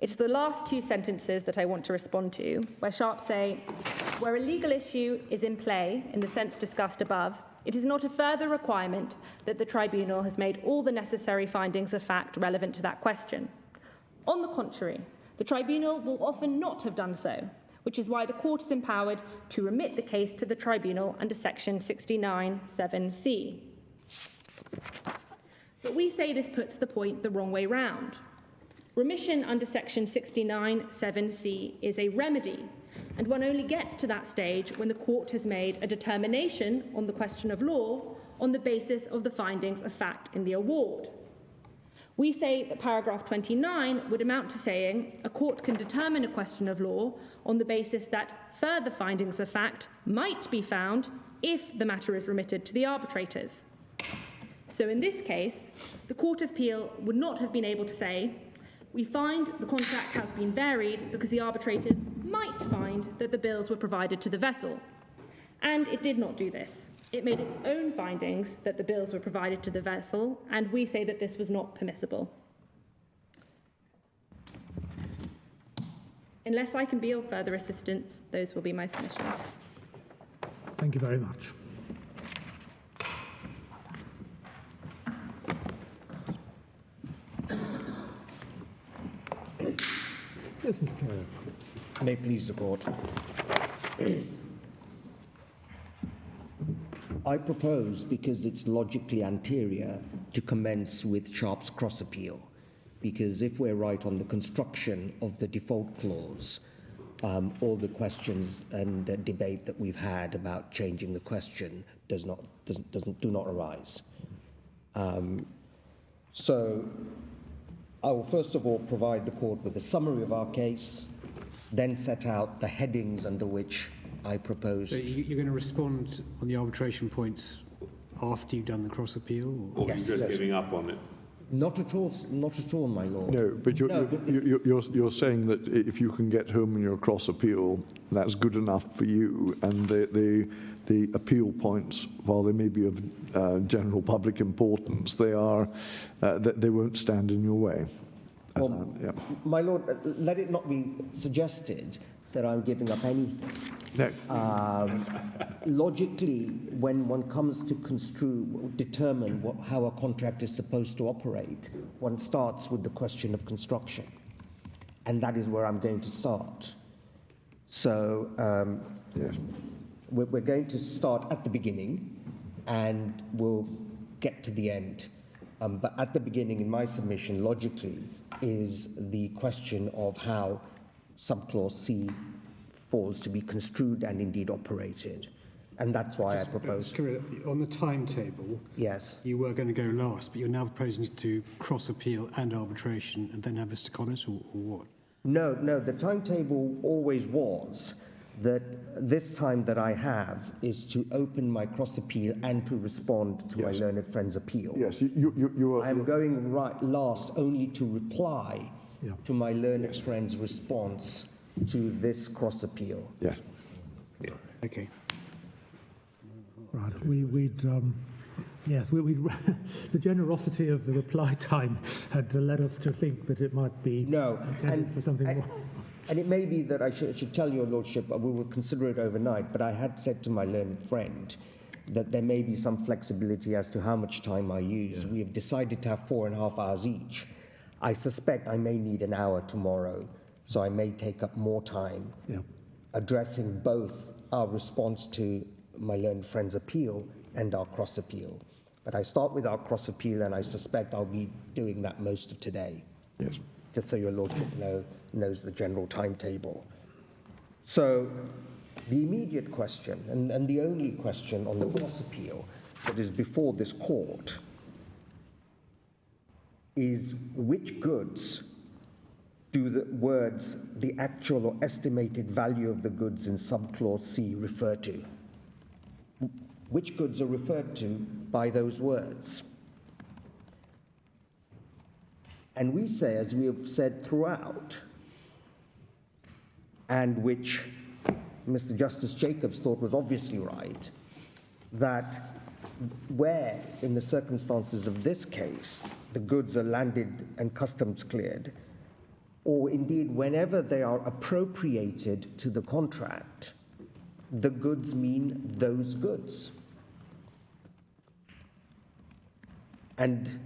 It's the last two sentences that I want to respond to, where Sharp say, where a legal issue is in play in the sense discussed above, it is not a further requirement that the tribunal has made all the necessary findings of fact relevant to that question. On the contrary, the tribunal will often not have done so, which is why the court is empowered to remit the case to the tribunal under section 69(7)(c). But we say this puts the point the wrong way round. Remission under section 69(7)(c) is a remedy, and one only gets to that stage when the court has made a determination on the question of law on the basis of the findings of fact in the award. We say that paragraph 29 would amount to saying a court can determine a question of law on the basis that further findings of fact might be found if the matter is remitted to the arbitrators. So in this case, the Court of Appeal would not have been able to say, we find the contract has been varied because the arbitrators might find that the bills were provided to the vessel. And it did not do this. It made its own findings that the bills were provided to the vessel, and we say that this was not permissible. Unless I can be of further assistance, those will be my submissions. Thank you very much. Yes, Mr. Chair. May it please the court. I propose, because it's logically anterior, to commence with Sharp's cross-appeal, because if we're right on the construction of the default clause, all the questions and debate that we've had about changing the question do not arise. So I will first of all provide the court with a summary of our case, then set out the headings under which I proposed. So you're going to respond on the arbitration points after you've done the cross appeal? Or you're just giving up on it? Not at all, my lord. No, but you're saying that if you can get home in your cross appeal, that's good enough for you, and the appeal points, while they may be of general public importance, they won't stand in your way. My lord, let it not be suggested that I'm giving up anything. No. Logically, when one comes to determine how a contract is supposed to operate, one starts with the question of construction. And that is where I'm going to start. So Yes. we're going to start at the beginning, and we'll get to the end. But at the beginning, in my submission, logically, is the question of how subclause C falls to be construed and indeed operated. And that's why I propose... On the timetable, Yes. you were going to go last, but you're now proposing to cross-appeal and arbitration and then have Mr. Collins, or what? No, the timetable always was that this time that I have is to open my cross-appeal and to respond to my learned friend's appeal. Yes, you are... I am going last only to reply to my learned friend's response to this cross-appeal. Yes. Okay. Right. The generosity of the reply time had led us to think that it might be intended for something more. And it may be that I should tell your lordship, we will consider it overnight, but I had said to my learned friend that there may be some flexibility as to how much time I use. Yeah. We have decided to have 4.5 hours each. I suspect I may need an hour tomorrow, so I may take up more time addressing both our response to my learned friend's appeal and our cross-appeal. But I start with our cross-appeal, and I suspect I'll be doing that most of today. Yes. Just so your lordship knows the general timetable. So the immediate question, and the only question on the cross-appeal that is before this court, is which goods do the words "the actual or estimated value of the goods" in subclause C refer to? Which goods are referred to by those words? And we say, as we have said throughout, and which Mr. Justice Jacobs thought was obviously right, that where, in the circumstances of this case, the goods are landed and customs cleared, or indeed whenever they are appropriated to the contract, the goods mean those goods. And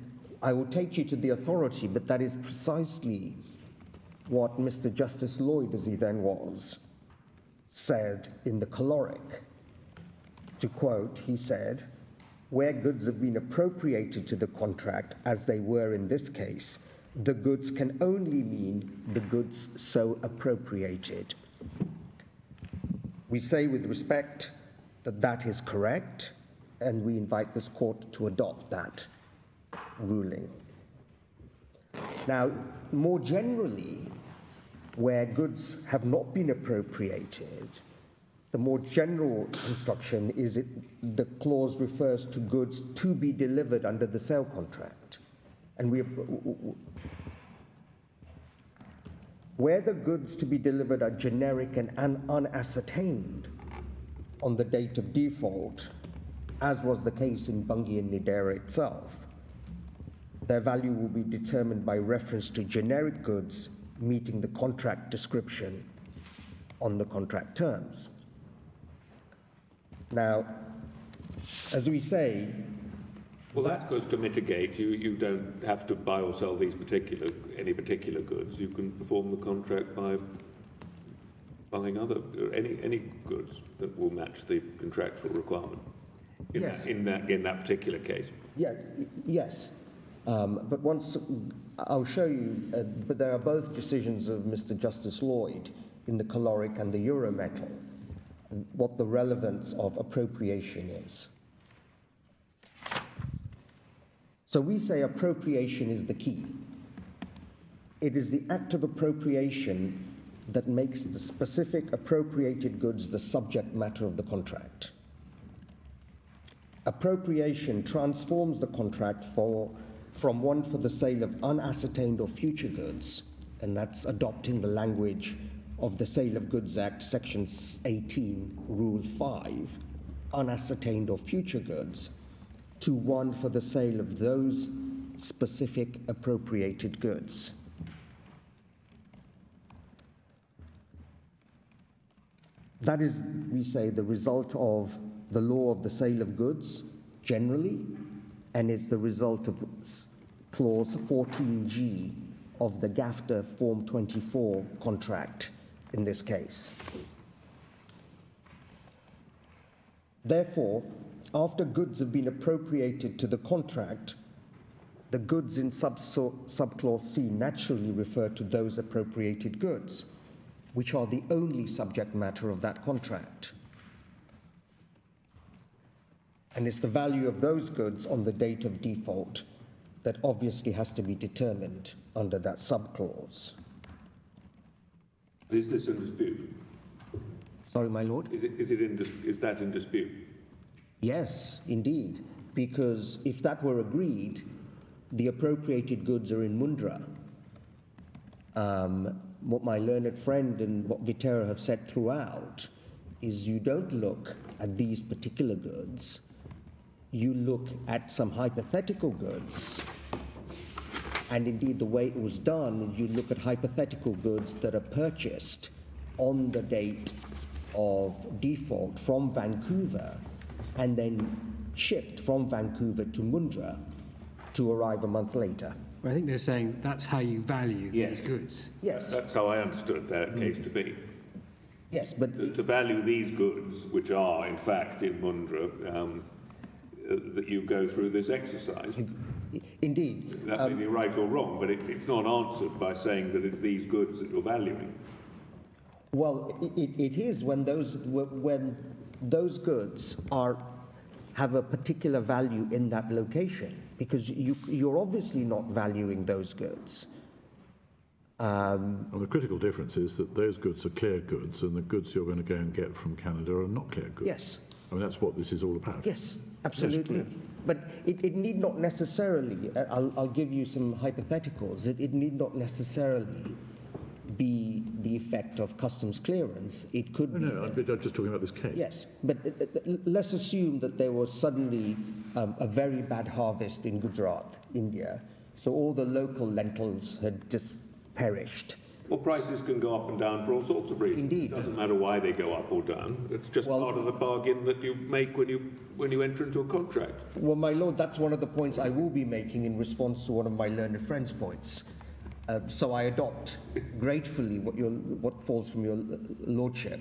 I will take you to the authority, but that is precisely what Mr. Justice Lloyd, as he then was, said in the caloric. To quote, he said, "Where goods have been appropriated to the contract, as they were in this case, the goods can only mean the goods so appropriated." We say with respect that that is correct, and we invite this court to adopt that ruling. Now, more generally, where goods have not been appropriated, the more general construction is the clause refers to goods to be delivered under the sale contract. And where the goods to be delivered are generic and unascertained on the date of default, as was the case in Bungie and Nidera itself, their value will be determined by reference to generic goods meeting the contract description on the contract terms. Now, as we say... Well, that goes to mitigate. You don't have to buy or sell any particular goods. You can perform the contract by buying any goods that will match the contractual requirement in that particular case. Yeah, yes. But once I'll show you, but there are both decisions of Mr. Justice Lloyd in the caloric and the Eurometal, what the relevance of appropriation is. So we say appropriation is the key. It is the act of appropriation that makes the specific appropriated goods the subject matter of the contract. Appropriation transforms the contract from one for the sale of unascertained or future goods, and that's adopting the language of the Sale of Goods Act, Section 18, Rule 5, unascertained or future goods, to one for the sale of those specific appropriated goods. That is, we say, the result of the law of the sale of goods generally, and it's the result of Clause 14G of the GAFTA Form 24 contract in this case. Therefore, after goods have been appropriated to the contract, the goods in subclause C naturally refer to those appropriated goods. which are the only subject matter of that contract. And it's the value of those goods on the date of default that obviously has to be determined under that subclause. Is this in dispute? Sorry, my lord? Is that in dispute? Yes, indeed, because if that were agreed, the appropriated goods are in Mundra. What my learned friend and what Viterra have said throughout is you don't look at these particular goods, you look at some hypothetical goods. And indeed, the way it was done is you look at hypothetical goods that are purchased on the date of default from Vancouver and then shipped from Vancouver to Mundra to arrive a month later. I think they're saying that's how you value these goods. Yes. That's how I understood that case to be. Yes, but To value these goods, which are in fact in Mundra, that you go through this exercise. indeed. That may be right or wrong, but it's not answered by saying that it's these goods that you're valuing. Well, it is when those goods have a particular value in that location, because you're obviously not valuing those goods. Well, the critical difference is that those goods are cleared goods, and the goods you're going to go and get from Canada are not cleared goods. Yes. I mean, that's what this is all about. Yes, absolutely. Yes, but it need not necessarily, I'll give you some hypotheticals, it need not necessarily be the effect of customs clearance. It could be. No, I'm just talking about this case. Yes, but let's assume that there was suddenly a very bad harvest in Gujarat, India, so all the local lentils had just perished. Well, prices can go up and down for all sorts of reasons. Indeed. It doesn't matter why they go up or down. It's just part of the bargain that you make when you enter into a contract. Well, my lord, that's one of the points I will be making in response to one of my learned friend's points. So I adopt gratefully what falls from your lordship,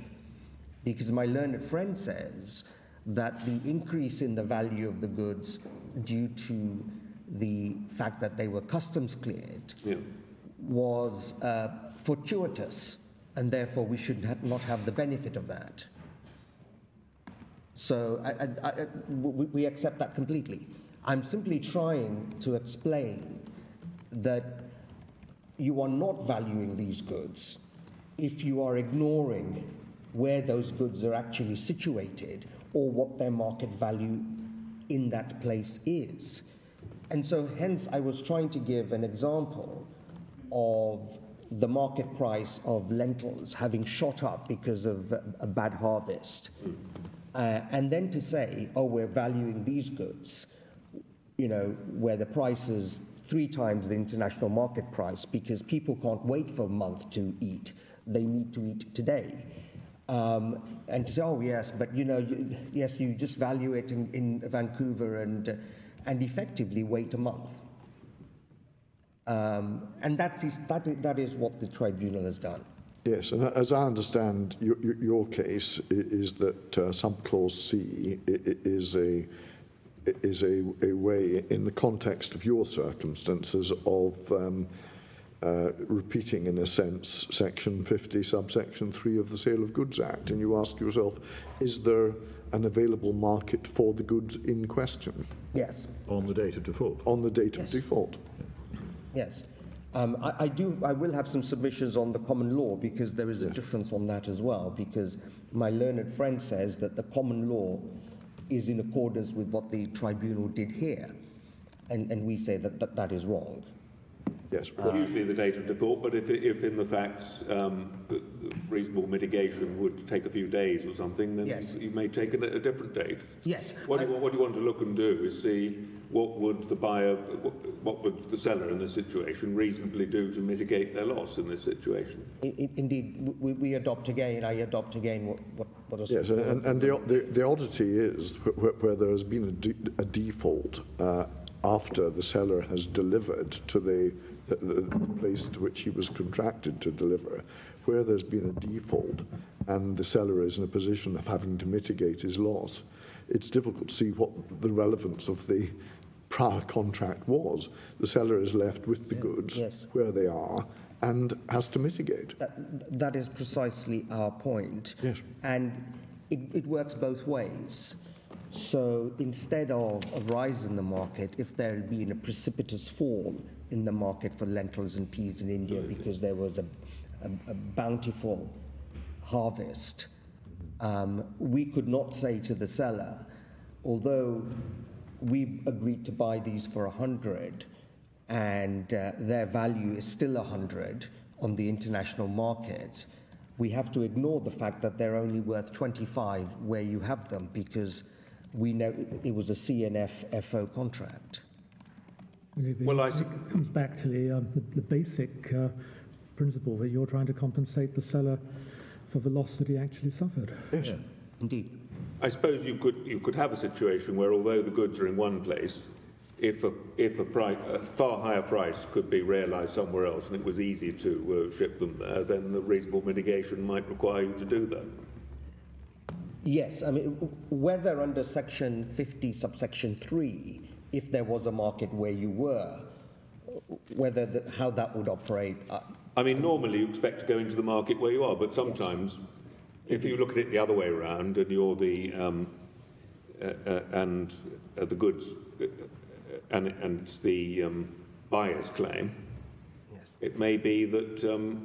because my learned friend says that the increase in the value of the goods due to the fact that they were customs cleared was fortuitous, and therefore we should not have the benefit of that. So we accept that completely. I'm simply trying to explain that you are not valuing these goods if you are ignoring where those goods are actually situated or what their market value in that place is. And so hence I was trying to give an example of the market price of lentils having shot up because of a bad harvest. And then to say, oh, we're valuing these goods, where the price is 3 times the international market price because people can't wait for a month to eat. They need to eat today. And to say, oh, yes, but, yes, you just value it in Vancouver and effectively wait a month. And that is what the tribunal has done. Yes, and as I understand, your case is that subclause C is a way, in the context of your circumstances, of repeating, in a sense, Section 50, subsection 3 of the Sale of Goods Act, and you ask yourself, is there an available market for the goods in question? Yes. On the date of default? On the date of default. Yes. I will have some submissions on the common law, because there is a difference on that as well, because my learned friend says that the common law is in accordance with what the tribunal did here, and we say that is wrong. Yes. Usually the date of default, but if in the facts reasonable mitigation would take a few days or something, then you may take a different date. Yes. What you want to look and do is see what would the buyer, what would the seller in this situation reasonably do to mitigate their loss in this situation. Indeed, we adopt again. I adopt again what is. Yes, and the oddity is where there has been a default after the seller has delivered to the place to which he was contracted to deliver, where there's been a default and the seller is in a position of having to mitigate his loss. It's difficult to see what the relevance of the prior contract was. The seller is left with the goods where they are, and has to mitigate. That is precisely our point. Yes. And it works both ways. So instead of a rise in the market, if there had been a precipitous fall in the market for lentils and peas in India because there was a bountiful harvest, we could not say to the seller, although we agreed to buy these for 100 and their value is still 100 on the international market, we have to ignore the fact that they're only worth 25 where you have them, because we know it was a CNF-FO contract. Well, it comes back to the basic principle that you're trying to compensate the seller for the loss that he actually suffered. Yes. Yeah. Indeed. I suppose you could have a situation where, although the goods are in one place, if a far higher price could be realised somewhere else and it was easy to ship them there, then the reasonable mitigation might require you to do that. Yes, I mean, whether under Section 50, subsection 3, if there was a market where you were, how that would operate. I mean, normally you expect to go into the market where you are, but sometimes, if you look at it the other way around and you're the goods and the buyer's claim, it may be that a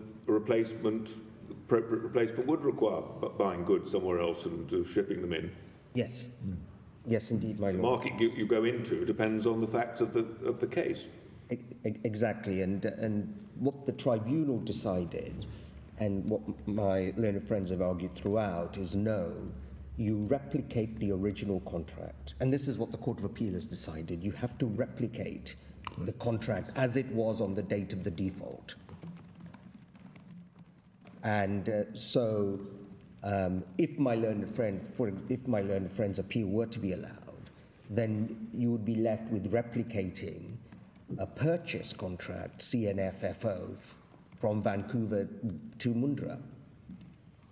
appropriate replacement would require buying goods somewhere else and shipping them in. Yes. Yes, indeed, my The lord. market you go into depends on the facts of the case. Exactly, and what the tribunal decided, and what my learned friends have argued throughout, is no, you replicate the original contract. And this is what the Court of Appeal has decided. You have to replicate the contract as it was on the date of the default. And so if my learned friend's appeal were to be allowed, then you would be left with replicating a purchase contract, CNF-FO, from Vancouver to Mundra,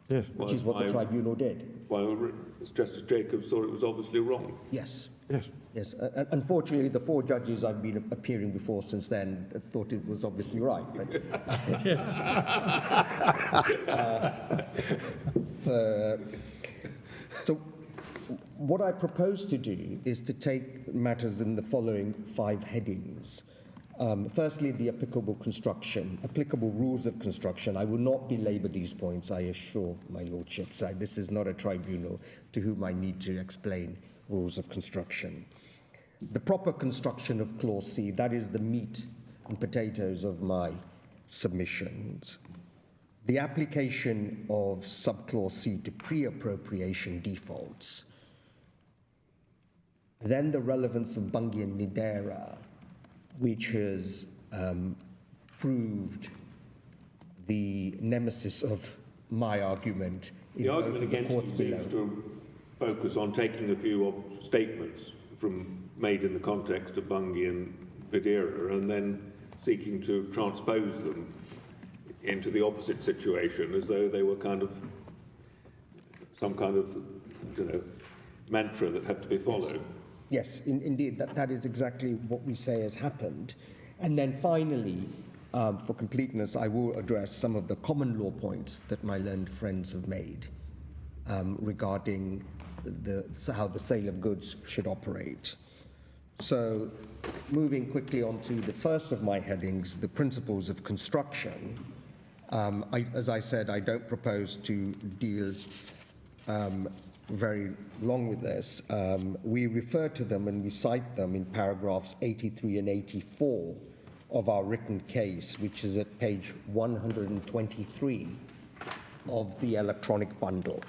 Yes. which is what the tribunal did. Well, Justice Jacobs thought it was obviously wrong. Yes. Yes. Yes. Unfortunately, the 4 judges I've been appearing before since then thought it was obviously right. But so what I propose to do is to take matters in the following 5 headings. Firstly, the applicable rules of construction. I will not belabor these points, I assure my lordships. This is not a tribunal to whom I need to explain rules of construction. The proper construction of Clause C, that is the meat and potatoes of my submissions. The application of subclause C to pre-appropriation defaults. Then the relevance of Bunge and Nidera, which has proved the nemesis of my argument in The both argument of the against courts it below. seems to focus on taking a few statements made in the context of Bunge and Viterra and then seeking to transpose them into the opposite situation as though they were some kind of mantra that had to be followed. Yes, indeed, that is exactly what we say has happened. And then finally, for completeness, I will address some of the common law points that my learned friends have made regarding how the sale of goods should operate. So, moving quickly on to the first of my headings, the principles of construction. As I said, I don't propose to deal very long with this. We refer to them and we cite them in paragraphs 83 and 84 of our written case, which is at page 123 of the electronic bundle.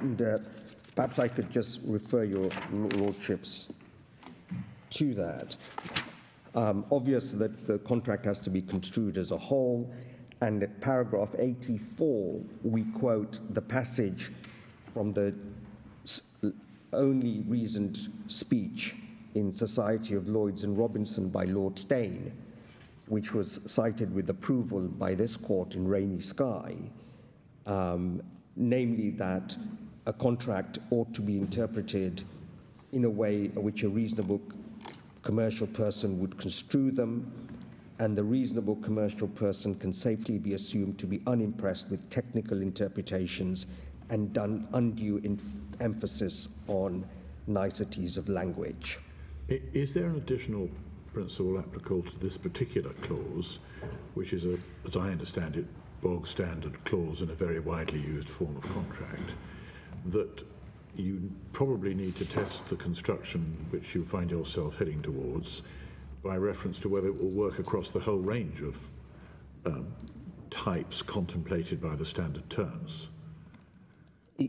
And perhaps I could just refer your lordships to that. Obvious that the contract has to be construed as a whole, and at paragraph 84, we quote the passage from the only reasoned speech in Society of Lloyds and Robinson by Lord Steyne, which was cited with approval by this court in Rainy Sky, namely that a contract ought to be interpreted in a way which a reasonable commercial person would construe them, and the reasonable commercial person can safely be assumed to be unimpressed with technical interpretations and done undue emphasis on niceties of language. Is there an additional principle applicable to this particular clause, which is, as I understand it, bog standard clause in a very widely used form of contract, that you probably need to test the construction which you find yourself heading towards by reference to whether it will work across the whole range of types contemplated by the standard terms?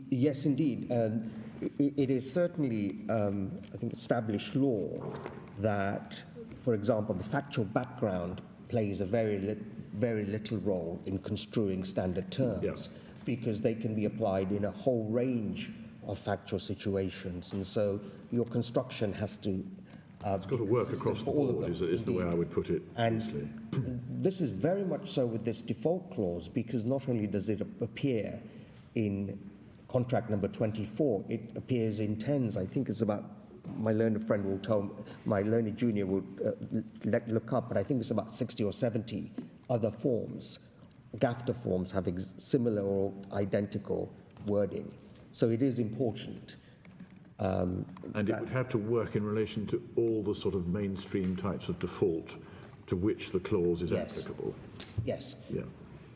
Yes, indeed. It is certainly, I think, established law that, for example, the factual background plays a very little role in construing standard terms, because they can be applied in a whole range of factual situations, and so your construction has to it's got to work across the board, is the way I would put it. And this is very much so with this default clause, because not only does it appear in contract number 24, it appears in tens. I think it's about, my learned friend will tell, my learned junior will look up, but I think it's about 60 or 70 other forms, GAFTA forms, having similar or identical wording. So it is important. And it would have to work in relation to all the sort of mainstream types of default to which the clause is applicable. Yes. Yeah.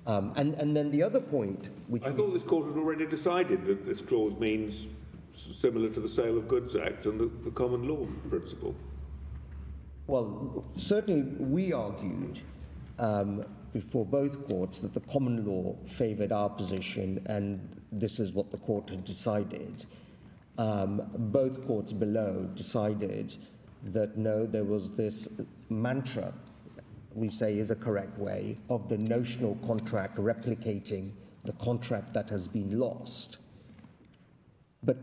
And then the other point, which I thought this court had already decided that this clause means similar to the Sale of Goods Act and the common law principle. Well, certainly we argued before both courts that the common law favoured our position, and this is what the court had decided. Both courts below decided that no, there was this mantra, we say is a correct way, of the notional contract replicating the contract that has been lost, but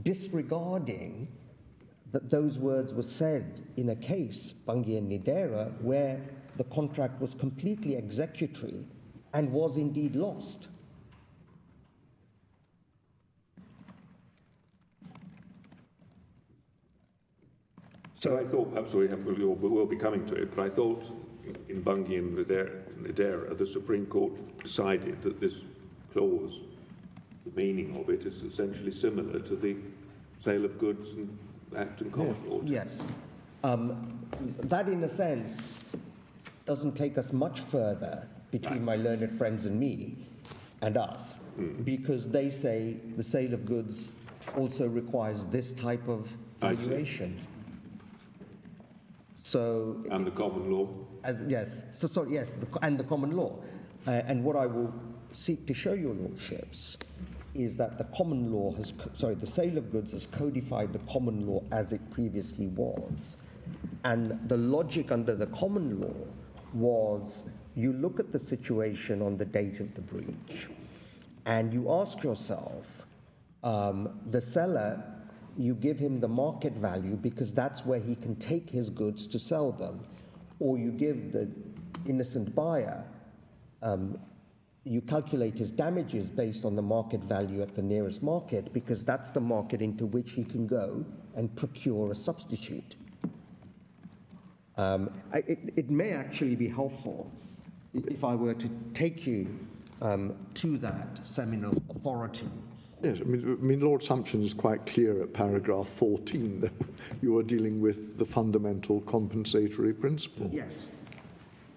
disregarding that those words were said in a case, Bungie and Nidera, where the contract was completely executory and was indeed lost. So I thought, perhaps we'll be coming to it, but I thought in Bungie and Nidera, the Supreme Court decided that this clause, the meaning of it, is essentially similar to the Sale of Goods and Act and Common Law. Yes. That, in a sense, doesn't take us much further between my learned friends and me and us, because they say the Sale of Goods also requires this type of valuation. So, and the common law? Yes, and the common law. And what I will seek to show your lordships is that the common law has, the Sale of Goods has codified the common law as it previously was. And the logic under the common law was, you look at the situation on the date of the breach, and you ask yourself, the seller, you give him the market value because that's where he can take his goods to sell them, or you give the innocent buyer, you calculate his damages based on the market value at the nearest market, because that's the market into which he can go and procure a substitute. It may actually be helpful if I were to take you to that seminal authority. Yes, I mean, Lord Sumption is quite clear at paragraph 14 that you are dealing with the fundamental compensatory principle. Yes.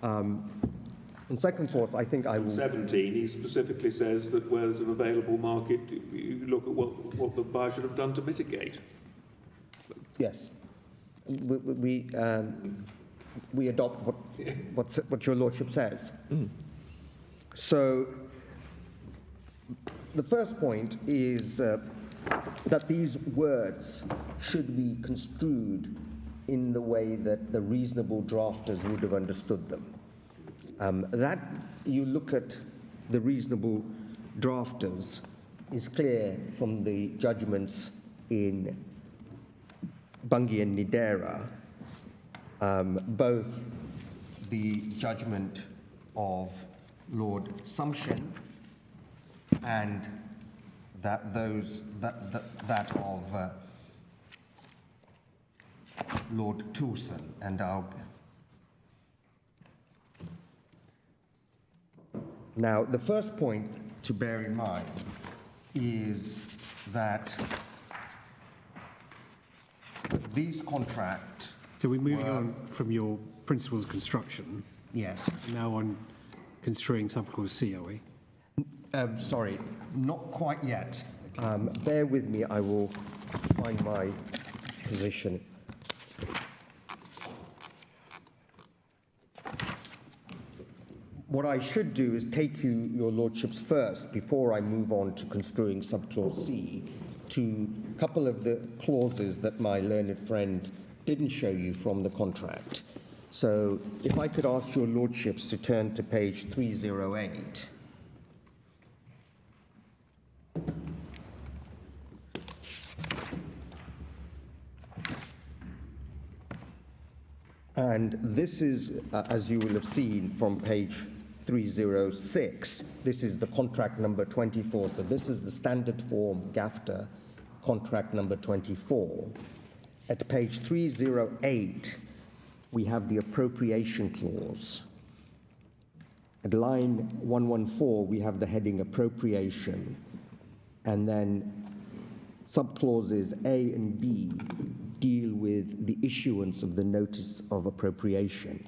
In second force, I think I will... 17, he specifically says that where there's an available market, you look at what the buyer should have done to mitigate. Yes. We adopt what your lordship says. So the first point is that these words should be construed in the way that the reasonable drafters would have understood them. That you look at the reasonable drafters is clear from the judgments in Bungie and Nidera, both the judgment of Lord Sumption and that of Lord Toulson, and now the first point to bear in mind is that these contracts. So we're moving on from your principles of construction. Yes. Now on construing subclause C, are we? Sorry, not quite yet. Bear with me, I will find my position. What I should do is take you, your lordships, first, before I move on to construing subclause C, to a couple of the clauses that my learned friend didn't show you from the contract. So if I could ask your lordships to turn to page 308. And this is, as you will have seen from page 306, this is the contract number 24. So this is the standard form GAFTA contract number 24. At page 308, we have the appropriation clause. At line 114, we have the heading appropriation. And then subclauses A and B deal with the issuance of the notice of appropriation.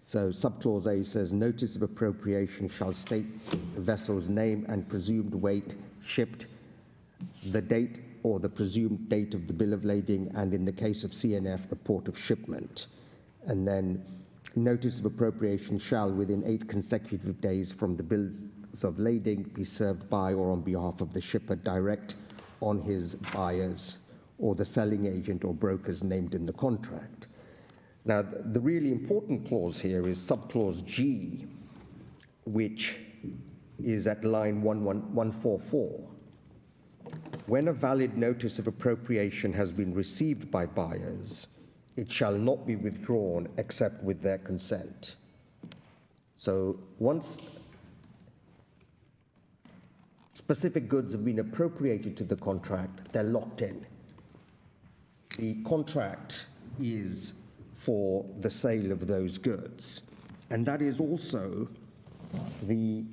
So subclause A says, notice of appropriation shall state the vessel's name and presumed weight shipped, the date or the presumed date of the bill of lading, and in the case of CNF, the port of shipment. And then notice of appropriation shall, within 8 consecutive days from the bills of lading, be served by or on behalf of the shipper direct on his buyers or the selling agent or brokers named in the contract. Now, the really important clause here is subclause G, which is at line 144. When a valid notice of appropriation has been received by buyers, it shall not be withdrawn except with their consent. So once specific goods have been appropriated to the contract, they're locked in. The contract is for the sale of those goods. And that is also the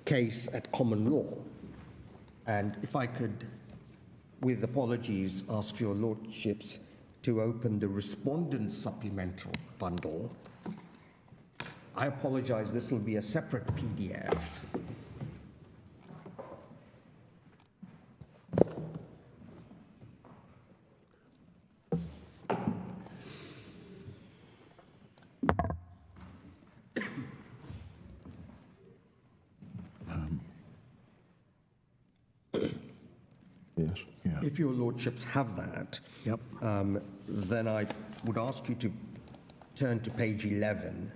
case at common law. And if I could, with apologies, ask your lordships to open the Respondent supplemental bundle. I apologize, this will be a separate PDF. Yes. Yeah. If your lordships have that, Yep. then I would ask you to turn to page 11.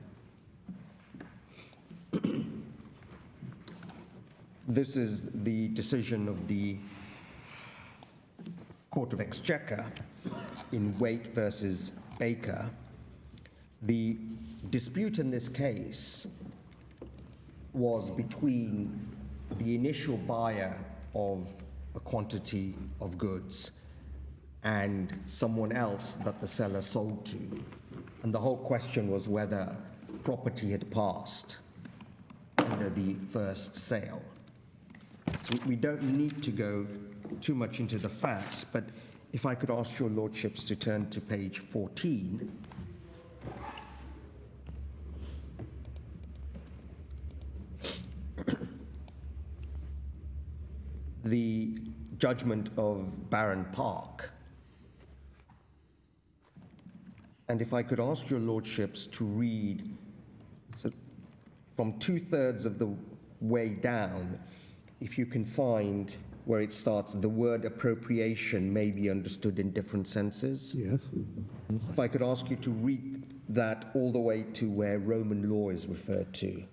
This is the decision of the Court of Exchequer in Waite versus Baker. The dispute in this case was between the initial buyer of a quantity of goods and someone else that the seller sold to. And the whole question was whether property had passed under the first sale. So we don't need to go too much into the facts, but if I could ask your lordships to turn to page 14. The judgment of Baron Park. And if I could ask your lordships to read from 2/3 of the way down, if you can find where it starts, the word appropriation may be understood in different senses. Yes. If I could ask you to read that all the way to where Roman law is referred to.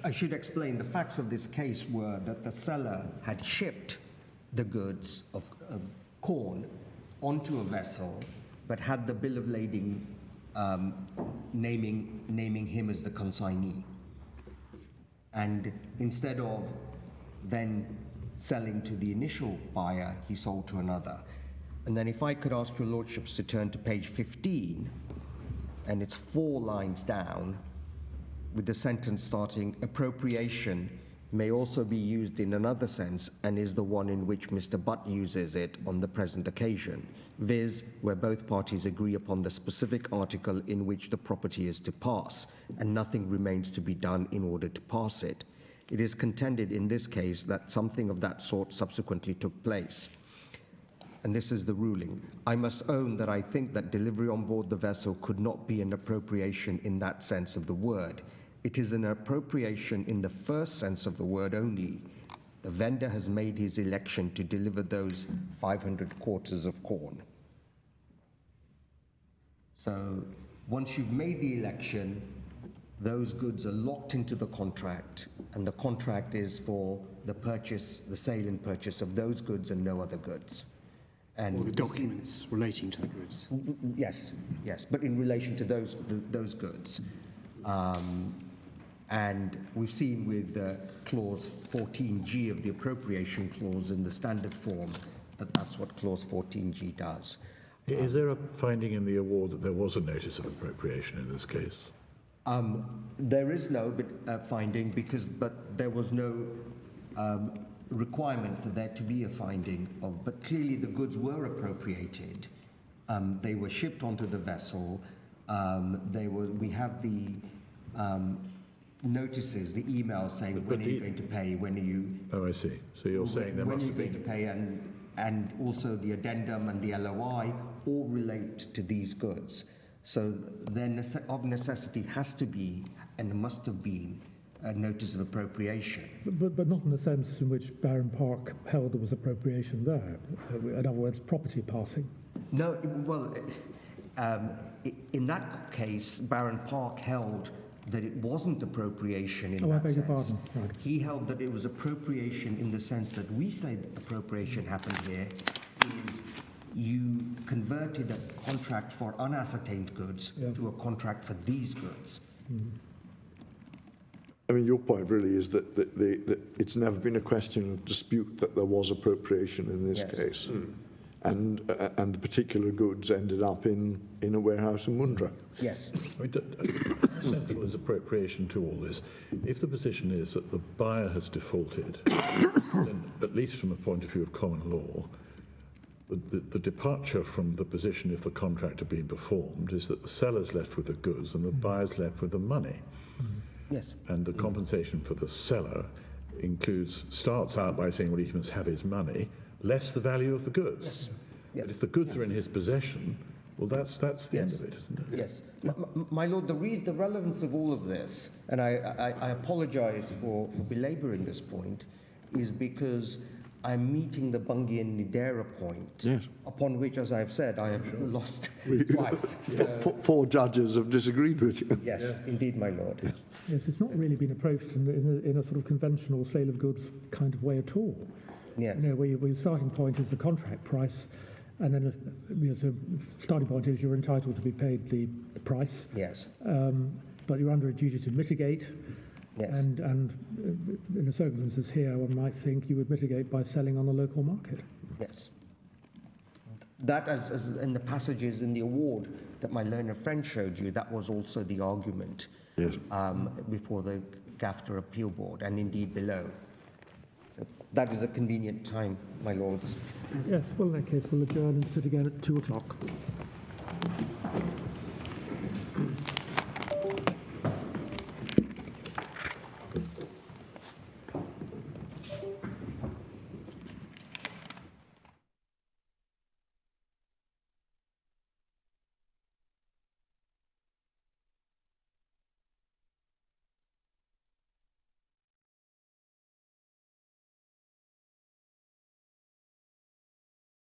I should explain, the facts of this case were that the seller had shipped the goods of corn onto a vessel, but had the bill of lading naming him as the consignee. And instead of then selling to the initial buyer, he sold to another. And then if I could ask your lordships to turn to page 15, and it's 4 lines down, with the sentence starting, appropriation may also be used in another sense and is the one in which Mr. Butt uses it on the present occasion, viz. Where both parties agree upon the specific article in which the property is to pass, and nothing remains to be done in order to pass it. It is contended in this case that something of that sort subsequently took place. And this is the ruling. I must own that I think that delivery on board the vessel could not be an appropriation in that sense of the word. It is an appropriation in the first sense of the word only. The vendor has made his election to deliver those 500 quarters of corn. So once you've made the election, those goods are locked into the contract, and the contract is for the purchase, the sale and purchase of those goods and no other goods. And or the documents relating to the goods. Yes, yes, but in relation to those goods. And we've seen with clause 14G of the appropriation clause in the standard form that that's what clause 14G does. Is there a finding in the award that there was a notice of appropriation in this case? There is no finding but there was no requirement for there to be a finding of, but clearly the goods were appropriated. They were shipped onto the vessel. We have the notices, the emails saying when are you going to pay, when are you... Oh, I see. So you're saying there must have been... When are you going to pay, and also the addendum and the LOI all relate to these goods. So there of necessity has to be and must have been a notice of appropriation. But not in the sense in which Baron Park held there was appropriation there. In other words, property passing. No, well, in that case, Baron Park held that it wasn't appropriation in that sense. I beg your pardon. Right. He held that it was appropriation in the sense that we say that appropriation happened here is you converted a contract for unascertained goods to a contract for these goods. Mm-hmm. I mean, your point really is that it's never been a question of dispute that there was appropriation in this case. Mm. And the particular goods ended up in a warehouse in Mundra. Yes. I mean, central is appropriation to all this. If the position is that the buyer has defaulted, then at least from a point of view of common law, the departure from the position if the contract had been performed is that the seller's left with the goods and the buyer's left with the money. Yes. And the compensation for the seller starts out by saying, well, he must have his money, less the value of the goods. Yes. Yes. But if the goods are in his possession, well, that's the end of it, isn't it? Yes. My Lord, the relevance of all of this, and I apologize for belabouring this point, is because I'm meeting the Bungie and Nidera point, upon which, as I've said, I have lost twice. So. 4 judges have disagreed with you. Yes, indeed, my Lord. Yes. Yes, it's not really been approached in a sort of conventional sale of goods kind of way at all. Yes. You know, where your starting point is the contract price, and then the starting point is you're entitled to be paid the price. Yes. But you're under a duty to mitigate. Yes. And in the circumstances here, one might think you would mitigate by selling on the local market. Yes. That, as in the passages in the award that my learned friend showed you, that was also the argument before the GAFTA Appeal Board, and indeed below. So that is a convenient time, my lords. Yes, well, in that case, we'll adjourn and sit again at 2 o'clock.